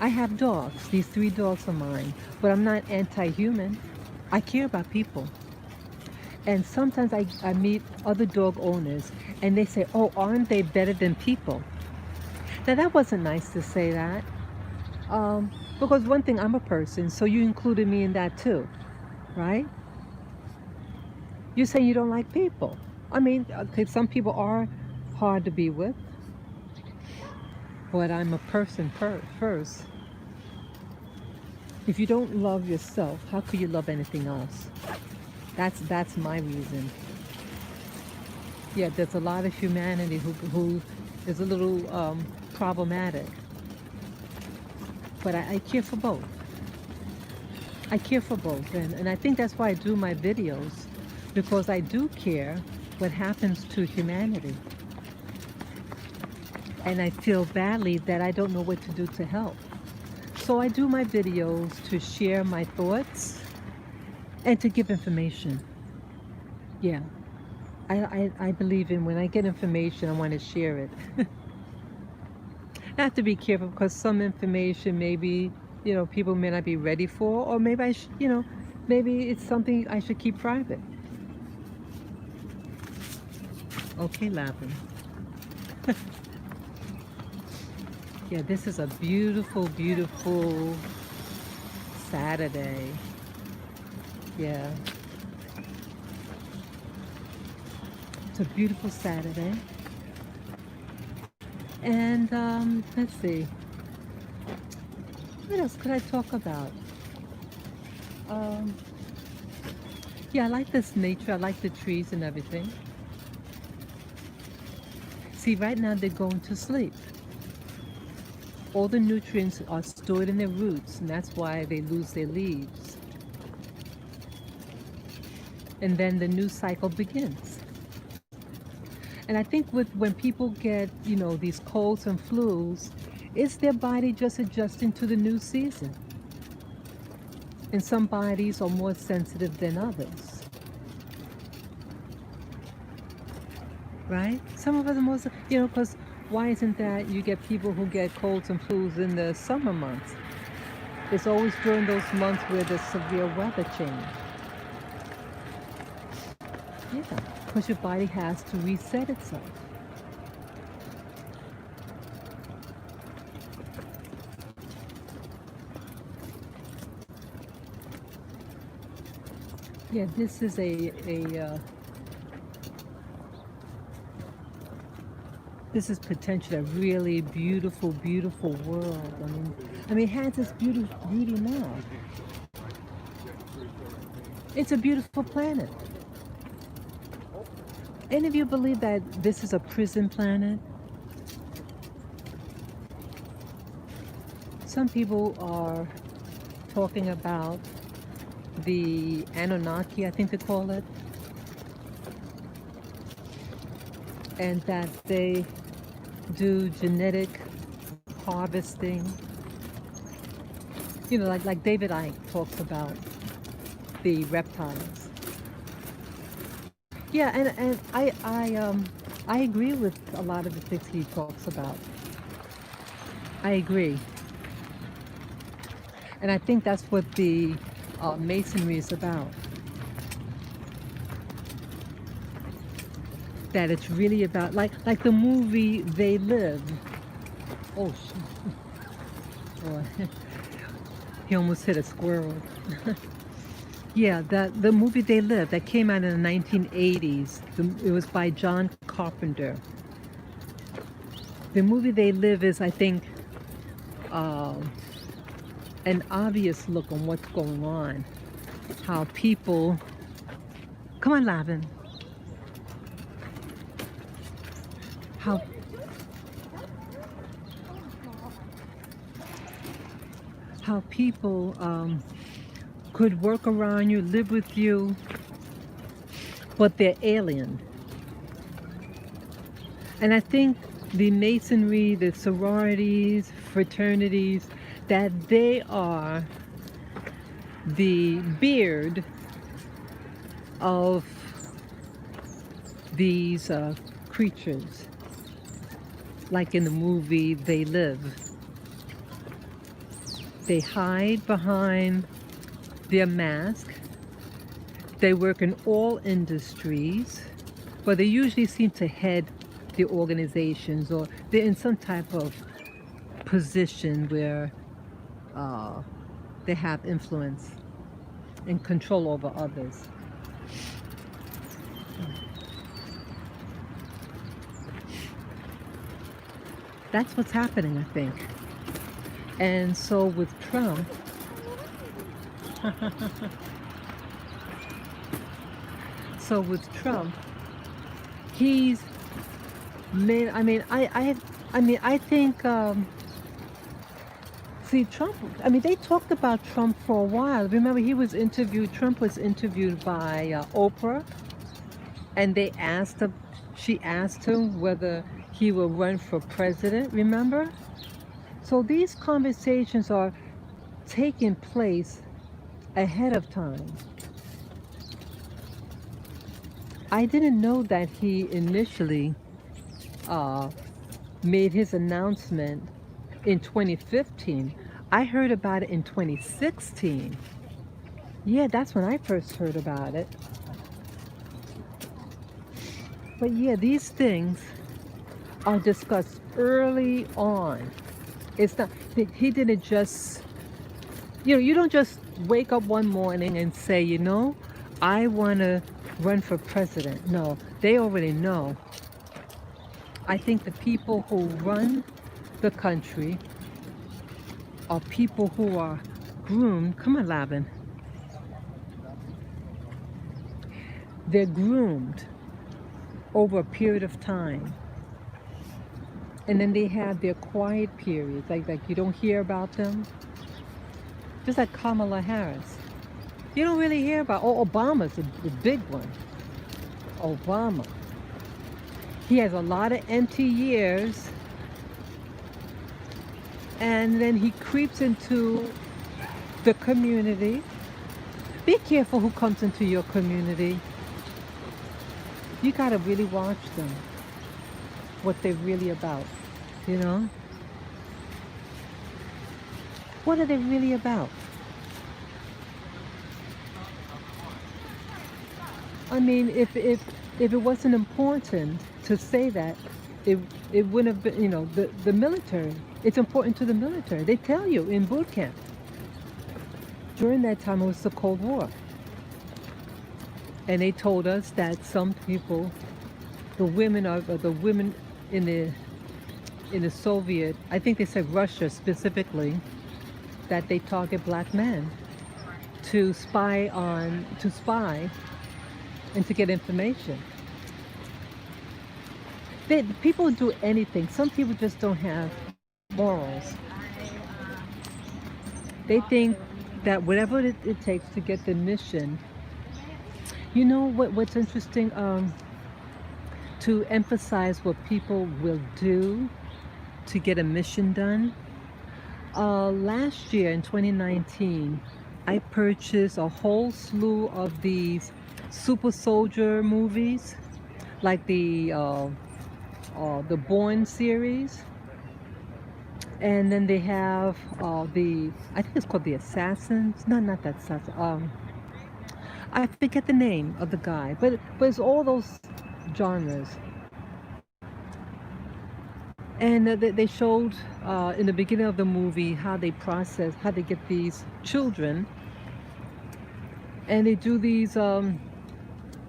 have dogs. These 3 dogs are mine, but I'm not anti-human. I care about people. And sometimes I meet other dog owners and they say, oh, aren't they better than people? Now that wasn't nice to say that. Because one thing, I'm a person, so you included me in that too, right? You say you don't like people. I mean, okay, some people are hard to be with, but I'm a person first. If you don't love yourself, how could you love anything else? That's my reason. Yeah, there's a lot of humanity who is a little problematic, but I care for both. I care for both, and I think that's why I do my videos, because I do care what happens to humanity. And I feel badly that I don't know what to do to help. So I do my videos to share my thoughts and to give information. Yeah, I believe in when I get information, I want to share it. I have to be careful because some information maybe, people may not be ready for, or maybe maybe it's something I should keep private. Okay, Lavin. Yeah, this is a beautiful, beautiful Saturday. Yeah. It's a beautiful Saturday. And let's see. What else could I talk about? Yeah, I like this nature. I like the trees and everything. See, right now they're going to sleep. All the nutrients are stored in their roots, and that's why they lose their leaves. And then the new cycle begins. And I think when people get, these colds and flus, it's their body just adjusting to the new season. And some bodies are more sensitive than others. Right? Some of us are more, because why isn't that you get people who get colds and flus in the summer months? It's always during those months where there's severe weather change. Yeah, because your body has to reset itself. Yeah, this is this is potentially a really beautiful, beautiful world. I mean, it has its beauty now. It's a beautiful planet. Any of you believe that this is a prison planet? Some people are talking about the Anunnaki, I think they call it, and that they do genetic harvesting. Like David Icke talks about the reptiles. Yeah, and I agree with a lot of the things he talks about. I agree. And I think that's what the Masonry is about. That it's really about, like the movie They Live. Oh, shit. Boy. He almost hit a squirrel. Yeah, the movie They Live, that came out in the 1980s. It was by John Carpenter. The movie They Live is, I think, an obvious look on what's going on. How people... Come on, Lavin. How people could work around you, live with you, but they're alien. And I think the Masonry, the sororities, fraternities, that they are the beard of these creatures. Like in the movie They Live. They hide behind their mask. They work in all industries, but they usually seem to head the organizations, or they're in some type of position where they have influence and control over others. That's what's happening, I think. And so with Trump, he's made. I think. See, Trump. I mean, they talked about Trump for a while. Remember, he was interviewed. Trump was interviewed by Oprah, and they asked him. She asked him whether he will run for president. Remember? So these conversations are taking place ahead of time. I didn't know that he initially made his announcement in 2015. I heard about it in 2016. Yeah, that's when I first heard about it. But yeah, these things are discussed early on. It's not, he didn't just, you don't just wake up one morning and say, I want to run for president. No, they already know. I think the people who run the country are people who are groomed. Come on, Lavin. They're groomed over a period of time. And then they have their quiet periods, like you don't hear about them. Just like Kamala Harris. You don't really hear about, Obama's the big one. Obama. He has a lot of empty years, and then he creeps into the community. Be careful who comes into your community. You gotta really watch them, what they're really about, What are they really about? I mean, if it wasn't important to say that, it wouldn't have been, the military. It's important to the military. They tell you in boot camp. During that time, it was the Cold War. And they told us that some people, the women in the Soviet, I think they said Russia specifically, that they target black men to spy and to get information. People do anything. Some people just don't have morals. They think that whatever it takes to get the mission. You know what's interesting? To emphasize what people will do to get a mission done. Last year in 2019, I purchased a whole slew of these super soldier movies, like the Bourne series, and then they have I think it's called the Assassins. No, not that Assassin. I forget the name of the guy, but it's all those genres. And they showed in the beginning of the movie how they get these children, and they do these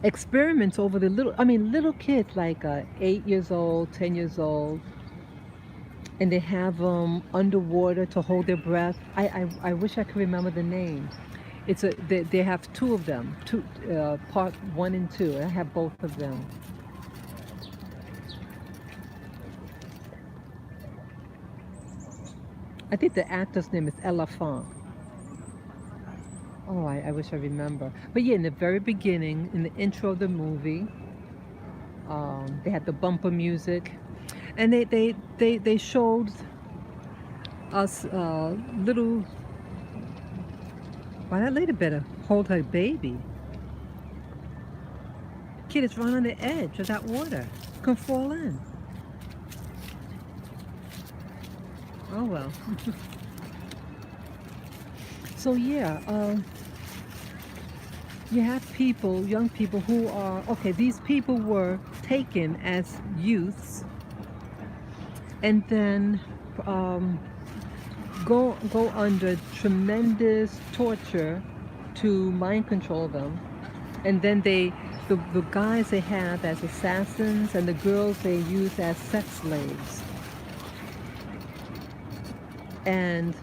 experiments over the little kids, like 8 years old, 10 years old, and they have them underwater to hold their breath. I wish I could remember the name. They have two of them, part 1 and 2. I have both of them. I think the actor's name is Elafant. Oh, I wish I remember. But yeah, in the very beginning, in the intro of the movie, they had the bumper music, and they showed us little. Why that lady better hold her baby? Kid is right on the edge of that water. Can fall in. Oh well. So yeah, you have young people who are, these people were taken as youths, and then go under tremendous torture to mind control them, and then the guys they have as assassins and the girls they use as sex slaves. And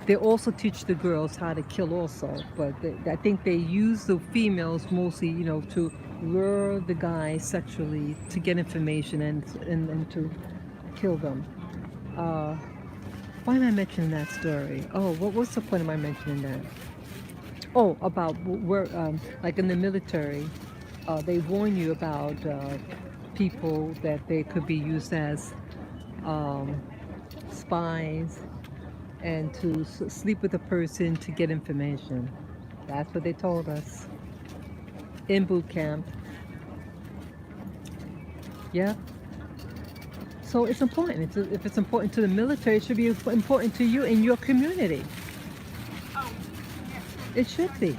they also teach the girls how to kill also, but I think they use the females mostly, to lure the guys sexually to get information and to kill them. Why am I mentioning that story? Oh, what's the point of my mentioning that? Oh, about where, like in the military, they warn you about people that they could be used as spies and to sleep with a person to get information. That's what they told us in boot camp. Yeah. So it's important. If it's important to the military, it should be important to you and your community. It should be.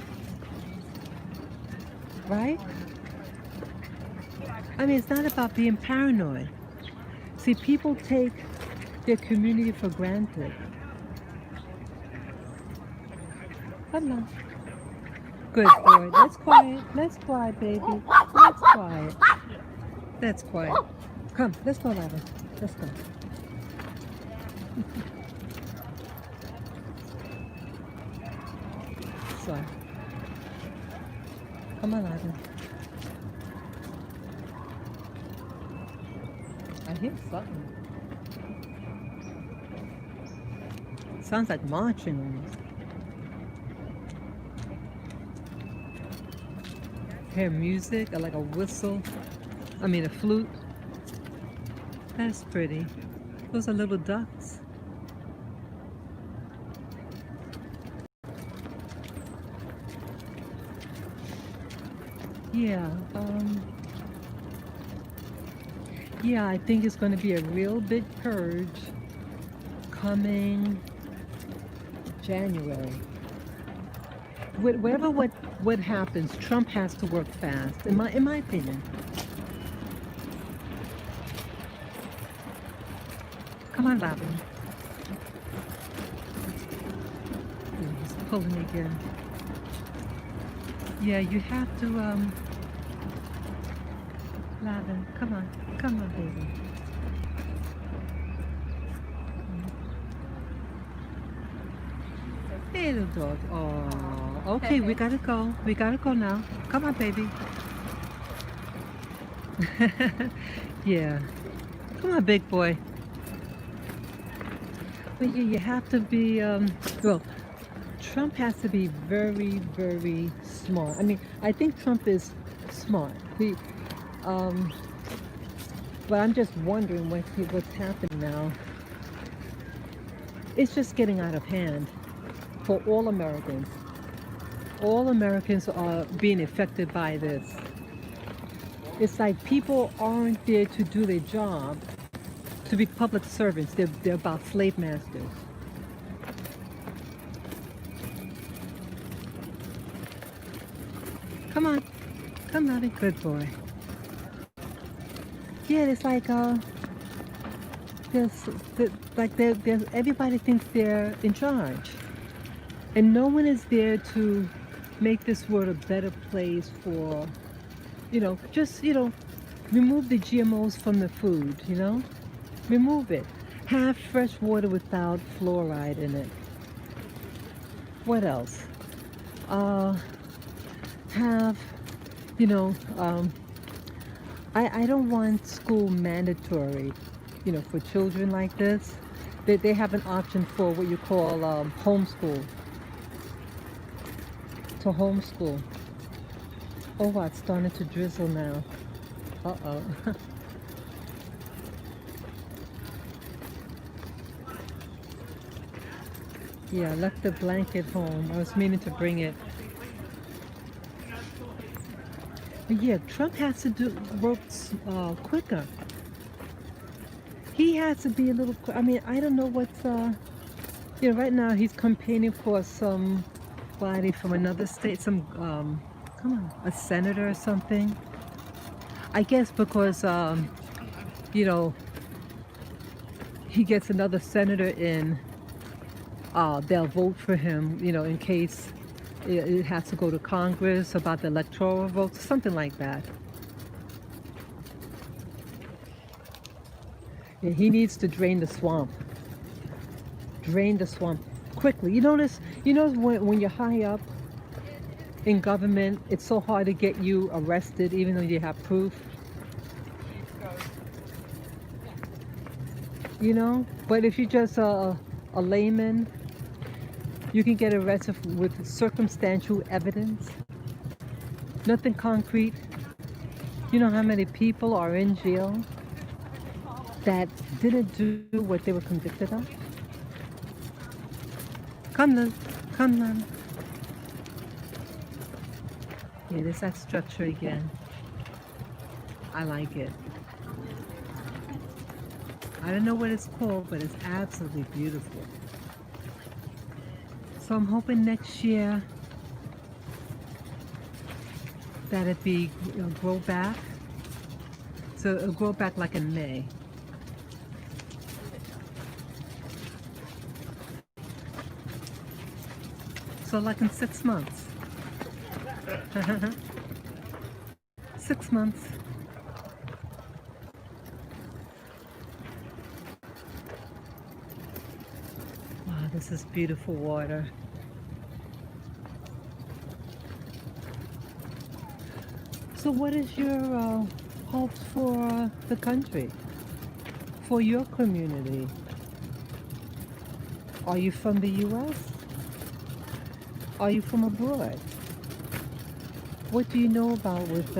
Right? I mean, it's not about being paranoid. See, people take their community for granted. Come on. Good boy. Let's quiet. Let's quiet, baby. Let's quiet. That's quiet. Come, let's go, Lavin. Let's go. So, come on, Lavin. I hear something. Sounds like marching almost. Hear music or like a whistle. I mean a flute. That's pretty. Those are little ducks. Yeah, yeah, I think it's going to be a real big purge coming January. Whatever what happens, Trump has to work fast, in my opinion. Come on, Lavin. He's pulling again. Yeah, you have to, Lavin, come on, baby. Hey, little dog. Oh, okay, we gotta go. We gotta go now. Come on, baby. Yeah. Come on, big boy. But you have to be, well, Trump has to be very, very smart. I mean, I think Trump is smart. But I'm just wondering what's happening now. It's just getting out of hand for all Americans. All Americans are being affected by this. It's like people aren't there to do their job, to be public servants. They're about slave masters. Come on. Come on, good boy. Yeah, it's like everybody thinks they're in charge, and no one is there to make this world a better place for, just remove the GMOs from the food. Remove it. Have fresh water without fluoride in it. What else? Have, I don't want school mandatory, for children like this. They have an option for what you call homeschool. To homeschool. Oh, wow, it's starting to drizzle now. Uh-oh. Yeah, I left the blanket home. I was meaning to bring it. But yeah, Trump has to work quicker. He has to be a little. I mean, I don't know what's. Right now he's campaigning for somebody from another state, a senator or something. I guess because he gets another senator in they'll vote for him, in case it has to go to Congress about the electoral votes, something like that. And he needs to drain the swamp. Drain the swamp quickly. You notice when you're high up in government, it's so hard to get you arrested even though you have proof. But if you're just a layman, you can get arrested with circumstantial evidence. Nothing concrete. You know how many people are in jail that didn't do what they were convicted of? Come then, come then. Yeah, there's that structure again. I like it. I don't know what it's called, but it's absolutely beautiful. So I'm hoping next year that it'll grow back. So it'll grow back like in May. So like in 6 months. 6 months. Wow, this is beautiful water. So what is your hopes for the country? For your community? Are you from the U.S.? Are you from abroad? What do you know about with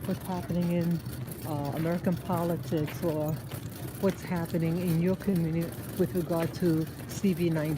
what's happening in American politics, or what's happening in your community with regard to CV-19?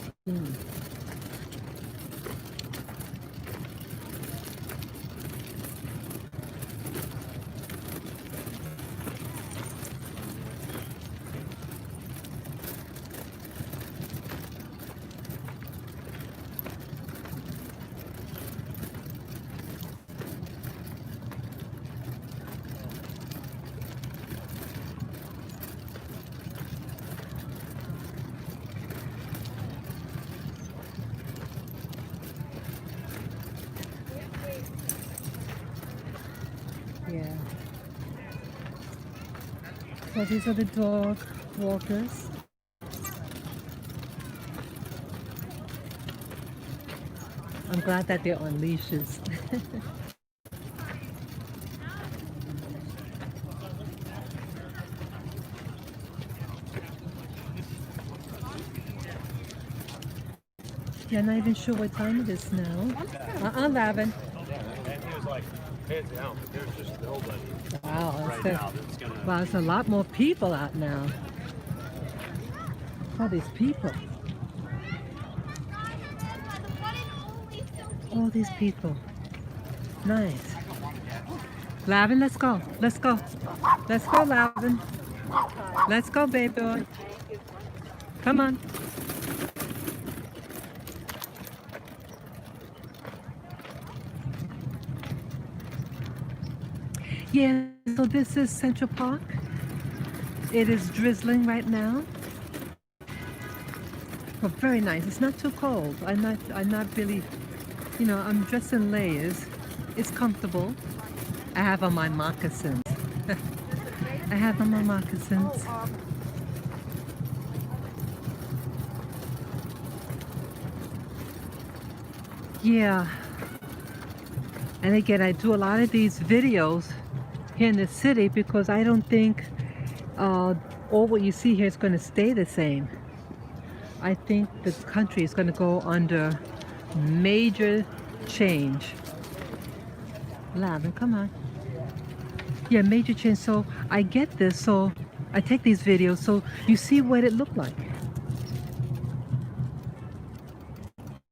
Yeah. So these are the dog walkers. I'm glad that they're on leashes. Yeah, I'm not even sure what time it is now. 11. And he was like, heads down, but there's just nobody Wow, right now that's gonna. wow, there's a lot more people out now. All these people. All these people. Nice. Lavin, let's go. Let's go. Let's go, Lavin. Let's go, baby boy. Come on. Yeah, so this is Central Park. It is drizzling right now. But very nice. It's not too cold. I'm not really, I'm dressed in layers. It's comfortable. I have on my moccasins. I have on my moccasins. Yeah. And again, I do a lot of these videos here in the city because I don't think all what you see here is going to stay the same. I think the country is going to go under major change. Lavin, come on. Yeah, major change. So I get this. So I take these videos so you see what it looked like.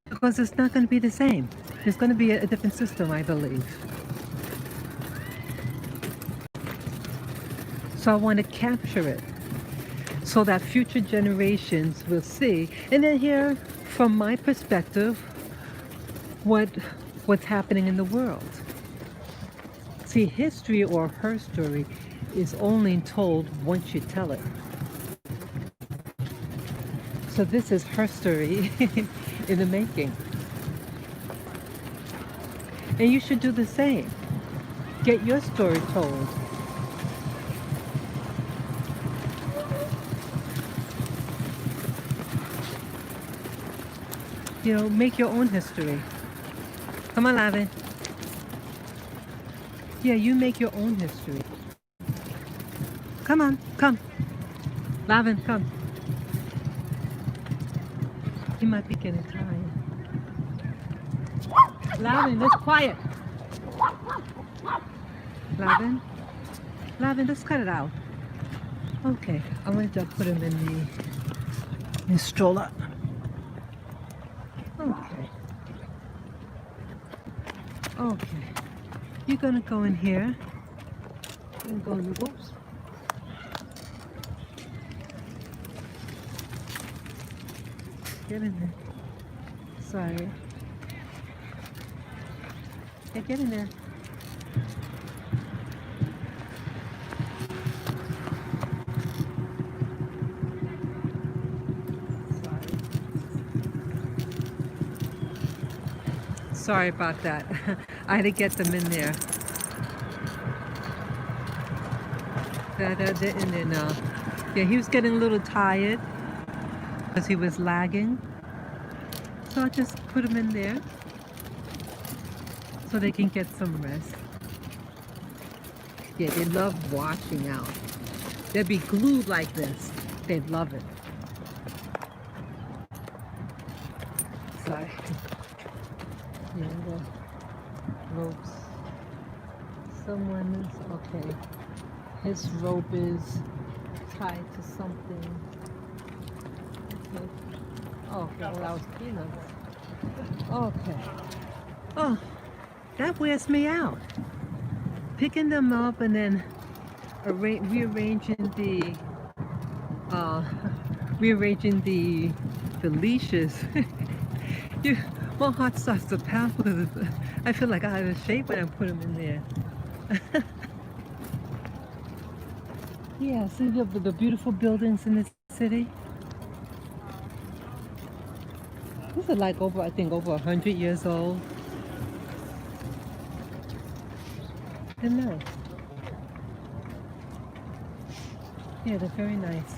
Because it's not going to be the same. There's going to be a different system, I believe. So I want to capture it so that future generations will see, and then hear from my perspective what's happening in the world. See, history or her story is only told once you tell it. So this is her story in the making. And you should do the same. Get your story told. You know, make your own history. Come on, Lavin. Yeah, you make your own history. Come on, come. Lavin, come. He might be getting tired. Lavin, just quiet. Lavin? Lavin, just cut it out. Okay, I'm going to put him in the stroller. Okay. Okay. You're gonna go in here. You're gonna go in, whoops. Get in there. Sorry. Yeah, get in there. Sorry about that. I had to get them in there. They're in there now. Yeah, he was getting a little tired because he was lagging. So I just put him in there so they can get some rest. Yeah, they love washing out. They'll be glued like this. They love it. Sorry. Yeah, the ropes. Someone is, okay. His rope is tied to something. Okay. Oh, well, that was peanuts. Okay. Oh, that wears me out. Picking them up and then rearranging the leashes. My heart starts to pound because I feel like I'm out of shape when I put them in there. Yeah, see the beautiful buildings in this city? These are like over, I think, over 100 years old. They're nice. Yeah, they're very nice.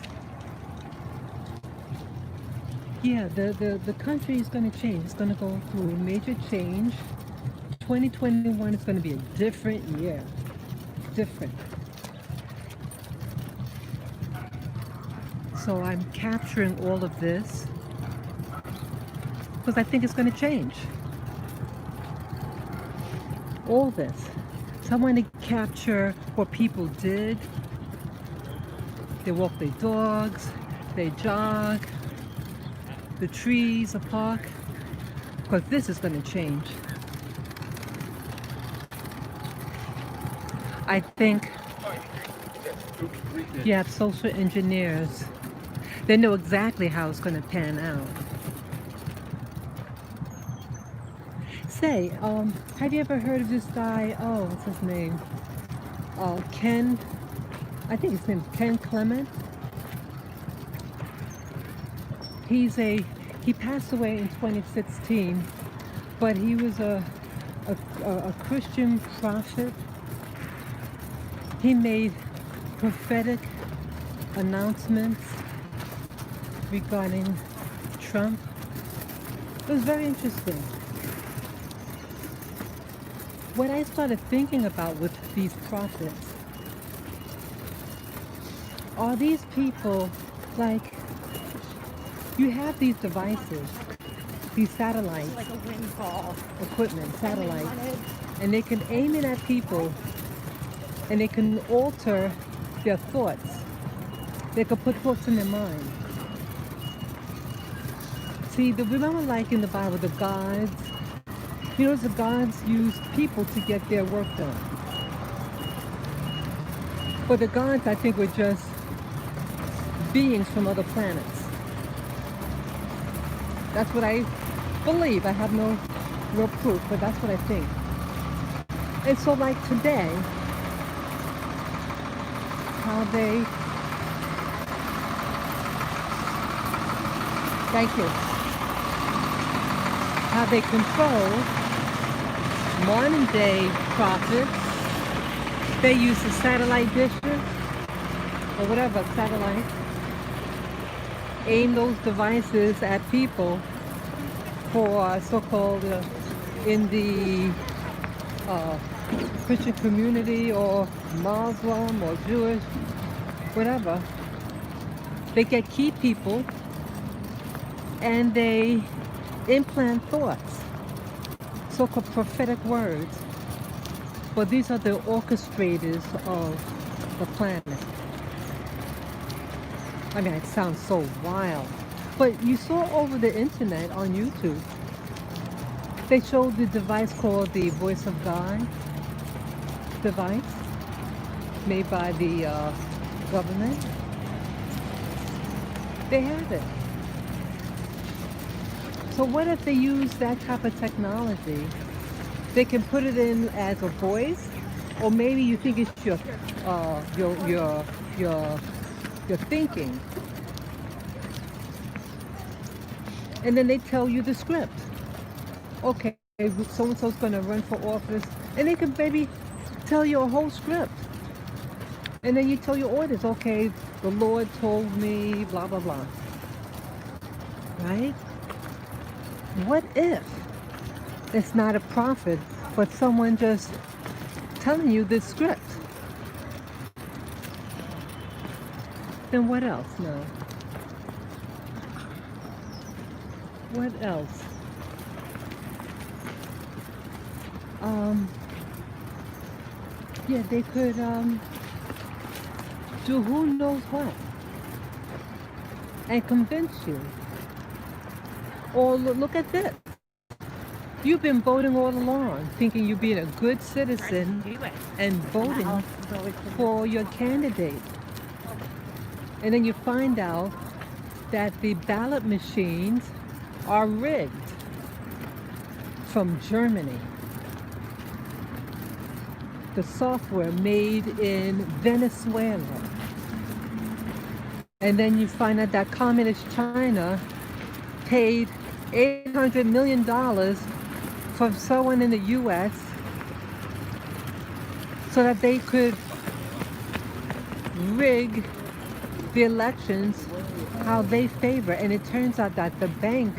Yeah, the country is going to change. It's going to go through a major change. 2021 is going to be a different year. Different. So I'm capturing all of this because I think it's going to change. All this. So I want to capture what people did. They walk their dogs, they jog, the trees, the park, because this is going to change. I think you have social engineers. They know exactly how it's going to pan out. Say, have you ever heard of this guy? Oh, what's his name? Ken, I think his name's Ken Clement. He passed away in 2016, but he was a Christian prophet. He made prophetic announcements regarding Trump. It was very interesting. What I started thinking about with these prophets, are these people, like, you have these devices, these satellites, Like a windfall. equipment, satellites, and they can aim it at people and they can alter their thoughts. They can put thoughts in their mind. See, remember like in the Bible, the gods, you know, the gods used people to get their work done. But the gods, I think, were just beings from other planets. That's what I believe. I have no real proof, but that's what I think. And so like today, how Thank you. How they control modern day prophets. They use the satellite dishes or whatever satellite. Aim those devices at people for so-called in the Christian community or Muslim or Jewish, whatever. They get key people and they implant thoughts, so-called prophetic words. But these are the orchestrators of the planet. I mean, it sounds so wild. But you saw over the internet on YouTube, they showed the device called the Voice of God device, made by the government. They have it. So what if they use that type of technology? They can put it in as a voice, or maybe you think it's your thinking, and then they tell you the script. Okay, so and so's going to run for office, and they can maybe tell you a whole script, and then you tell your audience, okay, the Lord told me, blah blah blah. Right? What if it's not a prophet, but someone just telling you this script? Then what else? No. What else? Yeah, they could do who knows what and convince you. Or look at this. You've been voting all along, thinking you're being a good citizen and voting for your candidate. And then you find out that the ballot machines are rigged from Germany. The software made in Venezuela. And then you find out that Communist China paid $800 million from someone in the U.S. so that they could rig the elections how they favor. And it turns out that the bank,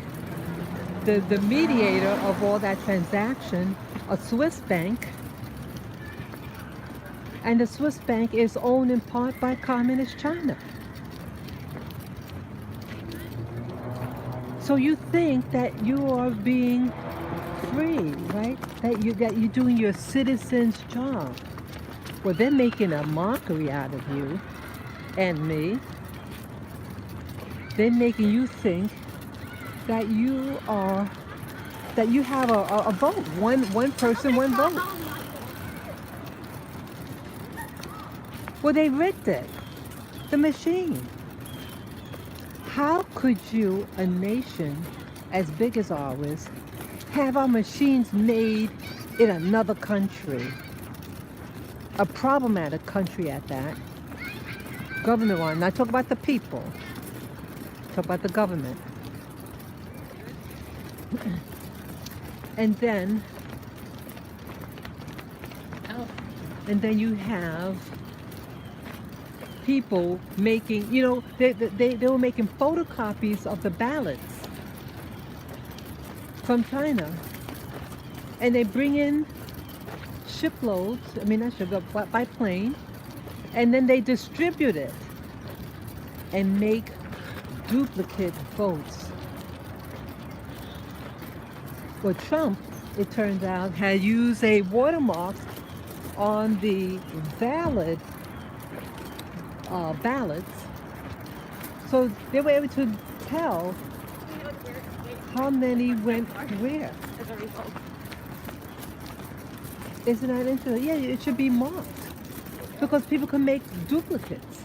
the mediator of all that transaction, a Swiss bank, and the Swiss bank is owned in part by Communist China. So you think that you are being free, right? That you're doing your citizen's job. Well, they're making a mockery out of you and me. They're making you think that you have a vote. One person, one vote. Well, they rigged it. The machine. How could you, a nation as big as ours, have our machines made in another country? A problematic country at that. Government one, not talk about the people. Talk about the government. And then you have people making, they were making photocopies of the ballots from China, and they bring in shiploads, by plane, and then they distribute it and make duplicate votes. Well, Trump, it turns out, had used a watermark on the valid ballots, so they were able to tell how many went where. Isn't that interesting? Yeah, it should be marked because people can make duplicates.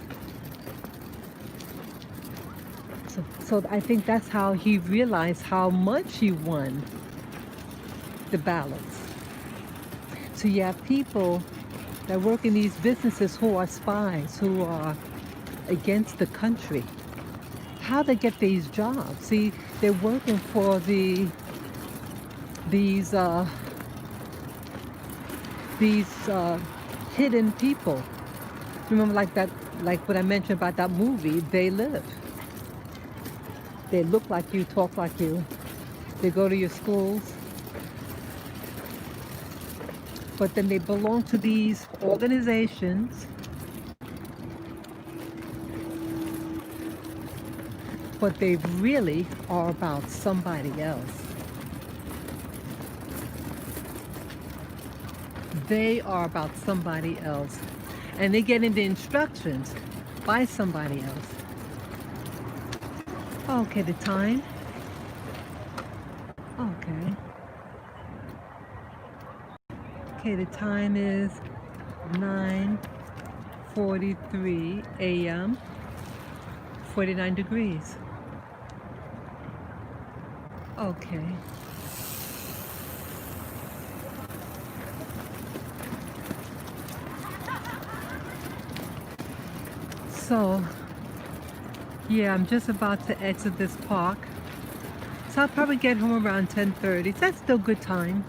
So I think that's how he realized how much he won the ballots. So you have people that work in these businesses who are spies, who are against the country. how they get these jobs. See, they're working for these hidden people. Remember, like what I mentioned about that movie, They Live. They look like you, talk like you. They go to your schools. But then they belong to these organizations. But they really are about somebody else. They are about somebody else. And they get into instructions by somebody else. Okay, the time. Okay. Okay, the time is 9:43 a.m. 49 degrees. Okay. So, yeah, I'm just about to exit this park. So I'll probably get home around 10:30. So that's still good time.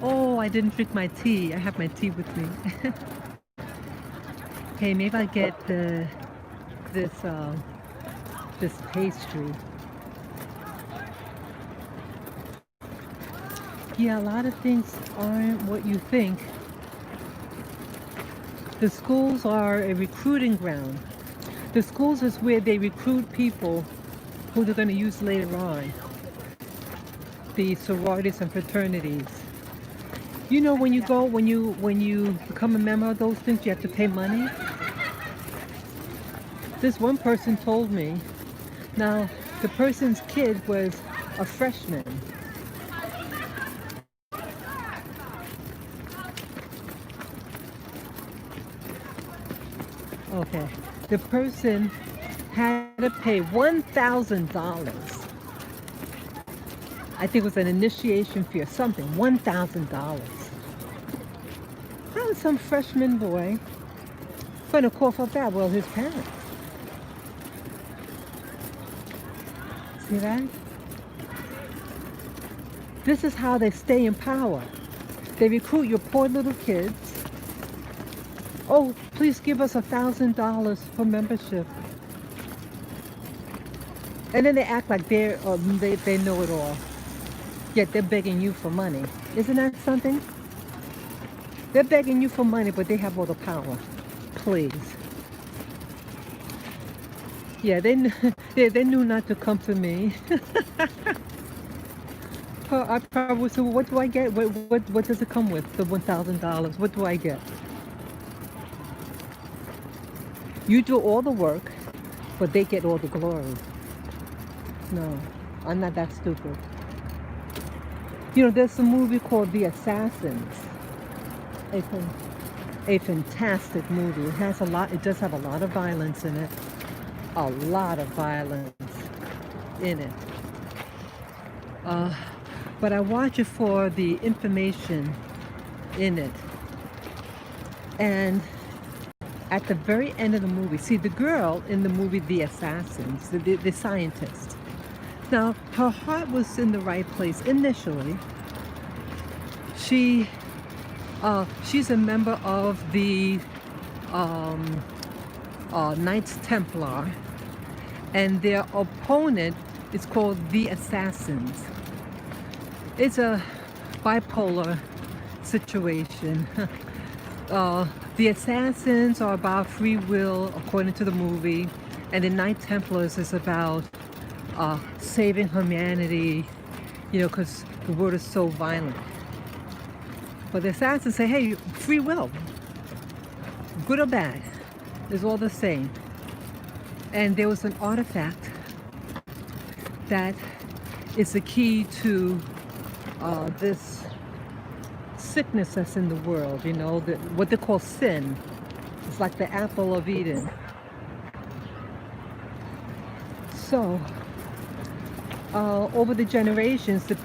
Oh, I didn't drink my tea. I have my tea with me. Okay, maybe I get this pastry. Yeah, a lot of things aren't what you think. The schools are a recruiting ground. The schools is where they recruit people who they're going to use later on. The sororities and fraternities. You know, when you become a member of those things, you have to pay money. This one person told me. Now, the person's kid was a freshman. Okay, the person had to pay $1,000. I think it was an initiation fee or something, $1,000. How is some freshman boy going to cough up that? Well, his parents. See that? This is how they stay in power. They recruit your poor little kids. Oh, please give us $1,000 for membership. And then they act like they know it all. Yet they're begging you for money. Isn't that something? They're begging you for money, but they have all the power. Please. Yeah, they knew not to come to me. I probably said, well, what do I get? What does it come with? The $1,000. What do I get? You do all the work, but they get all the glory. No, I'm not that stupid. You know, there's a movie called The Assassins. A fantastic movie. It has a lot. It does have a lot of violence in it. A lot of violence in it. But I watch it for the information in it. And at the very end of the movie, see the girl in the movie The Assassins, the scientist. Now, her heart was in the right place initially. She's a member of the Knights Templar, and their opponent is called the Assassins. It's a bipolar situation. The Assassins are about free will, according to the movie, and the Knight Templars is about saving humanity, you know, because the world is so violent. But the Assassins say, hey, free will, good or bad, is all the same. And there was an artifact that is the key to this sickness that's in the world, you know, what they call sin. It's like the apple of Eden. So, over the generations, the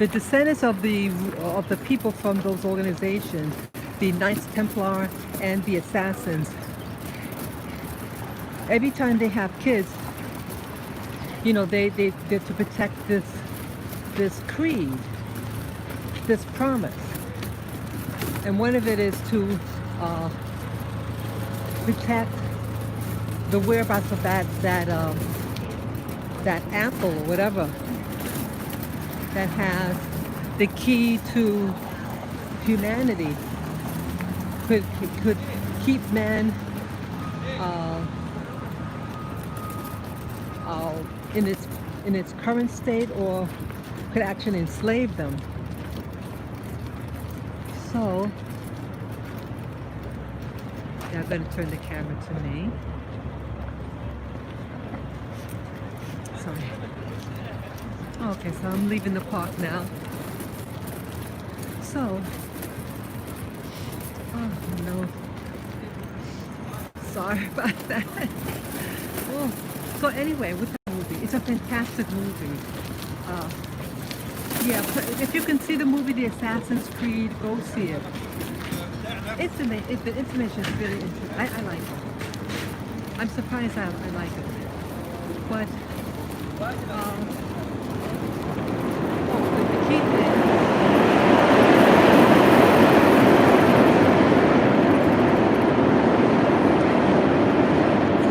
descendants of the people from those organizations, the Knights Templar and the Assassins, every time they have kids, they're to protect this creed, this promise. And one of it is to protect the whereabouts of that apple or whatever that has the key to humanity, could keep man in its current state, or could actually enslave them. So yeah, I'm going to turn the camera to me. Sorry. Okay, so I'm leaving the park now. So, oh no, sorry about that. Oh, so anyway, with the movie, it's a fantastic movie. Yeah, if you can see the movie The Assassin's Creed, go see it. The information is really interesting. I like it. I'm surprised I like it. But the key thing.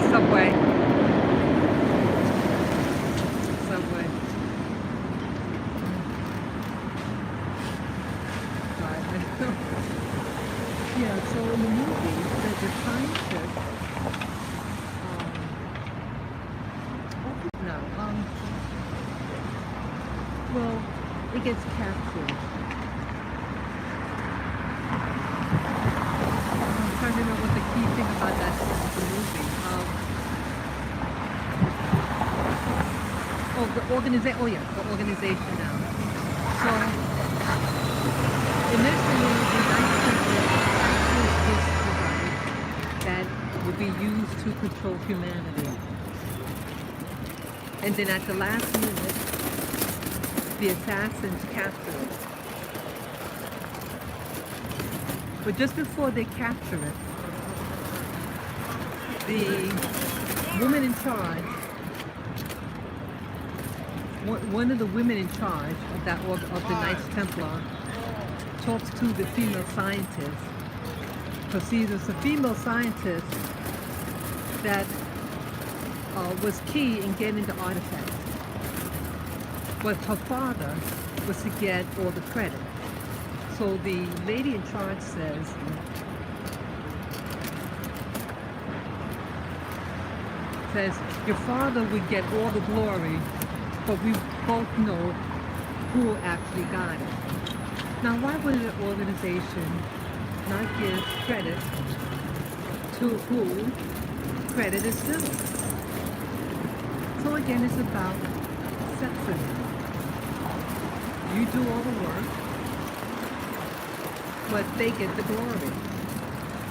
Subway. Yeah, so in the movie, the time ship, well, it gets captured. I'm trying to remember what the key thing about that is in the movie. The organization now. So, initially, the Knights Templar actually this device that would be used to control humanity. And then at the last minute, the assassins capture it. But just before they capture it, the woman in charge, one of the women in charge of the Knights Templar, talks to the female scientist. Because see, there's a female scientist that was key in getting the artifact. But her father was to get all the credit. So the lady in charge says, your father would get all the glory, but we both know who actually got it. Now, why would an organization not give credit to who credit is due? So again, it's about sexism. You do all the work, but they get the glory.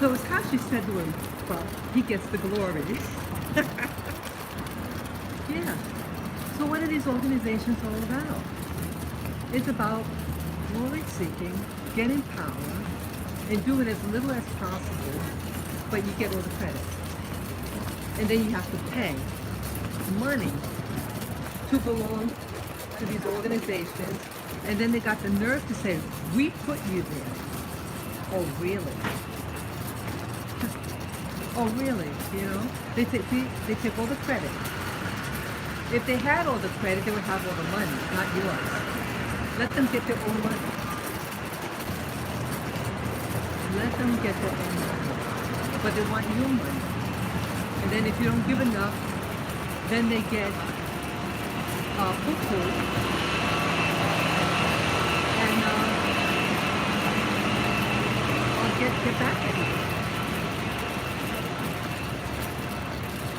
So it's how she said to him, well, he gets the glory. Yeah. So what are these organizations all about? It's about glory seeking, getting power, and do it as little as possible, but you get all the credit. And then you have to pay money to belong to these organizations, and then they got the nerve to say, we put you there. Oh, really? Oh, really? You know? They take all the credit. If they had all the credit, they would have all the money, not yours. Let them get their own money. Let them get their own money. But they want your money. And then if you don't give enough, then they get poo-poo. And get back at you.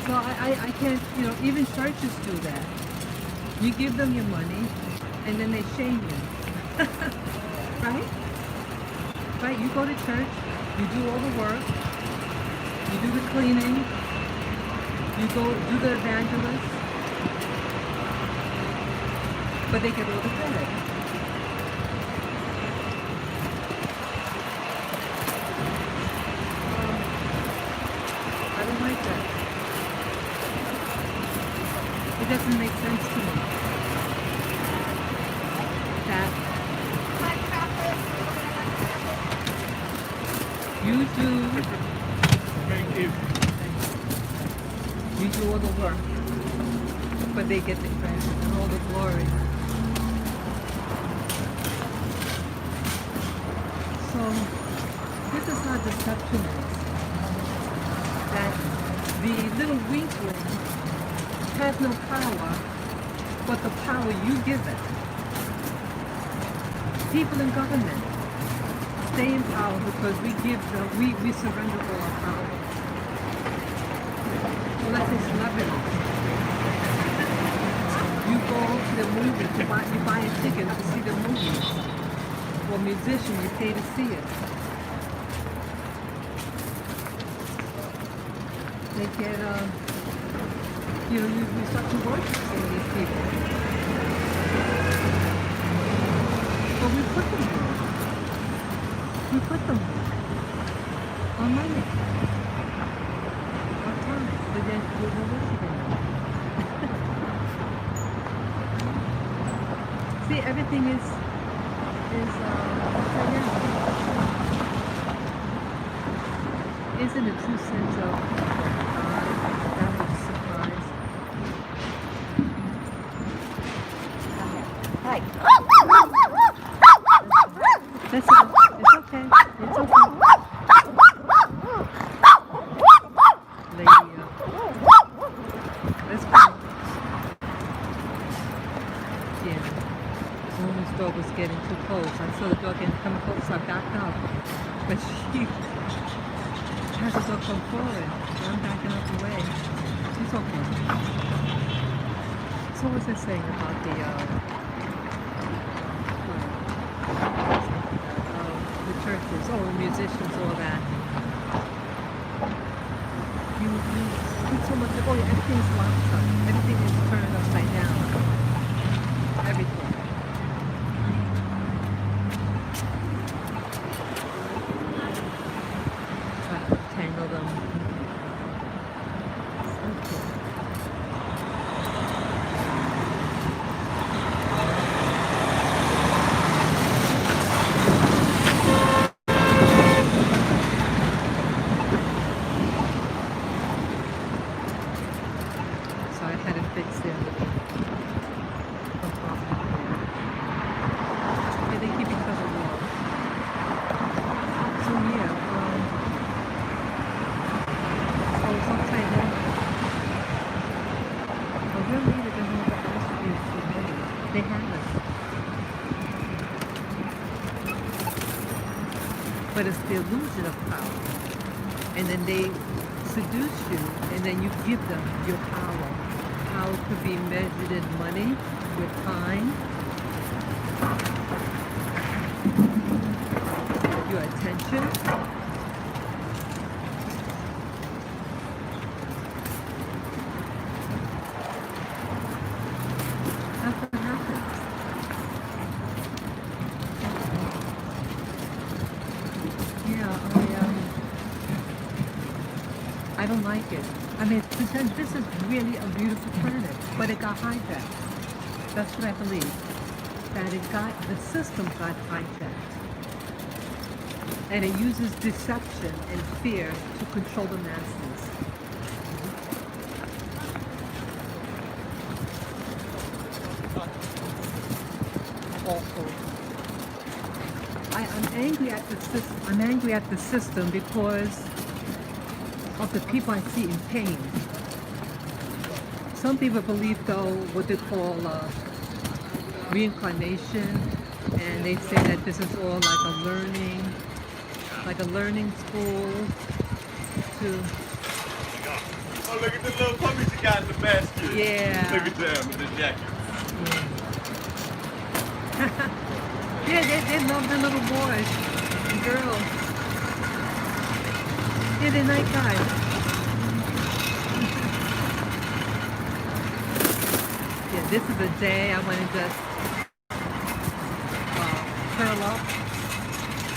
So I can't, even churches do that. You give them your money, and then they shame you. Right? Right? You go to church, you do all the work, you do the cleaning, you go do the evangelist, but they get all the credit. I don't like that. It doesn't make sense to me that you do Thank you. you do all the work, but they get the credit and all the glory. So this is how deception is. That the little weakling has no power, but the power you give it. People in government stay in power because we give them, we surrender all our power. Well, let's say celebrities. You go to the movies, you buy a ticket to see the movie. Or musician, you pay to see it. They get, you start to worship some of these people. But we put them there. We put them there. Our money. Our time. But then we're worshiping them. See, everything is upside down. Isn't a true sense of God that which surprise? Hi. That's it. It's okay. It's okay. Lady, let's go. Yeah. Woman's dog was getting too close. I saw the dog getting coming close, so I backed out. But she has the dog come forward. So I'm backing up away. She's okay. So what was I saying about the churches, the musicians, all that. You put so much, everything's lopsided. Everything is turned upside down. Everything. Try to tangle them. Okay. So I had to fix their compartment there. Yeah, they keep each other warm. So yeah, so it's upside down. A real leader doesn't have to distribute to many. They haven't. But it's the illusion of power. And then they seduce you, and then you give them your power. Power could be measured in money, your time, your attention. That's what happens. Yeah, I don't like it. I mean, this is really a beautiful planet, but it got hijacked. That's what I believe. That the system got hijacked. And it uses deception and fear to control the masses. Awful. I'm angry at the system. I'm angry at the system because of the people I see in pain. Some people believe, though, what they call reincarnation, and they say that this is all like a learning school to. Oh, look at the little puppies you got in the basket. Yeah. Look at them with the jacket. Yeah, they love the little boys and girls. Yeah, they're nice guys. Yeah, this is a day I want to just curl up,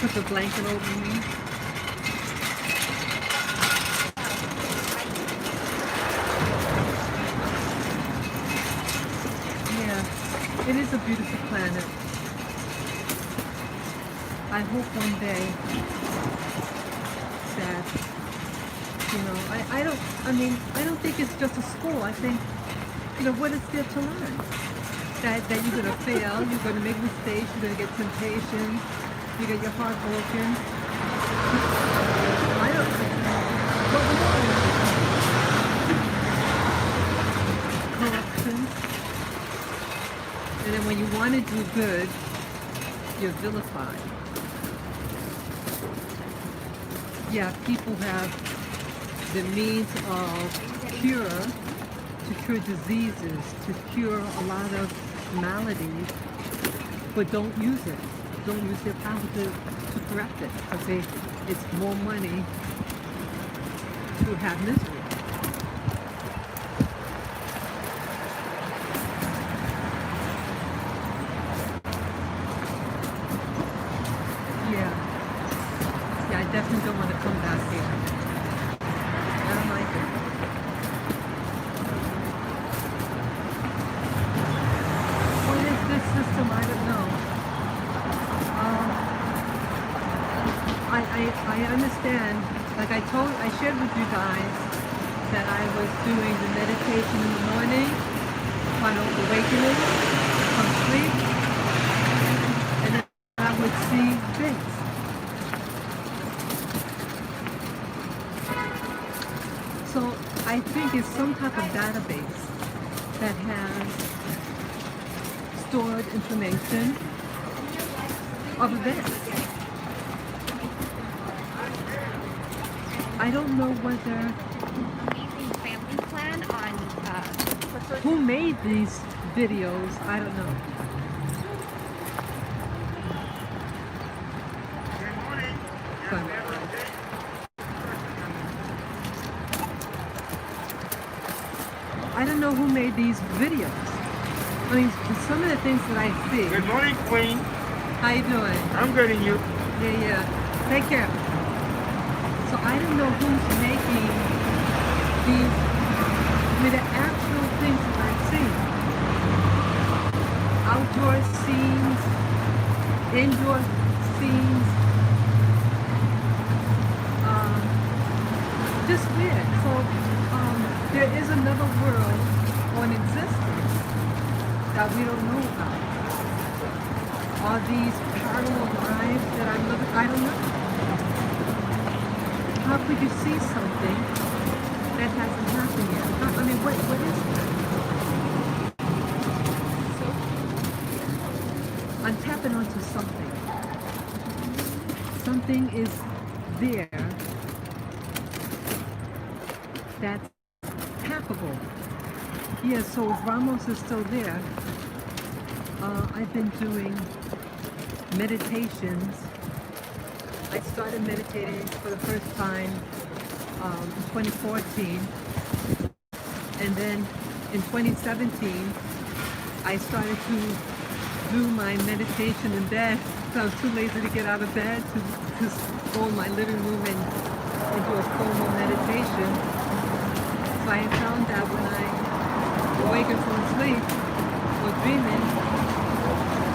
put the blanket over me. It is a beautiful planet. I hope one day that, I don't think it's just a school. I think, what is there to learn? That you're going to fail, you're going to make mistakes, you're going to get temptation, you get your heart broken. I don't what we want. Corruption. And then when you want to do good, you're vilified. Yeah, people have the means of to cure diseases, to cure a lot of maladies, but don't use it. Don't use their power to correct it, because it's more money to have misery. Yeah, I definitely don't want to come back here. I don't like it. What is this system? I don't know. I understand. Like I shared with you guys that I was doing the meditation in the morning, final awakening from sleep, and then I would see things. So I think it's some type of database that has stored information of events. I don't know whether Amazing family plan on who made these videos. I don't know. But I don't know who made these videos. I mean, some of the things that I see. Good morning, Queen. How you doing? I'm good, and you? Yeah. Take care. So I don't know who's making these, the actual things that I see. Outdoor scenes, indoor scenes, just weird. So there is another world on existence that we don't know about. Are these parallel lives that I'm living? I don't know. How could you see something that hasn't happened yet? I mean, what is that? I'm tapping onto something. Something is there that's tappable. Yeah, so if Ramos is still there, I've been doing meditations. I started meditating for the first time in 2014, and then in 2017 I started to do my meditation in bed because I was too lazy to get out of bed to go in my living room and do a formal meditation. So I found that when I awaken from sleep or dreaming,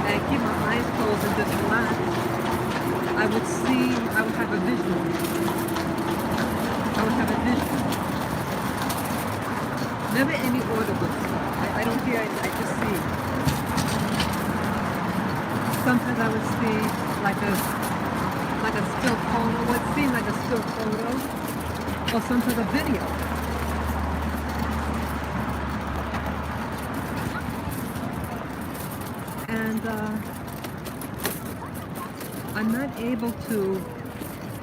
I keep my eyes closed and just relax, I would have a vision. I would have a vision. Never any audible stuff. I don't hear it, I just see. Sometimes I would see like a still photo, what seemed like a still photo, or sometimes a video. And I'm not able to.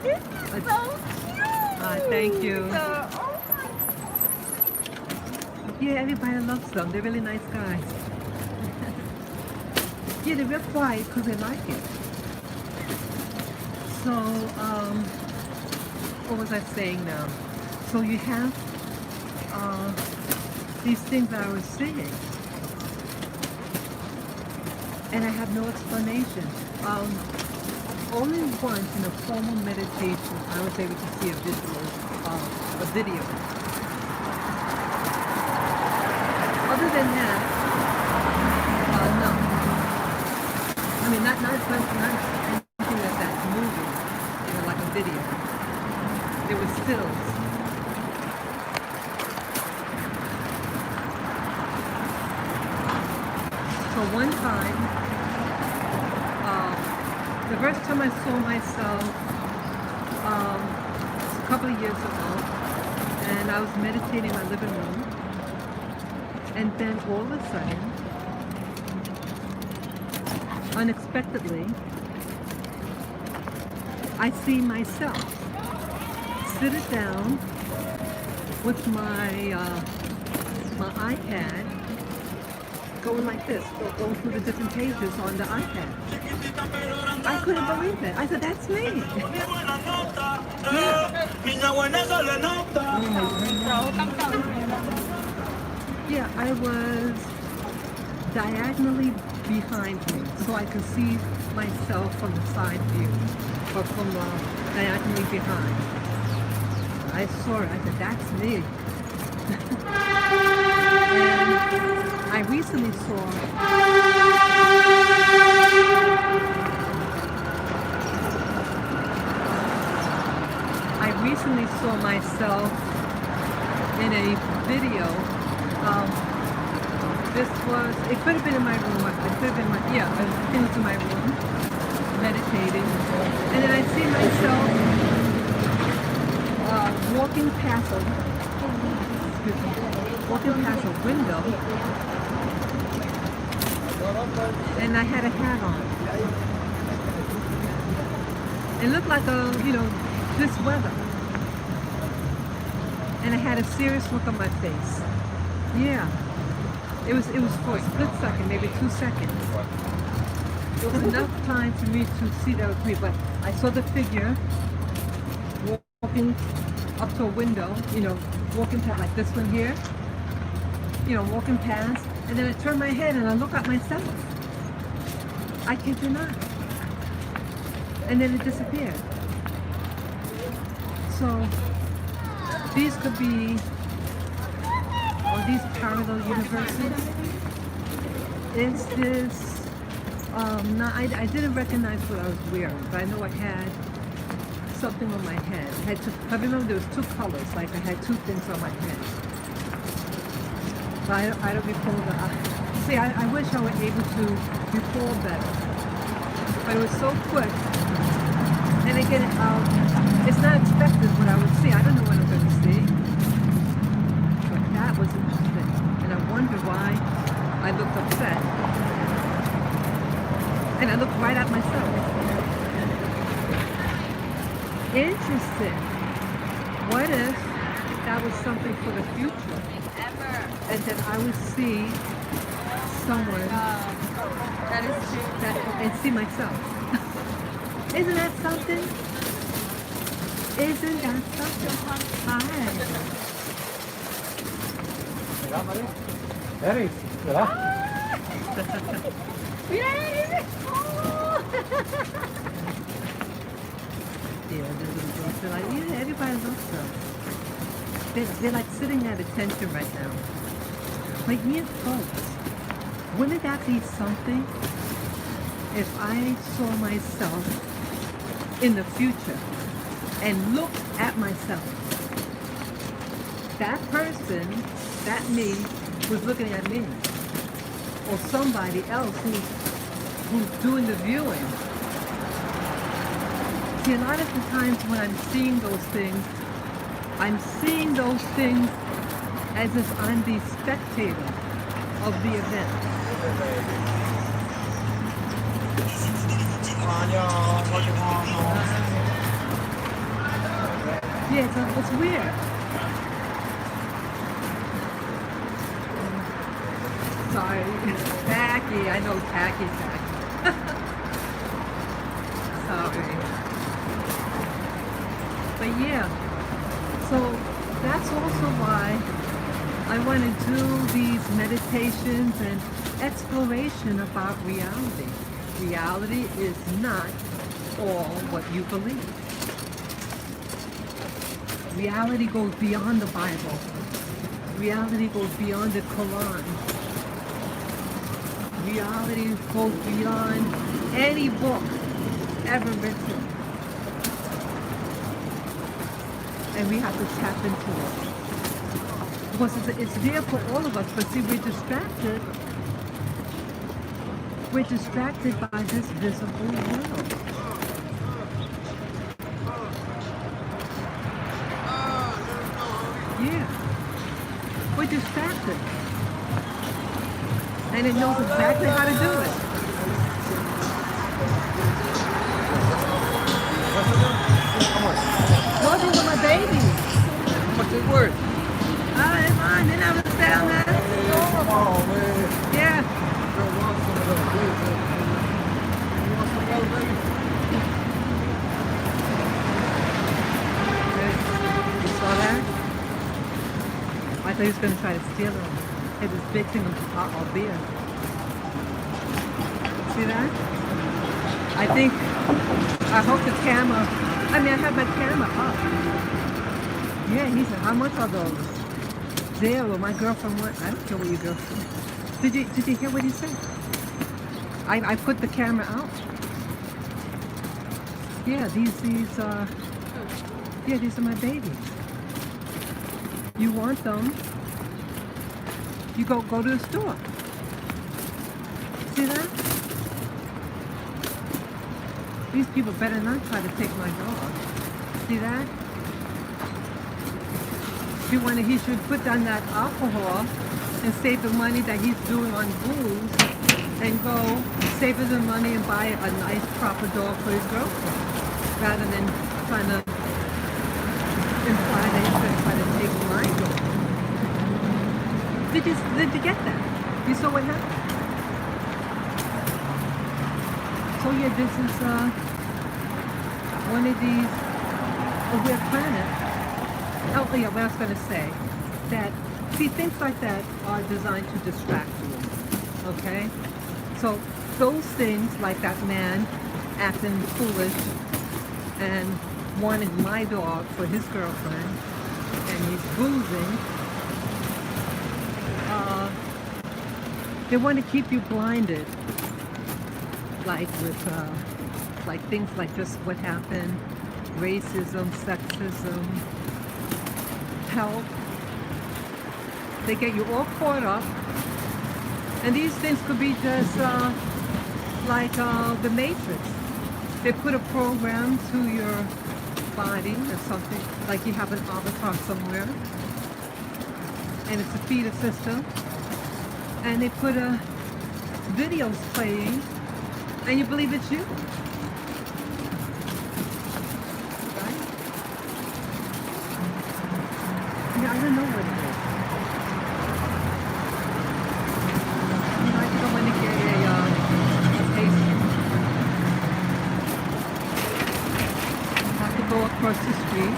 This is so cute. Thank you. Oh my. Yeah, everybody loves them. They're really nice guys. Yeah, they're real quiet because they like it. So, what was I saying now? So you have these things that I was seeing, and I have no explanation. Only once in a formal meditation I was able to see a video. Other than that, no. anything that's moving, like a video. It was stills. So one time, the first time I saw myself was a couple of years ago, and I was meditating in my living room, and then all of a sudden, unexpectedly, I see myself sitting down with my iPad, going like this, going through the different pages on the iPad. I couldn't believe it. I said, that's me. Yeah, I was diagonally behind me, so I could see myself from the side view, or from diagonally behind. I saw it. I said, that's me. And I recently saw myself in a video. It could have been in my room. It could have been into my room, meditating. And then I see myself walking past a window, and I had a hat on. It looked like this weather. And I had a serious look on my face. Yeah. It was for a split second, maybe 2 seconds. It was enough time for me to see that was me, but I saw the figure walking up to a window, walking past like this one here, walking past, and then I turned my head and I look at myself. I kid you not. And then it disappeared. So these could be, or these parallel universes. Is this, I didn't recognize what I was wearing, but I know I had something on my head. I remember there was two colors, like I had two things on my head. But I don't recall that. See, I wish I were able to recall better. But it was so quick. And again, it's not expected what I would see. I don't know what I'm going to see. But that was interesting. And I wonder why I looked upset. And I looked right at myself. Interesting. What if that was something for the future? And that I would see someone That is true. and see myself. Isn't that something? Isn't that something? Hi. ¿Verdad, María? Eric, ¿verdad? Mira, mira. Yeah, the little girls are like, yeah, everybody looks so. They're like sitting at attention right now. Like, yeah, folks, wouldn't that be something if I saw myself in the future and looked at myself? That person, that me, was looking at me. Or somebody else who's doing the viewing. See, a lot of the times when I'm seeing those things as if I'm the spectator of the event. Yeah, it's weird. Sorry, tacky. I know tacky. Sorry. But yeah, so that's also why I want to do these meditations and exploration about reality. Reality is not all what you believe. Reality goes beyond the Bible. Reality goes beyond the Quran. Reality goes beyond any book ever written. And we have to tap into it. Because it's there for all of us, but see, we're distracted. We're distracted by this visible world. Yeah. We're distracted. And it knows exactly how to do it. Working with my baby. What's it worth? It's mine. They never sell that. Oh, man. Yeah. You saw that? I thought he was going to try to steal it. It was big thing of beer. See that? I hope the camera, I have my camera up. Yeah, he said, how much are those? Zero. My girlfriend went, I don't care what your girlfriend. Did you hear what he said? I put the camera out. Yeah, these are my babies. You want them? You go to the store. See that? These people better not try to take my dog. See that? He should put down that alcohol and save the money that he's doing on booze and go save the money and buy a nice proper dog for his girlfriend rather than trying to imply that he's going to try to take my dog. Did you get that? You saw what happened? So yeah, this is one of these weird planets. Oh yeah, what I was going to say, that, see, things like that are designed to distract you, okay? So those things, like that man acting foolish and wanted my dog for his girlfriend, and he's boozing, they want to keep you blinded, like with, like things like just what happened, racism, sexism, health. They get you all caught up, and these things could be just like the Matrix. They put a program to your body or something, like you have an avatar somewhere, and it's a feeder system, and they put videos playing, and you believe it's you. Yeah, I don't know what it is. You know, I think I want to get a taste. I have to go across the street.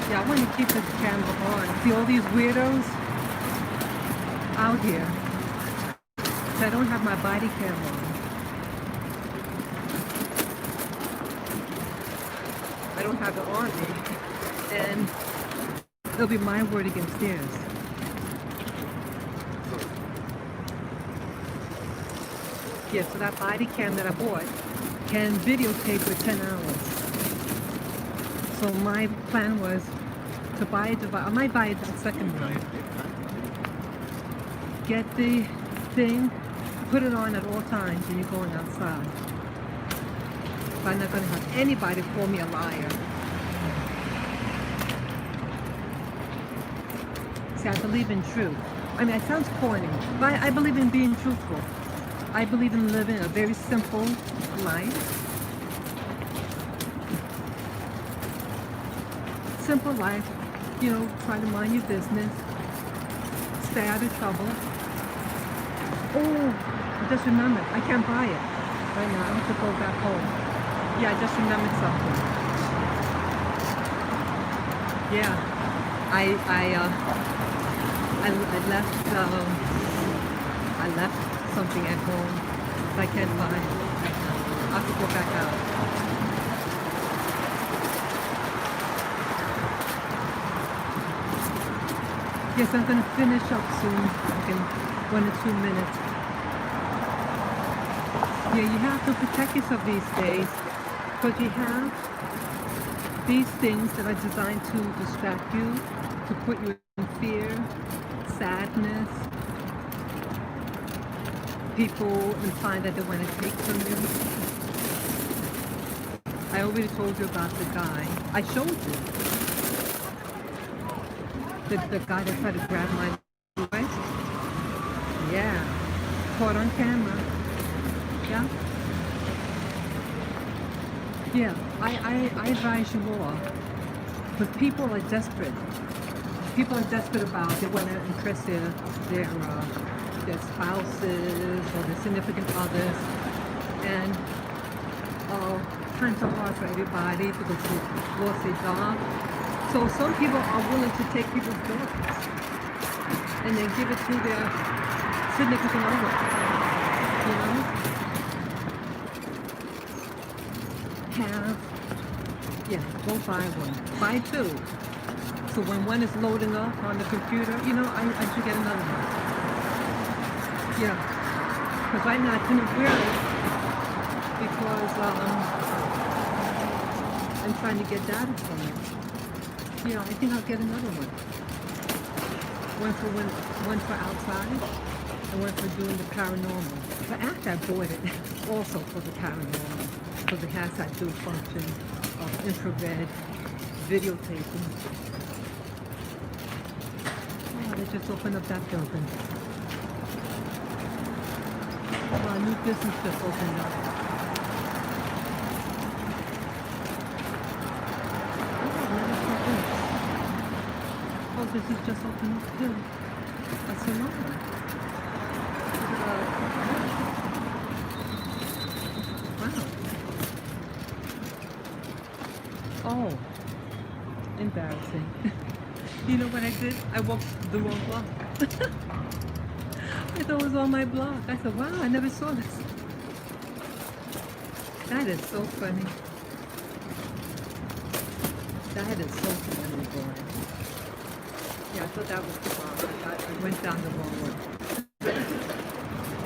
Yeah, I want to keep this camera on. See all these weirdos out here. So I don't have my body camera on. I don't have it on me, and it'll be my word against theirs. Yeah, so that body cam that I bought can videotape for 10 hours. So my plan was to buy a device. I might buy a second one. Get the thing, put it on at all times when you're going outside. I'm not going to have anybody call me a liar. See, I believe in truth. I mean, it sounds corny, but I believe in being truthful. I believe in living a very simple life. Simple life, you know, try to mind your business, stay out of trouble. Oh, I just remembered, I can't buy it right now. I have to go back home. Yeah, I just remembered something. Yeah, I left something at home that I can't buy. I have to go back out. Yes, I'm going to finish up soon, like in 1 or 2 minutes. Yeah, you have to protect yourself these days because you have these things that are designed to distract you, to put you in fear, sadness. People implying that they want to take from you. I already told you about the guy. I showed you. The guy that tried to grab my waist. Yeah. Caught on camera. Yeah. Yeah. I advise you all. Because people are desperate. People are desperate about they want to impress their spouses or their significant others. And times are hard for everybody because they lost their job. So some people are willing to take people's jobs and then give it to their significant other. You know? Go buy one. Buy two. So when one is loading up on the computer, I should get another one. Yeah. Because right now I couldn't wear it because I'm trying to get data from it. Yeah, I think I'll get another one. One for outside and one for doing the paranormal. But after I bought it, also for the paranormal, because it has that dual function of infrared videotaping. Oh, they just opened up that building. Oh, a new business just opened up. Oh, this is just opening up too. A salon. Wow. Oh, embarrassing. You know what I did? I walked the wrong block. I thought it was on my block. I said, wow, I never saw this. That is so funny. That is so funny, boy. Yeah, I thought that was the block. I went down the wrong one.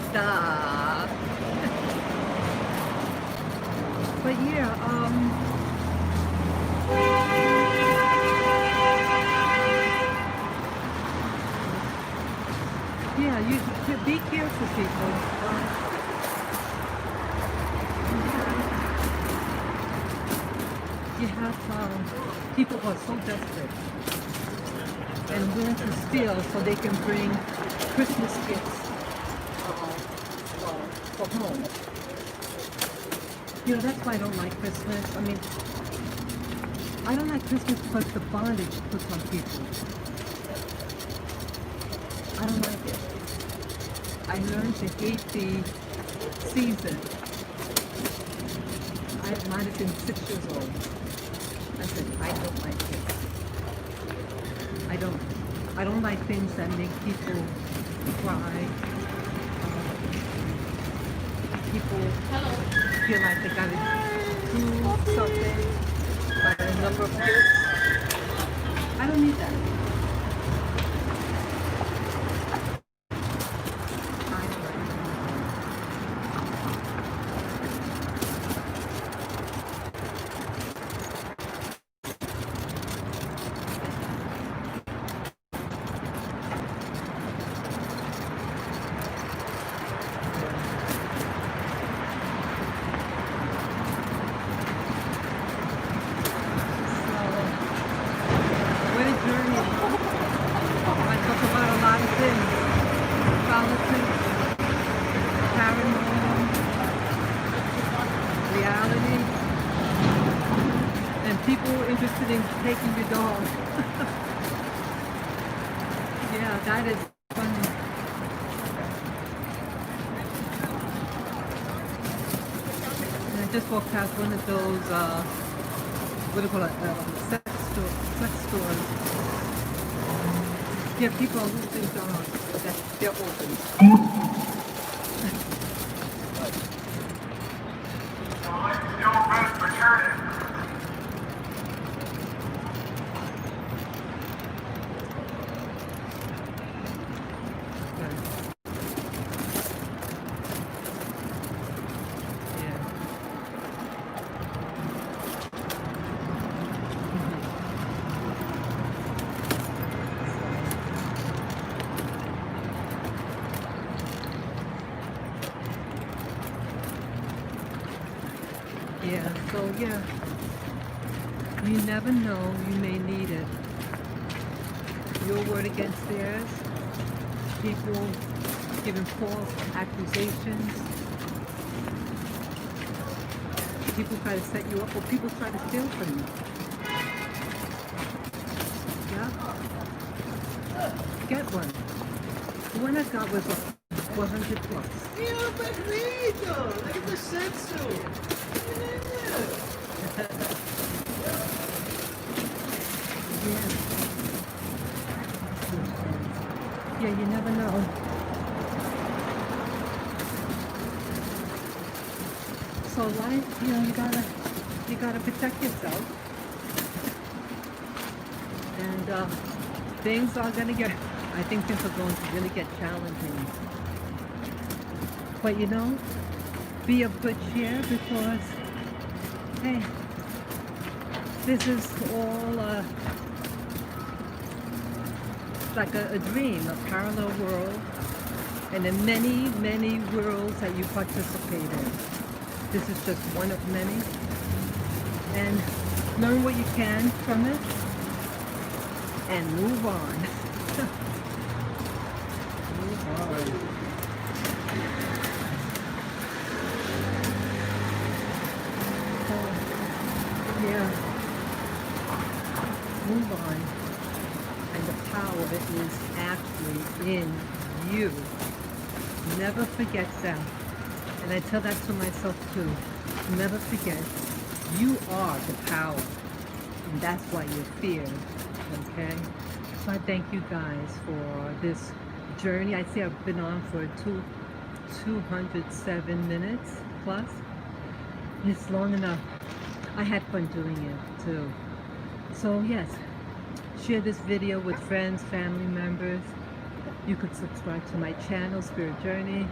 Stop. But yeah, yeah, you be careful, people. You have people who are so desperate and willing to steal so they can bring Christmas gifts for home. That's why I don't like Christmas. I mean, I don't like Christmas because the bondage it puts on people. I don't like it. I learned to hate the season. I might have been 6 years old. I said, I don't like it. I don't like things that make people cry. People feel like they gotta do something by the number of gifts. I don't need that. Interested in taking your dog. Yeah, that is funny. And I just walked past one of those, what do you call it, sex stores. Yeah, people are losing dogs. They're open. Yeah, so yeah, you never know, you may need it. Your word against theirs, people giving false accusations, people try to set you up, or people try to steal from you. Yeah? Get one. The one I got was 100 plus. Mira, perrito! Look at the sensu! Yeah. Yeah, you never know. So life, you gotta protect yourself. And things are gonna get, I think things are going to really get challenging. But be of good cheer because, hey, this is all like a dream, a parallel world, and the many, many worlds that you participate in. This is just one of many. And learn what you can from it and move on. Move on. Yeah. Move on. And the power of it is actually in you. Never forget that. And I tell that to myself too. Never forget, you are the power. And that's why you're feared. Okay? So I thank you guys for this journey. I see I've been on for 207 minutes plus. It's long enough. I had fun doing it too. So yes, share this video with friends, family members. You could subscribe to my channel, Spirit Journey.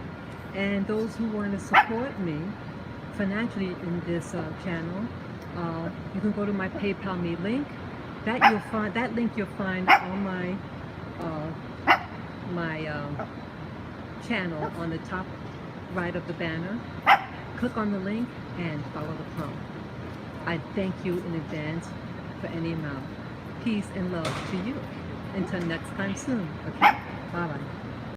And those who want to support me financially in this channel, you can go to my PayPal me link. That link you'll find on my channel on the top right of the banner. Click on the link and follow the prompt. I thank you in advance for any amount. Peace and love to you. Until next time soon. Okay? Bye-bye.